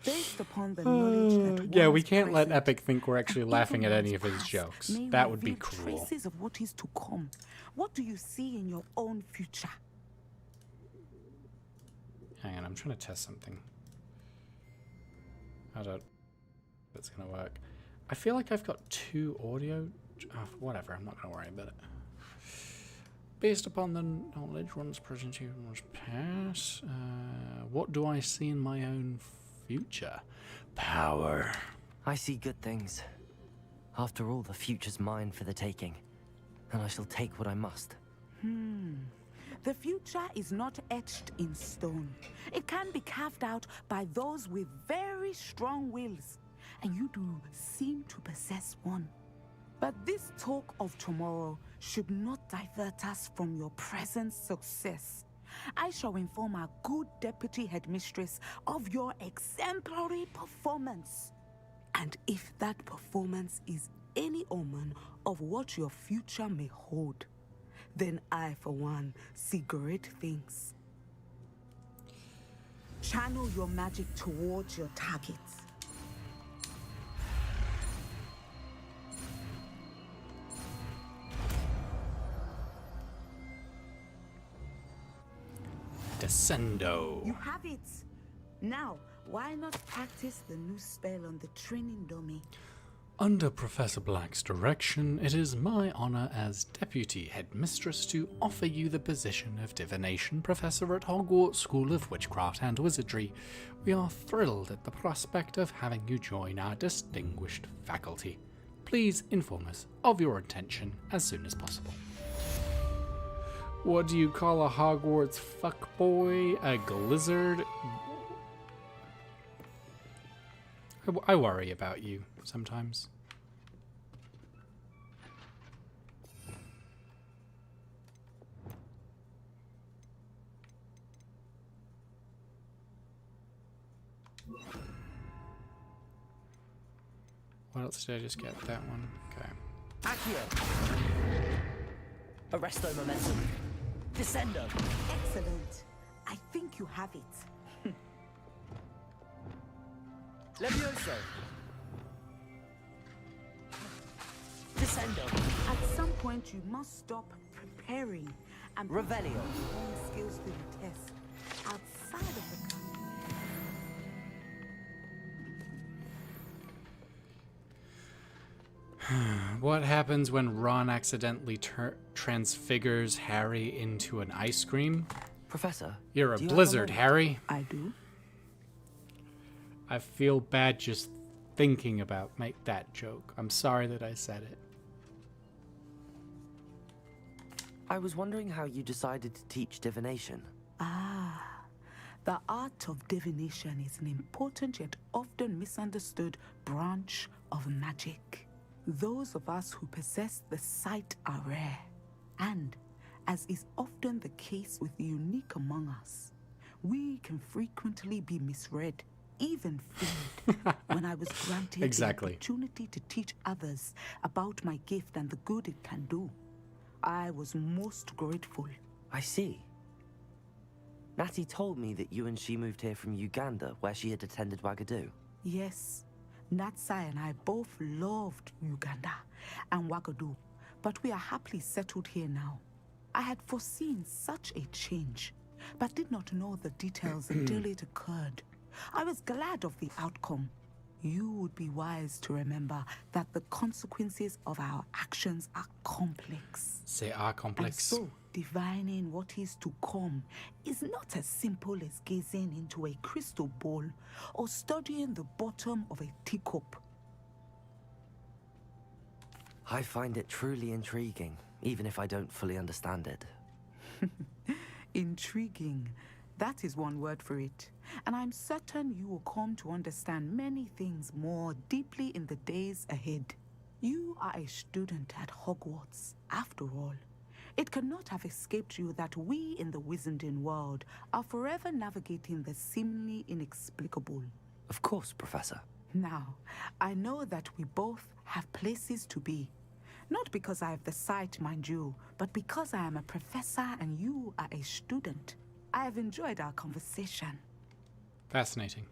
[SPEAKER 16] based upon the knowledge that
[SPEAKER 4] yeah, we
[SPEAKER 16] was
[SPEAKER 4] can't let
[SPEAKER 16] present,
[SPEAKER 4] Epic think we're actually
[SPEAKER 16] and
[SPEAKER 4] laughing at
[SPEAKER 16] even
[SPEAKER 4] any of
[SPEAKER 16] one's
[SPEAKER 4] his
[SPEAKER 16] past
[SPEAKER 4] jokes.
[SPEAKER 16] may
[SPEAKER 4] That would be
[SPEAKER 16] reveal
[SPEAKER 4] cruel.
[SPEAKER 16] Traces of what is to come. What do you see in your own future?
[SPEAKER 4] Hang on, I'm trying to test something. I don't... That's gonna work. I feel like I've got two audio... Oh, whatever, I'm not gonna worry about it. Based upon the knowledge one's present here one's past, what do I see in my own future? Power.
[SPEAKER 5] I see good things. After all, the future's mine for the taking, and I shall take what I must.
[SPEAKER 16] The future is not etched in stone. It can be carved out by those with very strong wills, and you do seem to possess one. But this talk of tomorrow should not divert us from your present success. I shall inform our good deputy headmistress of your exemplary performance. And if that performance is any omen of what your future may hold, then I, for one, see great things. Channel your magic towards your targets.
[SPEAKER 4] Descendo.
[SPEAKER 16] You have it. Now, why not practice the new spell on the training dummy?
[SPEAKER 4] Under Professor Black's direction, it is my honor as Deputy Headmistress to offer you the position of Divination Professor at Hogwarts School of Witchcraft and Wizardry. We are thrilled at the prospect of having you join our distinguished faculty. Please inform us of your intention as soon as possible. What do you call a Hogwarts fuckboy? A glizzard? I worry about you sometimes. What else did I just get? That one? Okay.
[SPEAKER 14] Accio! Arresto momentum. Descendo!
[SPEAKER 16] Excellent. I think you have it.
[SPEAKER 14] Levioso! Descendo!
[SPEAKER 16] At some point, you must stop preparing preparing and
[SPEAKER 5] Revelio.
[SPEAKER 16] putting your own skills to the test outside of the camp.
[SPEAKER 4] What happens when Ron accidentally transfigures Harry into an ice cream?
[SPEAKER 5] Professor,
[SPEAKER 4] You're a
[SPEAKER 16] do you have a
[SPEAKER 4] blizzard,
[SPEAKER 16] moment?
[SPEAKER 4] Harry.
[SPEAKER 16] I do.
[SPEAKER 4] I feel bad just thinking about that joke. I'm sorry that I said it.
[SPEAKER 5] I was wondering how you decided to teach divination.
[SPEAKER 16] The art of divination is an important yet often misunderstood branch of magic. Those of us who possess the sight are rare, and, as is often the case with the unique among us, we can frequently be misread, even feared. When I was granted the opportunity to teach others about my gift and the good it can do, I was most grateful.
[SPEAKER 5] I see. Natty told me that you and she moved here from Uganda, where she had attended Wagadu.
[SPEAKER 16] Yes, Natsai and I both loved Uganda and Wagadu, but we are happily settled here now. I had foreseen such a change, but did not know the details until it occurred. I was glad of the outcome. You would be wise to remember that the consequences of our actions are complex.
[SPEAKER 4] They are complex.
[SPEAKER 16] And so, divining what is to come is not as simple as gazing into a crystal ball or studying the bottom of a teacup.
[SPEAKER 5] I find it truly intriguing, even if I don't fully understand it.
[SPEAKER 16] Intriguing. That is one word for it. And I'm certain you will come to understand many things more deeply in the days ahead. You are a student at Hogwarts, after all. It cannot have escaped you that we in the Wizarding world are forever navigating the seemingly inexplicable.
[SPEAKER 5] Of course, Professor.
[SPEAKER 16] Now, I know that we both have places to be. Not because I have the sight, mind you, but because I am a professor and you are a student. I have enjoyed our conversation.
[SPEAKER 4] Fascinating.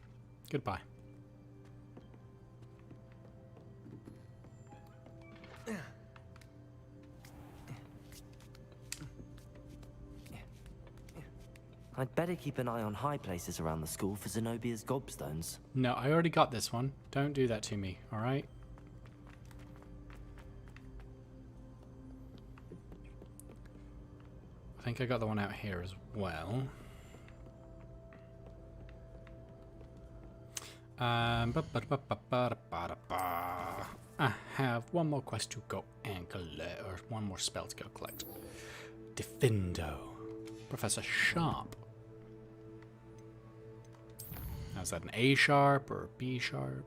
[SPEAKER 4] Goodbye.
[SPEAKER 5] I'd better keep an eye on high places around the school for Zenobia's gobstones.
[SPEAKER 4] No, I already got this one. Don't do that to me, alright? I think I got the one out here as well. I have one more quest to go and collect, or one more spell to go collect. Diffindo. Professor Sharp. Now, is that an A sharp or a B sharp?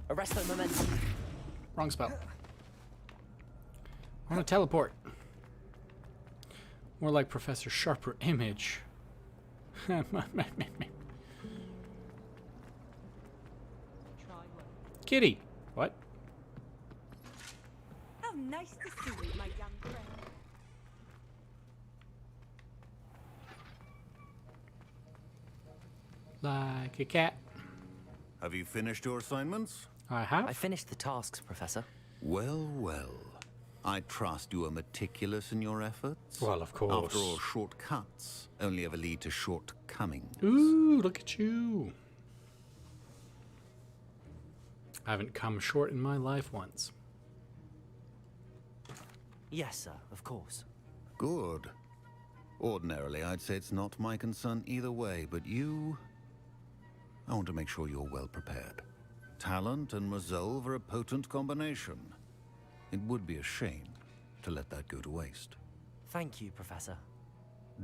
[SPEAKER 5] Arresto momentum.
[SPEAKER 4] Wrong spell. I want to teleport. More like Professor Sharper Image. Kitty. What?
[SPEAKER 12] Oh, nice to see you, my young friend.
[SPEAKER 4] Like a cat.
[SPEAKER 17] Have you finished your assignments?
[SPEAKER 4] I have.
[SPEAKER 5] I finished the tasks, Professor.
[SPEAKER 17] Well, well. I trust you are meticulous in your efforts.
[SPEAKER 4] Well, of course.
[SPEAKER 17] After all, shortcuts only ever lead to shortcomings.
[SPEAKER 4] Ooh, look at you. I haven't come short in my life once.
[SPEAKER 5] Yes, sir, of course.
[SPEAKER 17] Good. Ordinarily, I'd say it's not my concern either way, but you... I want to make sure you're well prepared. Talent and resolve are a potent combination. It would be a shame to let that go to waste.
[SPEAKER 5] Thank you, Professor.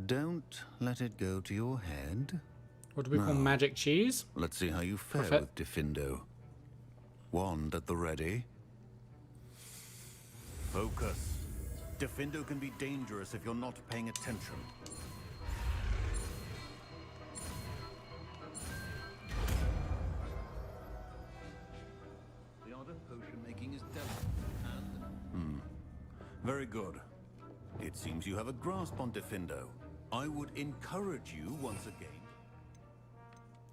[SPEAKER 17] Don't let it go to your head.
[SPEAKER 4] What do we call magic cheese?
[SPEAKER 17] Let's see how you fare with Diffindo. Wand at the ready. Focus. Diffindo can be dangerous if you're not paying attention. Very good. It seems you have a grasp on Defendo. I would encourage you once again.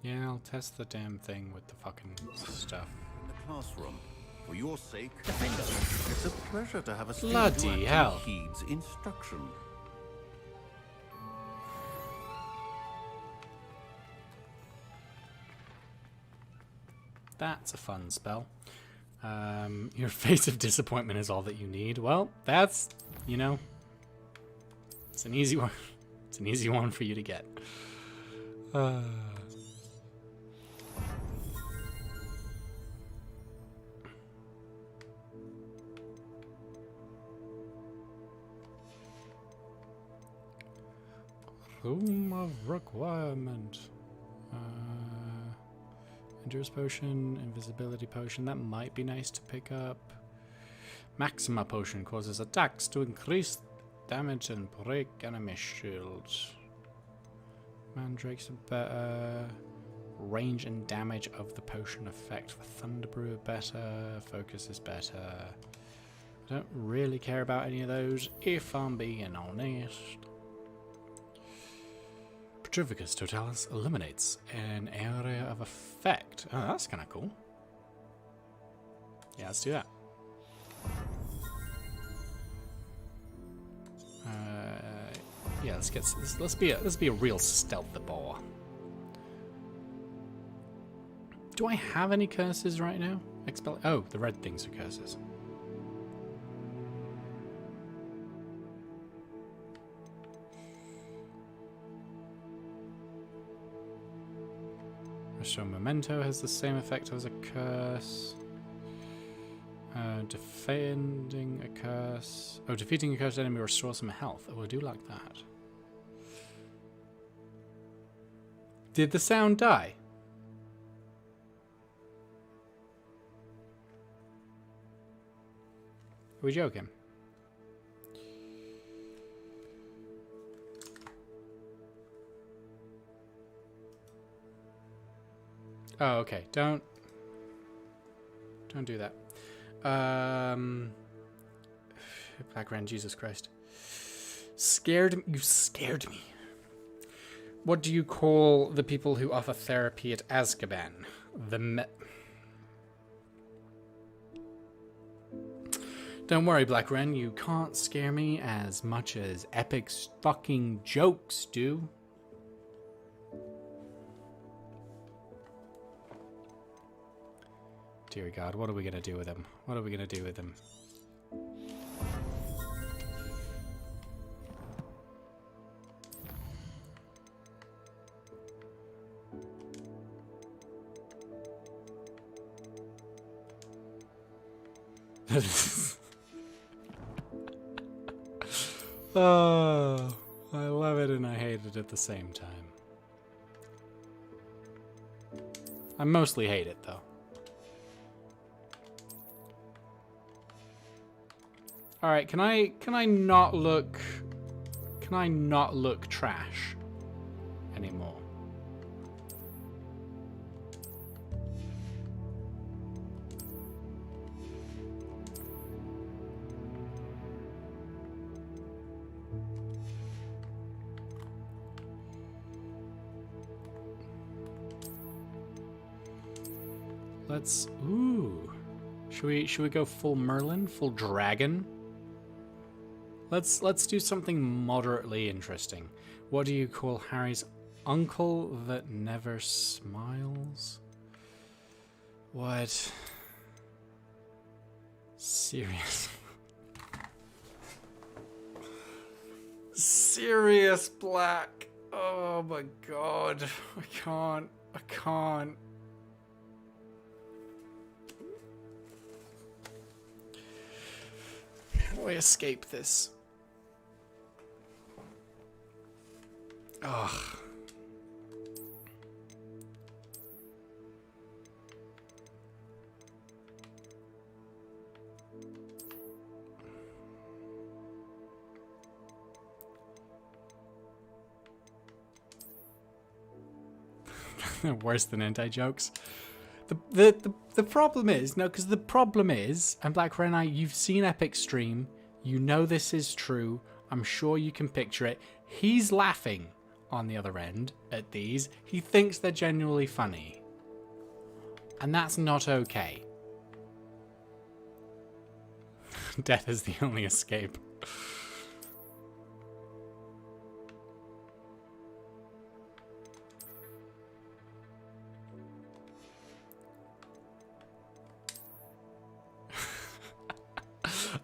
[SPEAKER 4] Yeah, I'll test the damn thing with the fucking stuff.
[SPEAKER 17] In the classroom. For your sake, Defendo. It's a pleasure to have a student
[SPEAKER 4] Bloody
[SPEAKER 17] who
[SPEAKER 4] hell.
[SPEAKER 17] actually heeds instruction.
[SPEAKER 4] That's a fun spell. Your face of disappointment is all that you need. Well, that's, you know, it's an easy one. It's an easy one for you to get. Room of requirement. Endurance potion, invisibility potion. That might be nice to pick up. Maxima potion causes attacks to increase damage and break enemy shields. Mandrake's better. Range and damage of the potion effect for Thunderbrew better. Focus is better. I don't really care about any of those, if I'm being honest. Petrificus Totalis eliminates an area of effect. Oh, that's kind of cool. Yeah, let's do that. Yeah, let's be a real stealth boar. Do I have any curses right now? Oh, the red things are curses. So Memento has the same effect as a curse. Defending a curse. Oh, defeating a cursed enemy restores some health. Oh, I do like that. Did the sound die? Are we joking? Oh, okay. Don't do that. Black Ren, Jesus Christ. You scared me. What do you call the people who offer therapy at Azkaban? Don't worry, Black Ren, you can't scare me as much as Epic's fucking jokes do. Dear God, what are we gonna do with him? What are we gonna do with him? Oh, I love it and I hate it at the same time. I mostly hate it though. All right, can I not look trash anymore? Let's Should we go full Merlin, full dragon? Let's do something moderately interesting. What do you call Harry's uncle that never smiles? What? Serious. Serious Black. Oh my God. I can't. How do I escape this? Ugh. Worse than anti-jokes. The problem is, no, because the problem is, and Black Ren, you've seen Epic stream, You know this is true. I'm sure you can picture it. He's laughing on the other end at these. He thinks they're genuinely funny. And that's not okay. Death is the only escape.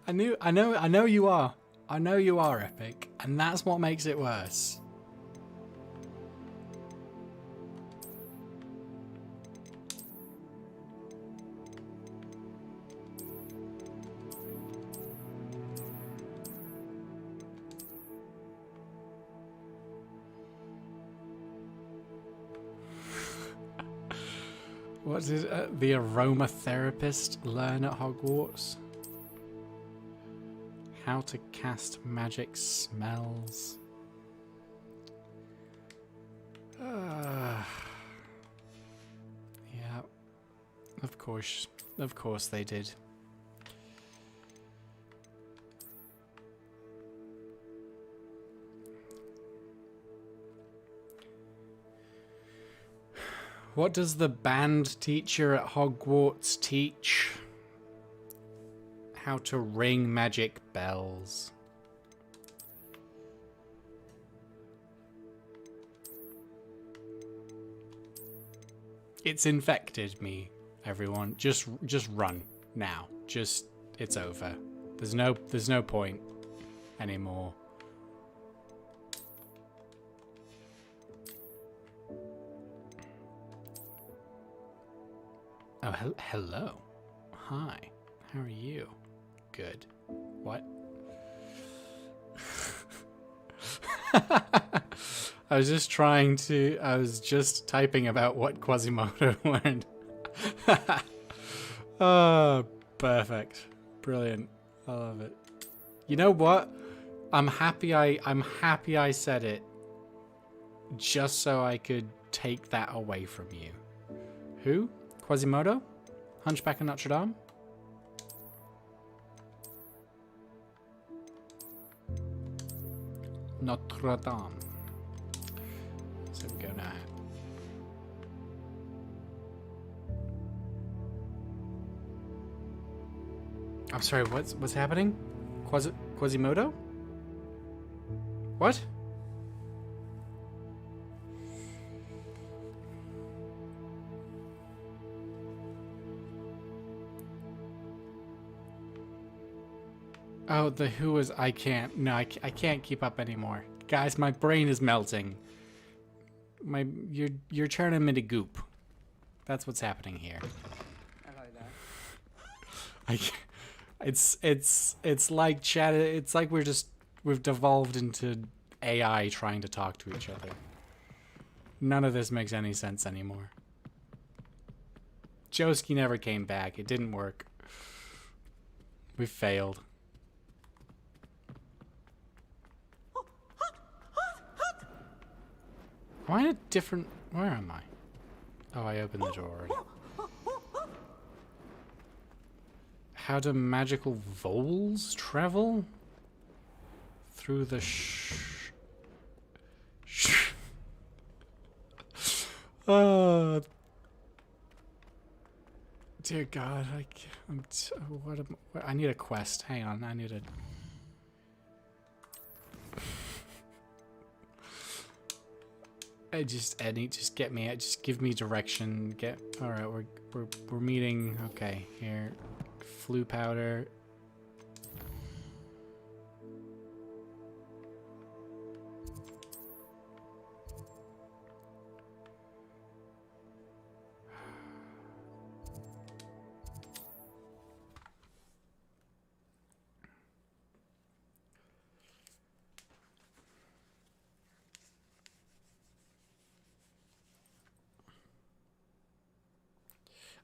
[SPEAKER 4] I know you are. I know you are, Epic, and that's what makes it worse. What did the aromatherapist learn at Hogwarts? How to cast magic smells. Yeah, of course they did. What does the band teacher at Hogwarts teach? How to ring magic bells. It's infected me, everyone. Just run now. It's over. There's no point anymore. Oh, hello. Hi. How are you? Good. What? I was just typing about what Quasimodo learned. Oh, perfect. Brilliant. I love it. You know what? I'm happy I said it just so I could take that away from you. Who? Quasimodo? Hunchback of Notre Dame? Notre Dame. So we go now. I'm sorry, what's happening? Quasimodo? What? Oh, the Who is... I can't. No, I can't keep up anymore. Guys, my brain is melting. You're turning me to goop. That's what's happening here. It's like chat. It's like we've devolved into AI trying to talk to each other. None of this makes any sense anymore. Joski never came back. It didn't work. We failed. Am I in a different... Where am I? Oh, I opened the door already. How do magical voles travel? Through the Oh, dear God! I need a quest. Hang on, I need a. Just give me direction. All right. We're meeting. Okay, here, flu powder.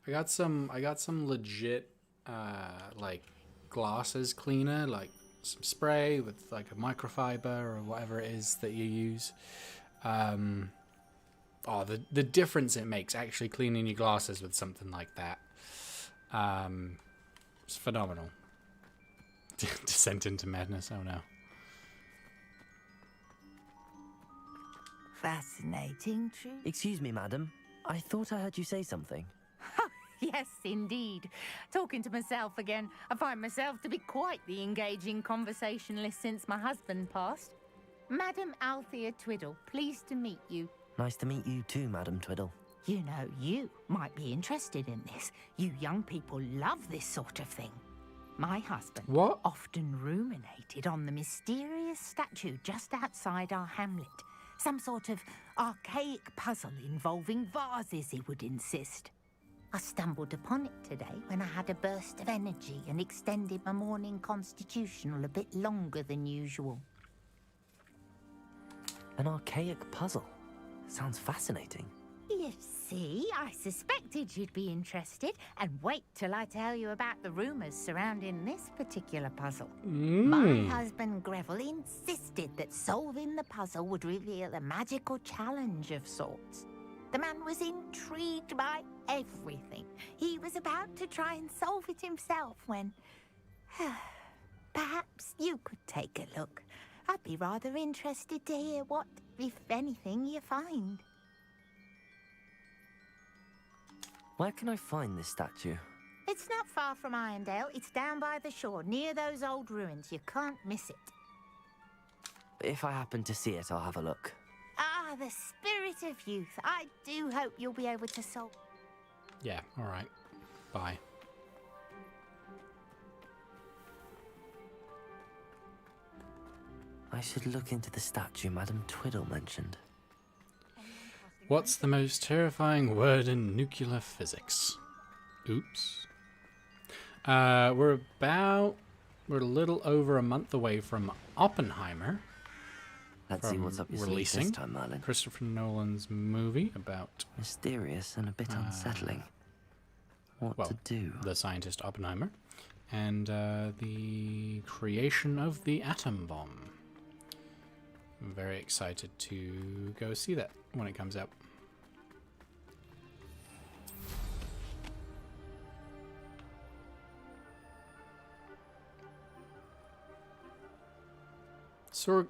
[SPEAKER 4] I got some legit like glasses cleaner, like some spray with like a microfiber or whatever it is that you use. The difference it makes actually cleaning your glasses with something like that. It's phenomenal. Descent into madness. Oh no.
[SPEAKER 15] Fascinating, true.
[SPEAKER 5] Excuse me, madam. I thought I heard you say something.
[SPEAKER 15] Yes, indeed. Talking to myself again. I find myself to be quite the engaging conversationalist since my husband passed. Madam Althea Twiddle, pleased to meet you.
[SPEAKER 5] Nice to meet you too, Madam Twiddle.
[SPEAKER 15] You know, you might be interested in this. You young people love this sort of thing. My husband often ruminated on the mysterious statue just outside our hamlet. Some sort of archaic puzzle involving vases, he would insist. I stumbled upon it today when I had a burst of energy and extended my morning constitutional a bit longer than usual.
[SPEAKER 5] An archaic puzzle. Sounds fascinating.
[SPEAKER 15] You see, I suspected you'd be interested, and wait till I tell you about the rumours surrounding this particular puzzle. My husband Greville insisted that solving the puzzle would reveal a magical challenge of sorts. The man was intrigued by everything. He was about to try and solve it himself when... Perhaps you could take a look. I'd be rather interested to hear what, if anything, you find.
[SPEAKER 5] Where can I find this statue?
[SPEAKER 15] It's not far from Irondale. It's down by the shore, near those old ruins. You can't miss it.
[SPEAKER 5] If I happen to see it, I'll have a look.
[SPEAKER 15] Ah, the spirit of youth. I do hope you'll be able to solve...
[SPEAKER 4] Yeah, alright. Bye.
[SPEAKER 5] I should look into the statue Madam Twiddle mentioned.
[SPEAKER 4] What's the most terrifying word in nuclear physics? Oops. We're a little over a month away from Oppenheimer.
[SPEAKER 5] Let's see what's up your sleeve this time, Merlin.
[SPEAKER 4] Christopher Nolan's movie about...
[SPEAKER 5] Mysterious and a bit unsettling. What to do?
[SPEAKER 4] The scientist Oppenheimer. And the creation of the atom bomb. I'm very excited to go see that when it comes out.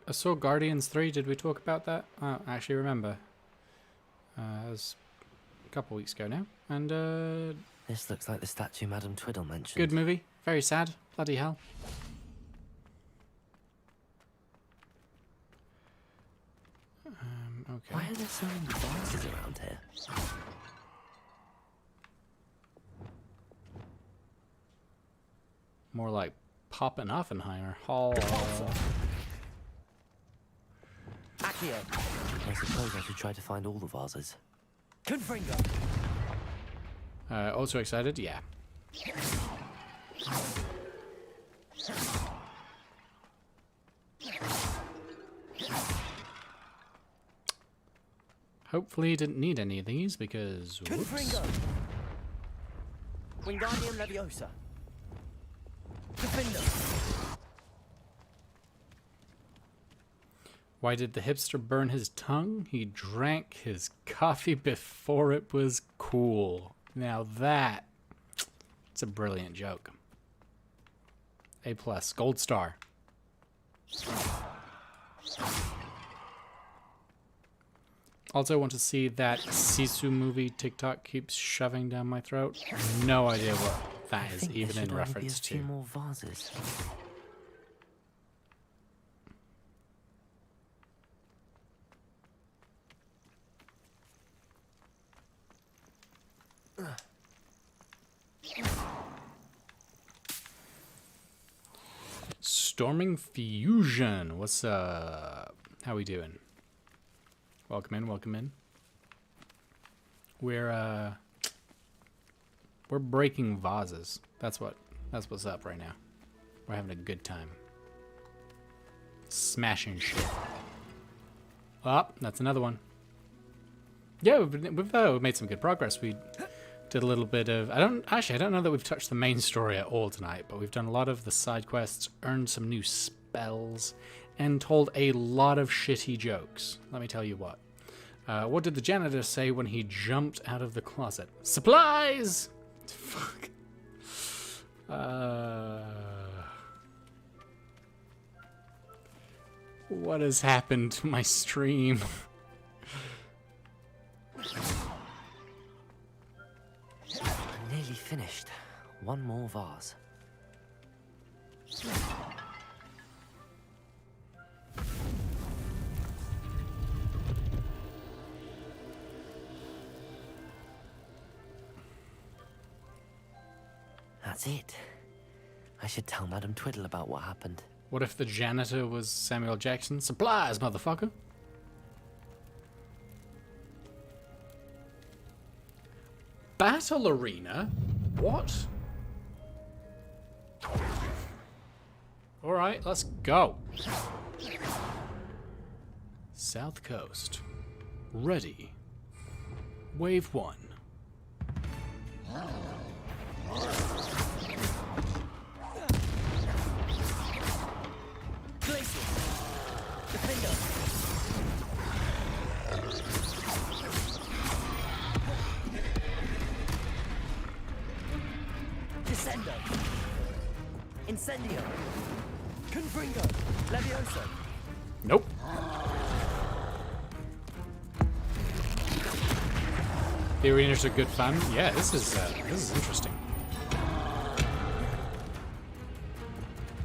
[SPEAKER 4] I saw Guardians 3. Did we talk about that? I actually remember. It was a couple weeks ago now. And
[SPEAKER 5] this looks like the statue Madam Twiddle mentioned.
[SPEAKER 4] Good movie. Very sad. Bloody hell. Okay.
[SPEAKER 5] Why are there so many vases around here?
[SPEAKER 4] More like Poppin' Oppenheimer. Oh.
[SPEAKER 5] Accio. I suppose I should try to find all the vases.
[SPEAKER 9] Confringo.
[SPEAKER 4] Also excited? Yeah. Hopefully you didn't need any of these because...
[SPEAKER 9] Confringo. Wingardium Leviosa. Defender.
[SPEAKER 4] Why did the hipster burn his tongue? He drank his coffee before it was cool. Now that... It's a brilliant joke. A+, gold star. Also want to see that Sisu movie TikTok keeps shoving down my throat. No idea what that is even in reference to.
[SPEAKER 5] A few more vases.
[SPEAKER 4] Storming Fusion, what's up? How we doing? Welcome in, welcome in. We're breaking vases. That's what's up right now. We're having a good time. Smashing shit. Oh, that's another one. Yeah, we've made some good progress. We did a little bit of... I don't know that we've touched the main story at all tonight, but we've done a lot of the side quests, earned some new spells, and told a lot of shitty jokes. Let me tell you what. What did the janitor say when he jumped out of the closet? Supplies! Fuck. What has happened to my stream?
[SPEAKER 5] I'm nearly finished. One more vase. That's it. I should tell Madam Twiddle about what happened.
[SPEAKER 4] What if the janitor was Samuel Jackson? Supplies, motherfucker! Battle arena? What? Alright, let's go. South Coast. Ready. Wave 1.
[SPEAKER 5] Defender! Descendo! Incendio! Confringo! Levioso!
[SPEAKER 4] Nope. The arenas are good fun. Yeah, this is interesting.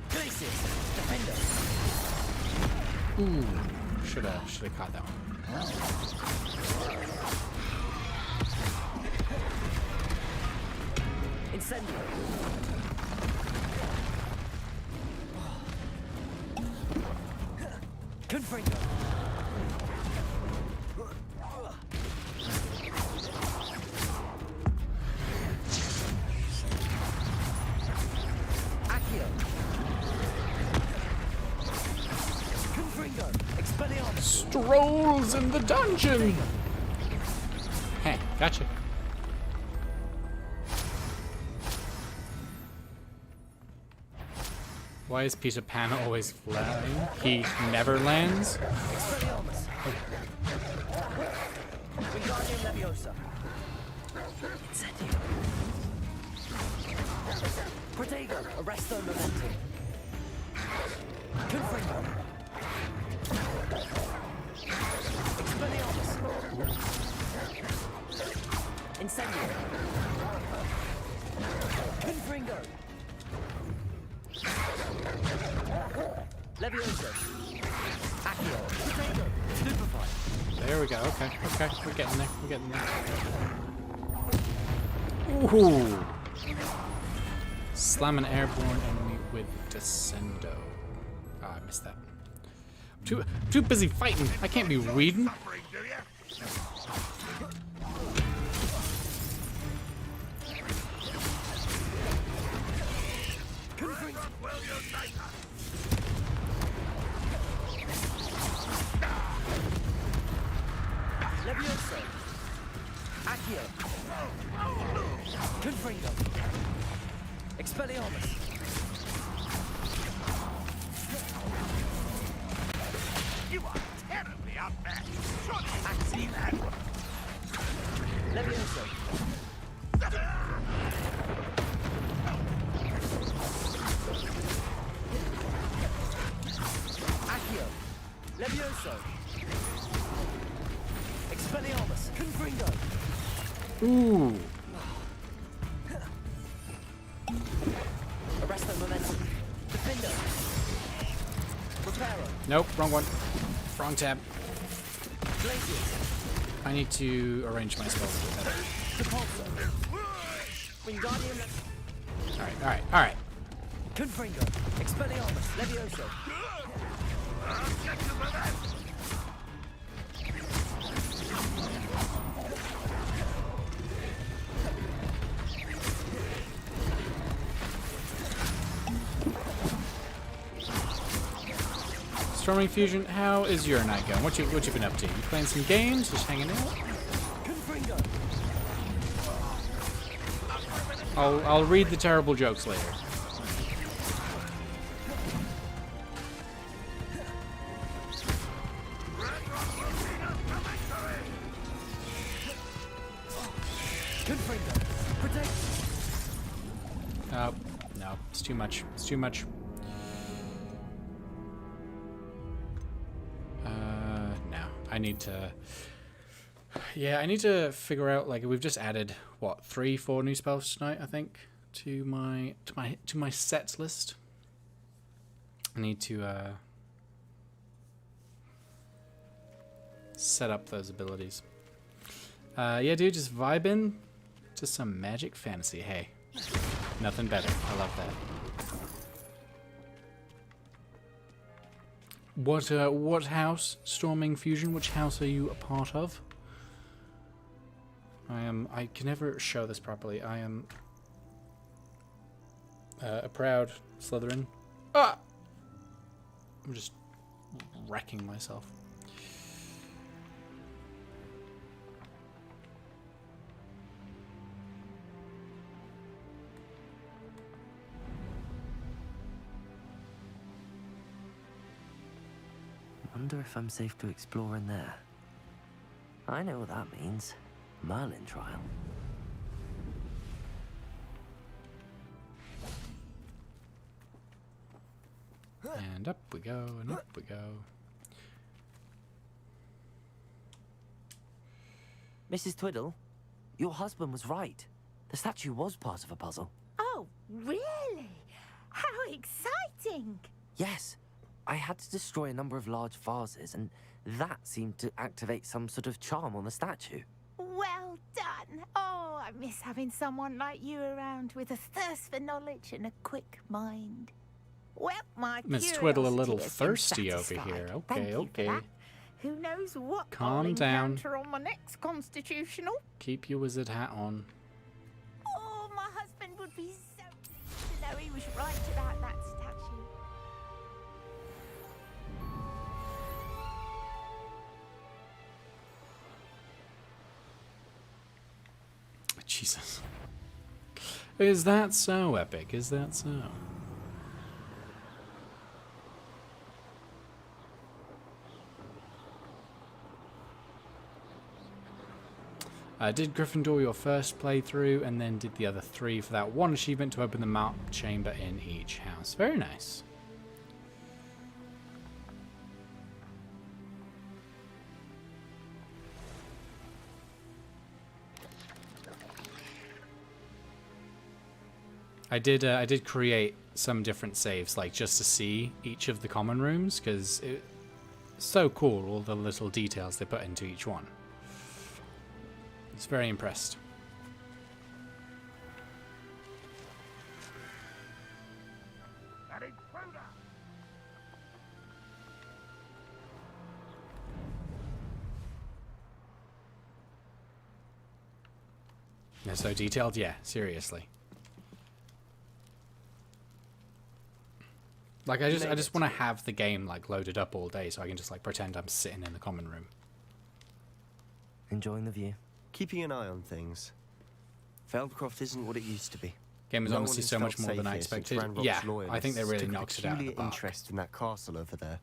[SPEAKER 5] Glacius! Defender!
[SPEAKER 4] Ooh, should have caught that one.
[SPEAKER 5] Incendio! Confringo! Accio! Confringo! Expelliarmus!
[SPEAKER 4] Strolls in the dungeon! Hey, gotcha. Why is Peter Pan always flying? He never lands?
[SPEAKER 5] Expelliarmus! Wingardium Leviosa! Incendio! Protego! Arresto Momentum! Confringo! Expelliarmus! Incendio! Confringo! Levioso! Accio! Protego! Stupefy!
[SPEAKER 4] There we go. Okay, okay. We're getting there. We're getting there. Ooh. Slam an airborne enemy with Descendo. Oh, I missed that. I'm too busy fighting. I can't be reading.
[SPEAKER 5] Levioso! Accio! Confringo! Expelliarmus!
[SPEAKER 11] You are terribly outmatched. Surely I see that.
[SPEAKER 5] Levioso! Accio! Levioso! Expelliarmus! Confringo!
[SPEAKER 4] Ooh.
[SPEAKER 5] Arresto Momentum! Defender! Reparo!
[SPEAKER 4] Nope, wrong one. Wrong tab.
[SPEAKER 5] Glacius!
[SPEAKER 4] I need to arrange my spells a bit better.
[SPEAKER 5] Repulsor! Wingardium
[SPEAKER 4] Alright, alright, alright.
[SPEAKER 5] Confringo! Expelliarmus! Levioso!
[SPEAKER 4] Storming Fusion, how is your night going? What you been up to? You playing some games? Just hanging out?
[SPEAKER 5] Confringo!
[SPEAKER 4] I'll read the terrible jokes later.
[SPEAKER 5] Confringo! Protect!
[SPEAKER 4] No, it's too much. It's too much. need to... Yeah, I need to figure out, like, we've just added, what, 3-4 new spells tonight, I think, to my sets list. I need to set up those abilities. Yeah, dude, just vibing to some magic fantasy. Hey, nothing better. I love that. What house, Storming Fusion? Which house are you a part of? I can never show this properly. I am a proud Slytherin. Ah! I'm just wrecking myself.
[SPEAKER 5] Wonder if I'm safe to explore in there. I know what that means. Merlin trial.
[SPEAKER 4] And up we go, and up we go.
[SPEAKER 5] Mrs. Twiddle, your husband was right. The statue was part of a puzzle.
[SPEAKER 15] Oh, really? How exciting!
[SPEAKER 5] Yes. I had to destroy a number of large vases, and that seemed to activate some sort of charm on the statue.
[SPEAKER 15] Well done. Oh, I miss having someone like you around with a thirst for knowledge and a quick mind. Well, my
[SPEAKER 4] Miss Twiddle a little
[SPEAKER 15] curiosity has been
[SPEAKER 4] thirsty over
[SPEAKER 15] satisfied.
[SPEAKER 4] here.
[SPEAKER 15] Thank
[SPEAKER 4] Okay,
[SPEAKER 15] you for
[SPEAKER 4] okay.
[SPEAKER 15] that. Who knows what
[SPEAKER 4] Calm
[SPEAKER 15] I'll
[SPEAKER 4] down.
[SPEAKER 15] encounter on my next constitutional?
[SPEAKER 4] Keep your wizard hat on.
[SPEAKER 15] Oh, my husband would be so pleased to know he was right about that statue.
[SPEAKER 4] Jesus. Is that so epic? Is that so? Did Gryffindor your first playthrough and then did the other 3 for that one achievement to open the map chamber in each house. Very nice. I did create some different saves, like just to see each of the common rooms, because it's so cool, all the little details they put into each one. I was very impressed.
[SPEAKER 11] That intruder!
[SPEAKER 4] They're so detailed, yeah, seriously. Like I just want to have the game like loaded up all day so I can just like pretend I'm sitting in the common room.
[SPEAKER 5] Enjoying the view.
[SPEAKER 18] Keeping an eye on things. Feldcroft isn't what it used to be.
[SPEAKER 4] Game is
[SPEAKER 18] No
[SPEAKER 4] honestly
[SPEAKER 18] one has
[SPEAKER 4] so much
[SPEAKER 18] felt
[SPEAKER 4] more than I
[SPEAKER 18] safe here since
[SPEAKER 4] expected.
[SPEAKER 18] Ranrock's
[SPEAKER 4] Yeah, I think they
[SPEAKER 18] loyalists
[SPEAKER 4] really
[SPEAKER 18] took a
[SPEAKER 4] knocked it out of the
[SPEAKER 18] peculiar
[SPEAKER 4] park.
[SPEAKER 18] interest in that castle over there,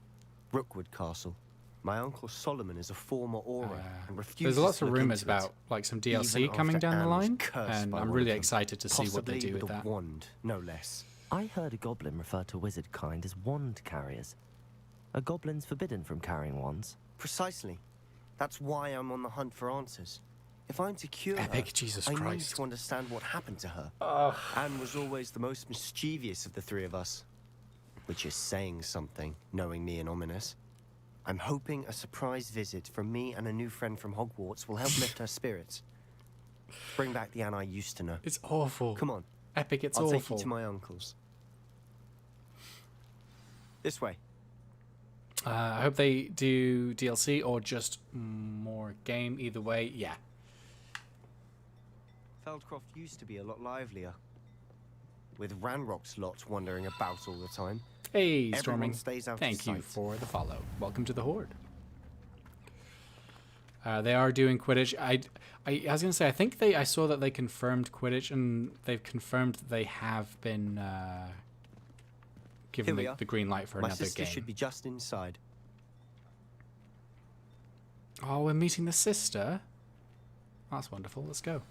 [SPEAKER 18] Rookwood Castle. My uncle Solomon is a former Auror and refuses
[SPEAKER 4] There's lots
[SPEAKER 18] to
[SPEAKER 4] of
[SPEAKER 18] look
[SPEAKER 4] rumors
[SPEAKER 18] into it,
[SPEAKER 4] about like some
[SPEAKER 18] even
[SPEAKER 4] DLC coming
[SPEAKER 18] after
[SPEAKER 4] down the
[SPEAKER 18] Anne was
[SPEAKER 4] line,
[SPEAKER 18] cursed
[SPEAKER 4] and
[SPEAKER 18] by
[SPEAKER 4] I'm
[SPEAKER 18] one
[SPEAKER 4] really
[SPEAKER 18] of them.
[SPEAKER 4] excited to see what they
[SPEAKER 18] Possibly
[SPEAKER 4] do with
[SPEAKER 18] a
[SPEAKER 4] that.
[SPEAKER 18] wand, no less.
[SPEAKER 5] I heard a goblin refer to wizard kind as wand carriers. Are goblins forbidden from carrying wands?
[SPEAKER 18] Precisely. That's why I'm on the hunt for answers. If I'm to cure
[SPEAKER 4] Epic
[SPEAKER 18] her,
[SPEAKER 4] Jesus
[SPEAKER 18] I need
[SPEAKER 4] Christ.
[SPEAKER 18] to understand what happened to her.
[SPEAKER 4] Ugh.
[SPEAKER 18] Anne was always the most mischievous of the 3 of us. Which is saying something, knowing me and Ominous. I'm hoping a surprise visit from me and a new friend from Hogwarts will help lift her spirits. Bring back the Anne I used to know.
[SPEAKER 4] It's awful.
[SPEAKER 18] Come on.
[SPEAKER 4] Epic, it's
[SPEAKER 18] I'll
[SPEAKER 4] awful.
[SPEAKER 18] take you to my uncle's. This way.
[SPEAKER 4] I hope they do DLC or just more game. Either way, yeah.
[SPEAKER 18] Feldcroft used to be a lot livelier. With Ranrock's lots wandering about all the time.
[SPEAKER 4] Hey,
[SPEAKER 18] Everyone
[SPEAKER 4] Storming.
[SPEAKER 18] stays out
[SPEAKER 4] Thank
[SPEAKER 18] of
[SPEAKER 4] you
[SPEAKER 18] sight.
[SPEAKER 4] for the follow. Welcome to the Horde. They are doing Quidditch. I was gonna say I saw that they confirmed Quidditch, and they've confirmed that they have been given the green light for
[SPEAKER 18] My
[SPEAKER 4] another
[SPEAKER 18] sister
[SPEAKER 4] game.
[SPEAKER 18] should be just inside.
[SPEAKER 4] Oh, we're meeting the sister. That's wonderful. Let's go.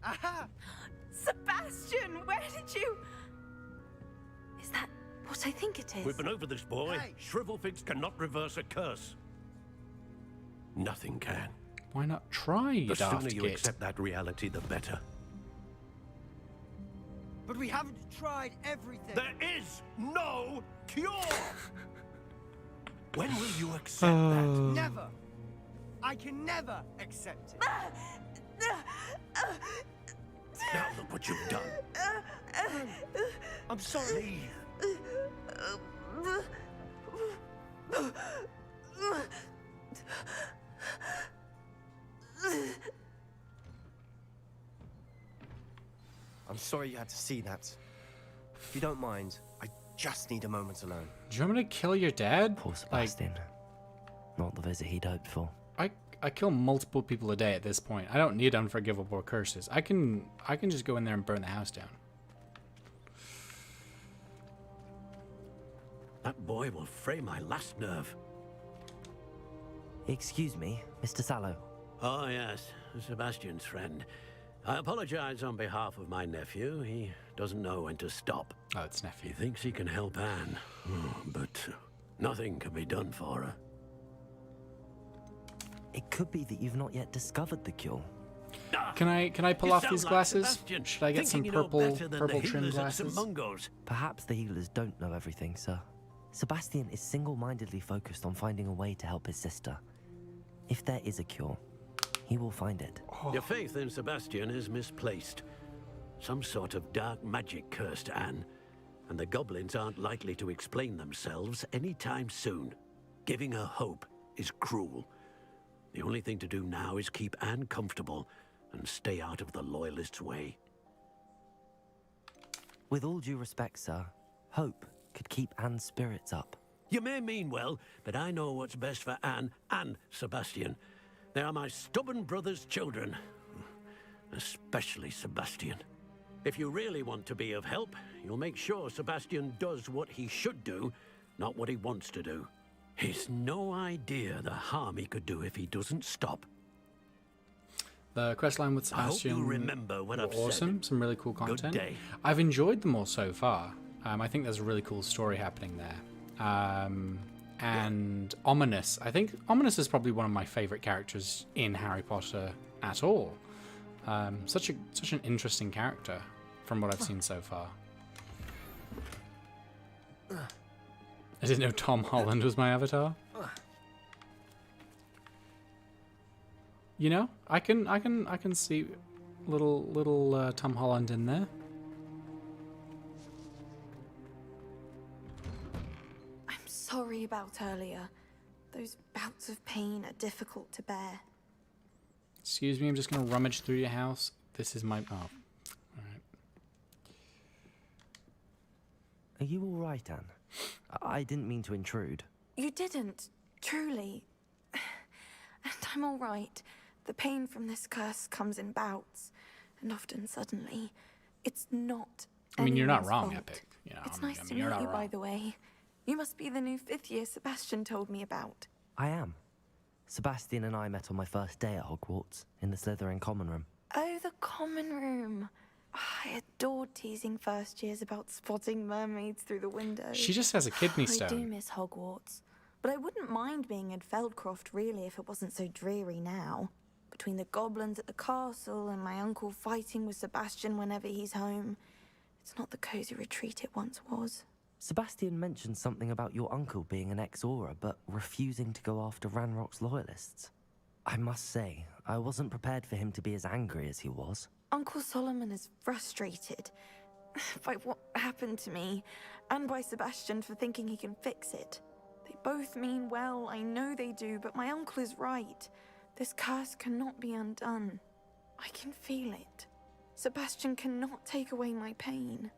[SPEAKER 12] Aha! Sebastian, where did you... Is that what I think it is?
[SPEAKER 9] We've been over this, boy. Shrivelfigs cannot reverse a curse. Nothing can.
[SPEAKER 4] Why not try, you
[SPEAKER 9] The
[SPEAKER 4] daft
[SPEAKER 9] sooner you
[SPEAKER 4] git?
[SPEAKER 9] accept that reality, the better.
[SPEAKER 19] But we haven't tried everything.
[SPEAKER 9] There is no cure! When will you accept that?
[SPEAKER 19] Never. I can never accept it.
[SPEAKER 9] Now look what you've done.
[SPEAKER 19] I'm sorry.
[SPEAKER 18] I'm sorry you had to see that. If you don't mind, I just need a moment alone.
[SPEAKER 4] Do you want me to kill your dad?
[SPEAKER 5] Poor Sebastian. Not the visit he'd hoped for.
[SPEAKER 4] I kill multiple people a day at this point. I don't need unforgivable curses. I can just go in there and burn the house down.
[SPEAKER 9] That boy will fray my last nerve.
[SPEAKER 5] Excuse me, Mr. Sallow.
[SPEAKER 9] Oh, yes, Sebastian's friend. I apologize on behalf of my nephew. He doesn't know when to stop.
[SPEAKER 4] Oh, it's nephew.
[SPEAKER 9] He thinks he can help Anne, but nothing can be done for her.
[SPEAKER 5] It could be that you've not yet discovered the cure.
[SPEAKER 4] Can I pull
[SPEAKER 9] You
[SPEAKER 4] off
[SPEAKER 9] sound
[SPEAKER 4] these
[SPEAKER 9] like
[SPEAKER 4] glasses?
[SPEAKER 9] Sebastian,
[SPEAKER 4] Should I get some
[SPEAKER 9] thinking you know
[SPEAKER 4] purple
[SPEAKER 9] better than
[SPEAKER 4] purple
[SPEAKER 9] the
[SPEAKER 4] trim
[SPEAKER 9] healers at St.
[SPEAKER 4] glasses?
[SPEAKER 9] Mungo's.
[SPEAKER 5] Perhaps the healers don't know everything, sir. Sebastian is single-mindedly focused on finding a way to help his sister. If there is a cure, he will find it.
[SPEAKER 9] Your faith in Sebastian is misplaced. Some sort of dark magic cursed Anne, and the goblins aren't likely to explain themselves anytime soon. Giving her hope is cruel. The only thing to do now is keep Anne comfortable and stay out of the Loyalists' way.
[SPEAKER 5] With all due respect, sir, hope could keep Anne's spirits up.
[SPEAKER 9] You may mean well, but I know what's best for Anne and Sebastian. They are my stubborn brother's children. Especially Sebastian. If you really want to be of help, you'll make sure Sebastian does what he should do, not what he wants to do. He's no idea the harm he could do if he doesn't stop.
[SPEAKER 4] The quest line with
[SPEAKER 9] I hope
[SPEAKER 4] Sebastian
[SPEAKER 9] you remember what
[SPEAKER 4] were
[SPEAKER 9] I've said.
[SPEAKER 4] awesome. Some really cool
[SPEAKER 9] Good
[SPEAKER 4] content.
[SPEAKER 9] day.
[SPEAKER 4] I've enjoyed them all so far. I think there's a really cool story happening there. And Ominous. I think Ominous is probably one of my favorite characters in Harry Potter at all. Such an interesting character from what I've seen so far. I didn't know Tom Holland was my avatar. You know, I can see little Tom Holland in there.
[SPEAKER 20] I'm sorry about earlier. Those bouts of pain are difficult to bear.
[SPEAKER 4] Excuse me, I'm just gonna rummage through your house. This is my alright.
[SPEAKER 5] Are you all right, Anne? I didn't mean to intrude.
[SPEAKER 20] You didn't, truly. And I'm all right. The pain from this curse comes in bouts, and often suddenly. It's not.
[SPEAKER 4] I mean, you're not
[SPEAKER 20] anyone's
[SPEAKER 4] wrong,
[SPEAKER 20] fault.
[SPEAKER 4] Epic. You know,
[SPEAKER 20] It's
[SPEAKER 4] I mean,
[SPEAKER 20] nice to
[SPEAKER 4] you're
[SPEAKER 20] meet
[SPEAKER 4] not
[SPEAKER 20] you, by
[SPEAKER 4] wrong.
[SPEAKER 20] the way. You must be the new 5th year Sebastian told me about.
[SPEAKER 5] I am. Sebastian and I met on my first day at Hogwarts, in the Slytherin common room.
[SPEAKER 20] Oh, the common room. I adored teasing first years about spotting mermaids through the windows.
[SPEAKER 4] She just has a kidney
[SPEAKER 20] I do
[SPEAKER 4] stone.
[SPEAKER 20] miss Hogwarts. But I wouldn't mind being in Feldcroft, really, if it wasn't so dreary now. Between the goblins at the castle and my uncle fighting with Sebastian whenever he's home, it's not the cosy retreat it once was.
[SPEAKER 5] Sebastian mentioned something about your uncle being an ex-Auror, but refusing to go after Ranrock's loyalists. I must say, I wasn't prepared for him to be as angry as he was.
[SPEAKER 20] Uncle Solomon is frustrated by what happened to me, and by Sebastian for thinking he can fix it. They both mean well, I know they do, but my uncle is right. This curse cannot be undone. I can feel it. Sebastian cannot take away my pain.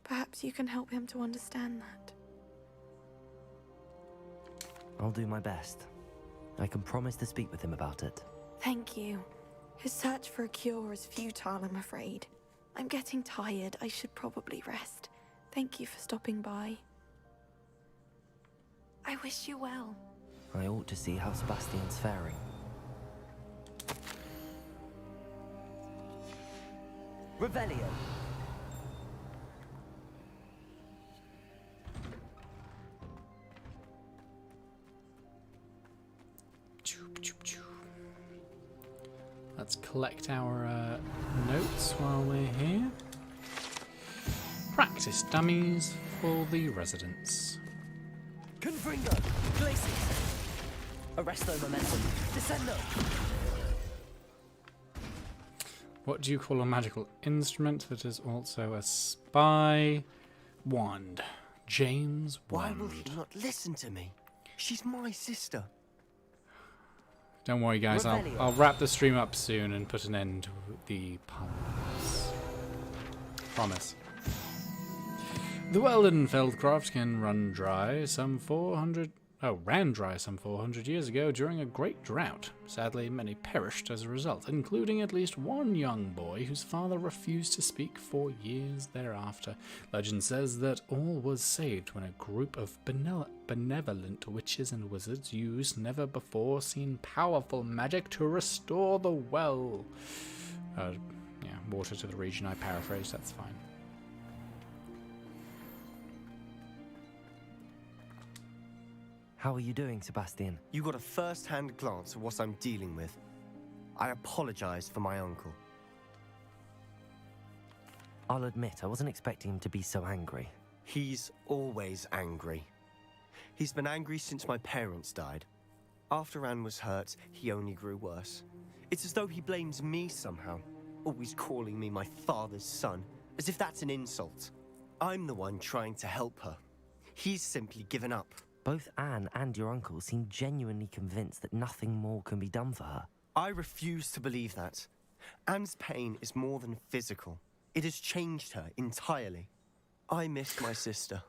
[SPEAKER 20] Perhaps you can help him to understand that.
[SPEAKER 5] I'll do my best. I can promise to speak with him about it.
[SPEAKER 20] Thank you. His search for a cure is futile, I'm afraid. I'm getting tired. I should probably rest. Thank you for stopping by. I wish you well.
[SPEAKER 5] I ought to see how Sebastian's faring. Revelio.
[SPEAKER 4] Let's collect our notes while we're here. Practice dummies for the residents.
[SPEAKER 5] Confringo. Glacius. Arresto momentum. Descendo.
[SPEAKER 4] What do you call a magical instrument that is also a spy? Wand. James Wand.
[SPEAKER 18] Why will he not listen to me? She's my sister.
[SPEAKER 4] Don't worry, guys. I'll wrap the stream up soon and put an end to the puns. Promise. The well in Feldcroft can ran dry some 400 years ago during a great drought. Sadly, many perished as a result, including at least one young boy whose father refused to speak for years thereafter. Legend says that all was saved when a group of benevolent witches and wizards used never-before-seen powerful magic to restore the well. Water to the region, I paraphrase, that's fine.
[SPEAKER 5] How are you doing, Sebastian?
[SPEAKER 18] You got a first-hand glance of what I'm dealing with. I apologize for my uncle.
[SPEAKER 5] I'll admit, I wasn't expecting him to be so angry.
[SPEAKER 18] He's always angry. He's been angry since my parents died. After Anne was hurt, he only grew worse. It's as though he blames me somehow, always calling me my father's son, as if that's an insult. I'm the one trying to help her. He's simply given up.
[SPEAKER 5] Both Anne and your uncle seem genuinely convinced that nothing more can be done for her.
[SPEAKER 18] I refuse to believe that. Anne's pain is more than physical. It has changed her entirely. I miss my sister.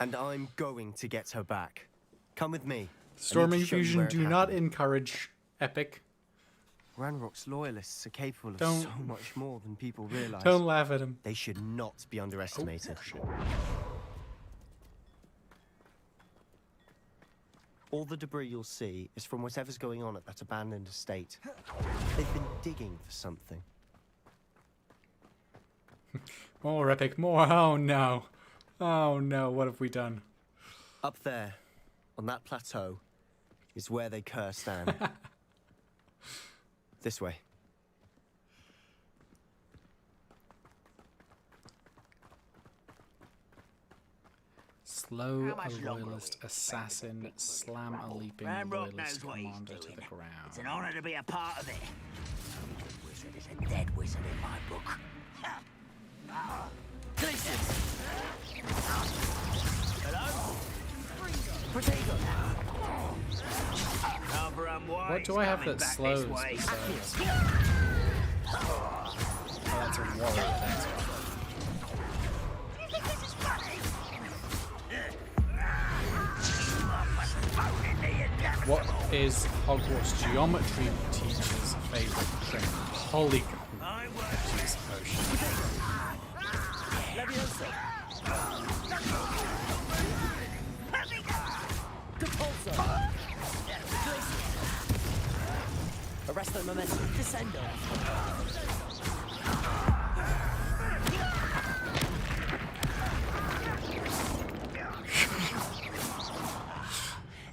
[SPEAKER 18] And I'm going to get her back. Come with me.
[SPEAKER 4] Storming Fusion do not encourage epic.
[SPEAKER 18] Ranrock's loyalists are capable of so much more than people realize.
[SPEAKER 4] Don't laugh at him.
[SPEAKER 18] They should not be underestimated. All the debris you'll see is from whatever's going on at that abandoned estate. They've been digging for something.
[SPEAKER 4] More epic, more. Oh no. Oh no, what have we done?
[SPEAKER 18] Up there, on that plateau, is where they cursed Anne. This way.
[SPEAKER 4] Slow a loyalist assassin, slam a leaping loyalist commander to the ground.
[SPEAKER 9] It's an honor to be a part of it. A wizard is a dead wizard in my book. Hello?
[SPEAKER 4] What do I have that slows besides? Oh, that's a warrior, that's right. What is Hogwarts geometry teacher's favorite thing? Polygon. Jeez, ocean.
[SPEAKER 5] Arresto momentum. Descendo.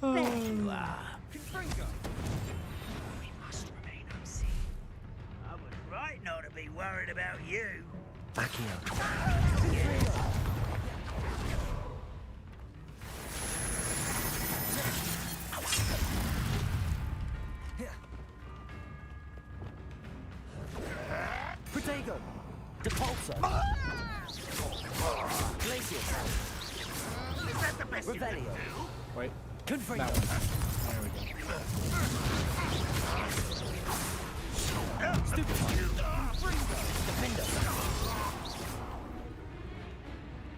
[SPEAKER 9] There you are. We must remain unseen. I was right not to be worried about you.
[SPEAKER 5] Back here. Protego. Depulso. Glacius.
[SPEAKER 9] Is that the best
[SPEAKER 5] Revelio.
[SPEAKER 9] you can do?
[SPEAKER 4] Wait.
[SPEAKER 5] Confringo.
[SPEAKER 4] That one. There we go.
[SPEAKER 5] Stupid. Defender.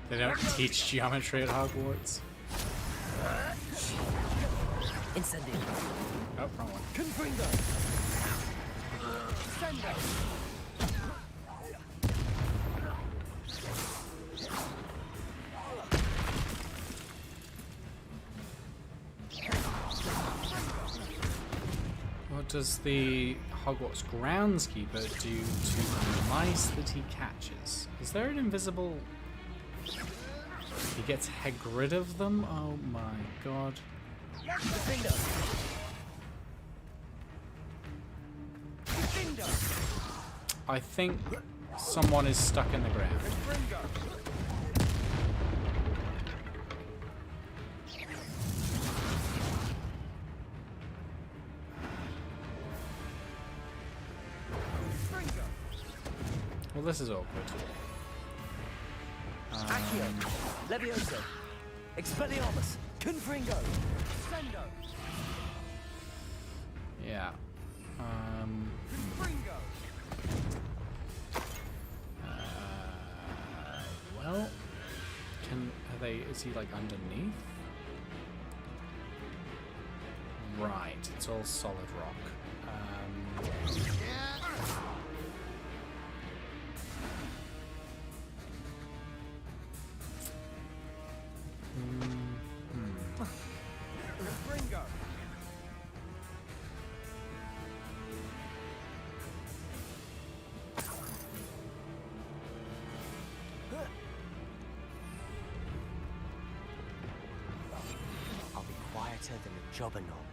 [SPEAKER 4] They don't teach geometry at Hogwarts.
[SPEAKER 5] Incendio.
[SPEAKER 4] Oh, wrong one.
[SPEAKER 5] Confringo. Sendo.
[SPEAKER 4] What does the Hogwarts groundskeeper do to mice that he catches? Is there an invisible... He gets rid of them? Oh my god. I think someone is stuck in the ground. Well, this is awkward.
[SPEAKER 9] Accio, Levioso, Expelliarmus, Confringo, Sendo.
[SPEAKER 4] Yeah. Well, is he like underneath? Right, it's all solid rock.
[SPEAKER 9] I'll be quieter than a jobberknoll.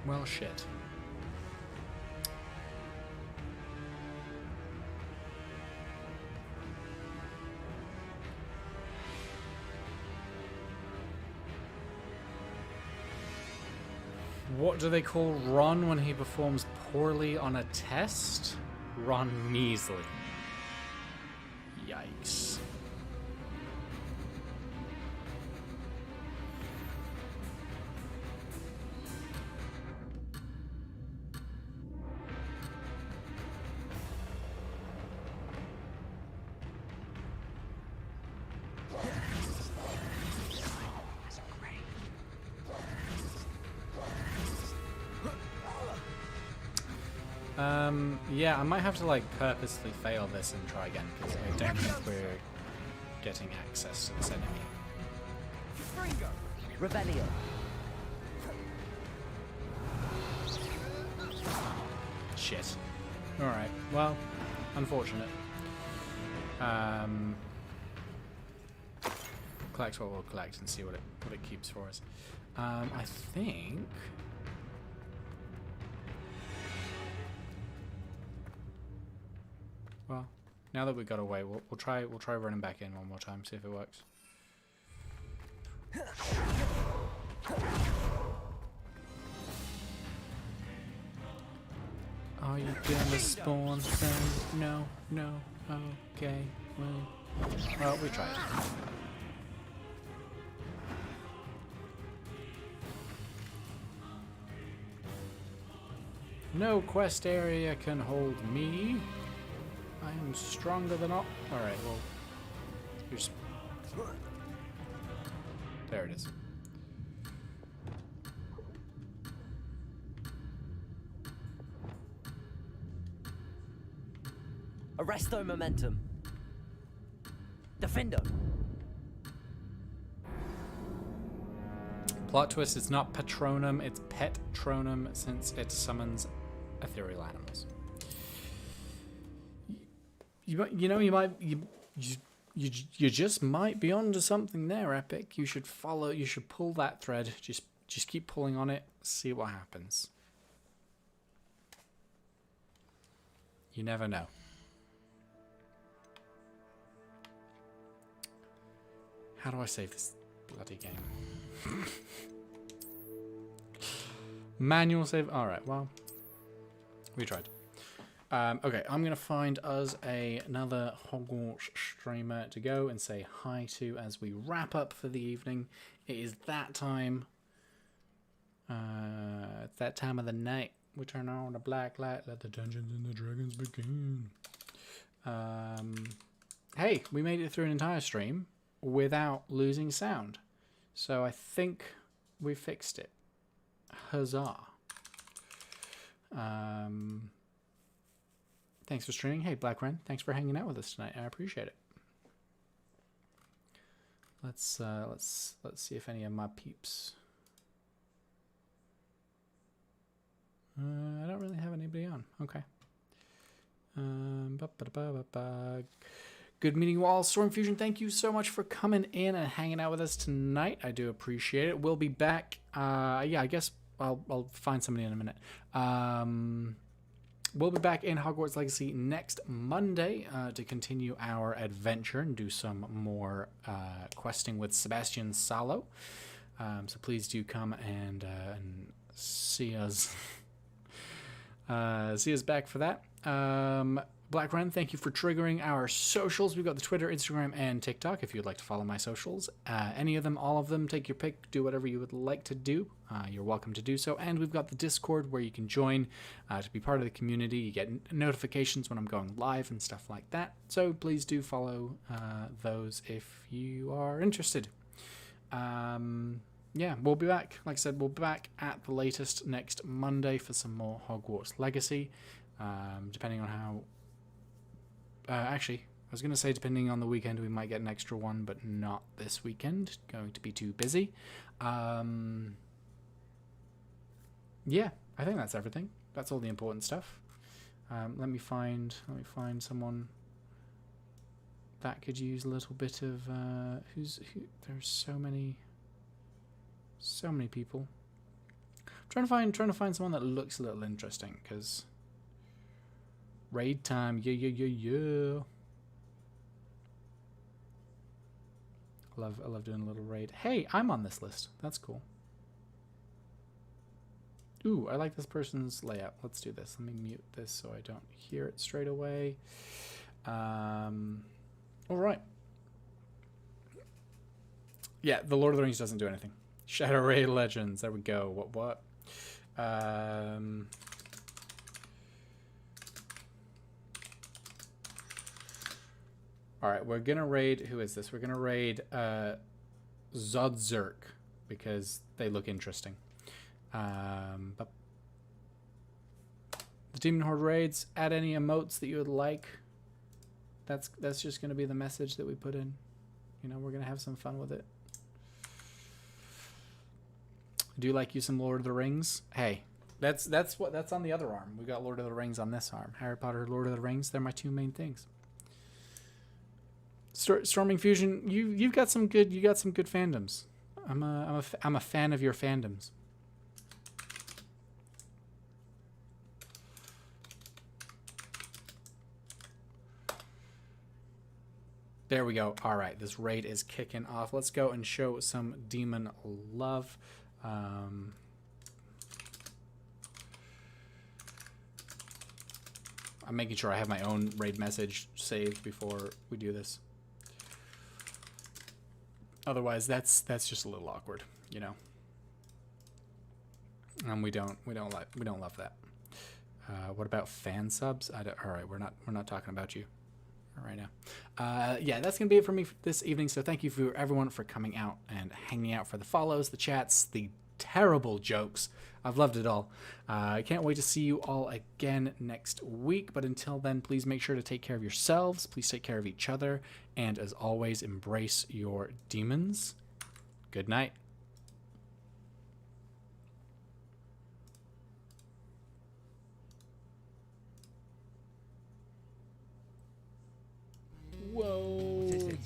[SPEAKER 4] Well, shit. What do they call Ron when he performs poorly on a test? Ron Measley. Yikes. Yeah, I might have to like purposely fail this and try again because I don't think we're getting access to this enemy.
[SPEAKER 9] Revelio.
[SPEAKER 4] Shit. Alright, well, unfortunate. Collect what we'll collect and see what it keeps for us. I think... Well, now that we got away, we'll try running back in one more time, see if it works. Are you gonna spawn then? No, no, okay, well, we tried. No quest area can hold me. I am stronger than all. Alright, well. Here's. There it is.
[SPEAKER 9] Arresto momentum. Defendo.
[SPEAKER 4] Plot twist, it's not Patronum, it's Petronum since it summons ethereal animals. You just might be onto something there, Epic. You should pull that thread. Just keep pulling on it, see what happens. You never know. How do I save this bloody game? Manual save. Alright, well, we tried. Okay, I'm going to find us another Hogwarts streamer to go and say hi to as we wrap up for the evening. It is that time. It's that time of the night. We turn on the black light, let the Dungeons and the Dragons begin. Hey, we made it through an entire stream without losing sound. So I think we fixed it. Huzzah. Thanks for streaming. Hey, Black Ren, thanks for hanging out with us tonight. I appreciate it. Let's see if any of my peeps. I don't really have anybody on. Okay. Good meeting you all. Storm Fusion, thank you so much for coming in and hanging out with us tonight. I do appreciate it. We'll be back. Yeah, I guess I'll find somebody in a minute. We'll be back in Hogwarts Legacy next Monday to continue our adventure and do some more questing with Sebastian Salo. So please do come and see us. See us back for that. Black Ren, thank you for triggering our socials. We've got the Twitter, Instagram, and TikTok if you'd like to follow my socials. Any of them, all of them, take your pick. Do whatever you would like to do. You're welcome to do so. And we've got the Discord where you can join to be part of the community. You get notifications when I'm going live and stuff like that. So please do follow those if you are interested. Yeah, we'll be back. Like I said, we'll be back at the latest next Monday for some more Hogwarts Legacy. Depending on how... actually, I was going to say depending on the weekend we might get an extra one, but not this weekend. Going to be too busy. Yeah, I think that's everything. That's all the important stuff. Let me find someone that could use a little bit of who. There's so many people. I'm trying to find someone that looks a little interesting, because raid time, yeah. I love doing a little raid. Hey, I'm on this list. That's cool. Ooh, I like this person's layout. Let's do this. Let me mute this so I don't hear it straight away. All right. Yeah, the Lord of the Rings doesn't do anything. Shadow Ray Legends. There we go. What? All right, we're gonna raid. Who is this? We're gonna raid Zodzerk because they look interesting. But the Demon Horde raids. Add any emotes that you would like. That's just gonna be the message that we put in. You know, we're gonna have some fun with it. Do you like you some Lord of the Rings? Hey, that's on the other arm. We got Lord of the Rings on this arm. Harry Potter, Lord of the Rings. They're my two main things. Storming Fusion, you've got some good fandoms. I'm a fan of your fandoms. There we go. All right, this raid is kicking off. Let's go and show some demon love. I'm making sure I have my own raid message saved before we do this. Otherwise, that's just a little awkward, you know. And we don't love that. What about fan subs? All right, we're not talking about you right now. Yeah, that's gonna be it for me this evening. So thank you for everyone for coming out and hanging out, for the follows, the chats, the terrible jokes. I've loved it all. I can't wait to see you all again next week. But until then, please make sure to take care of yourselves. Please take care of each other. And as always, embrace your demons. Good night. Whoa.
[SPEAKER 13] What is it?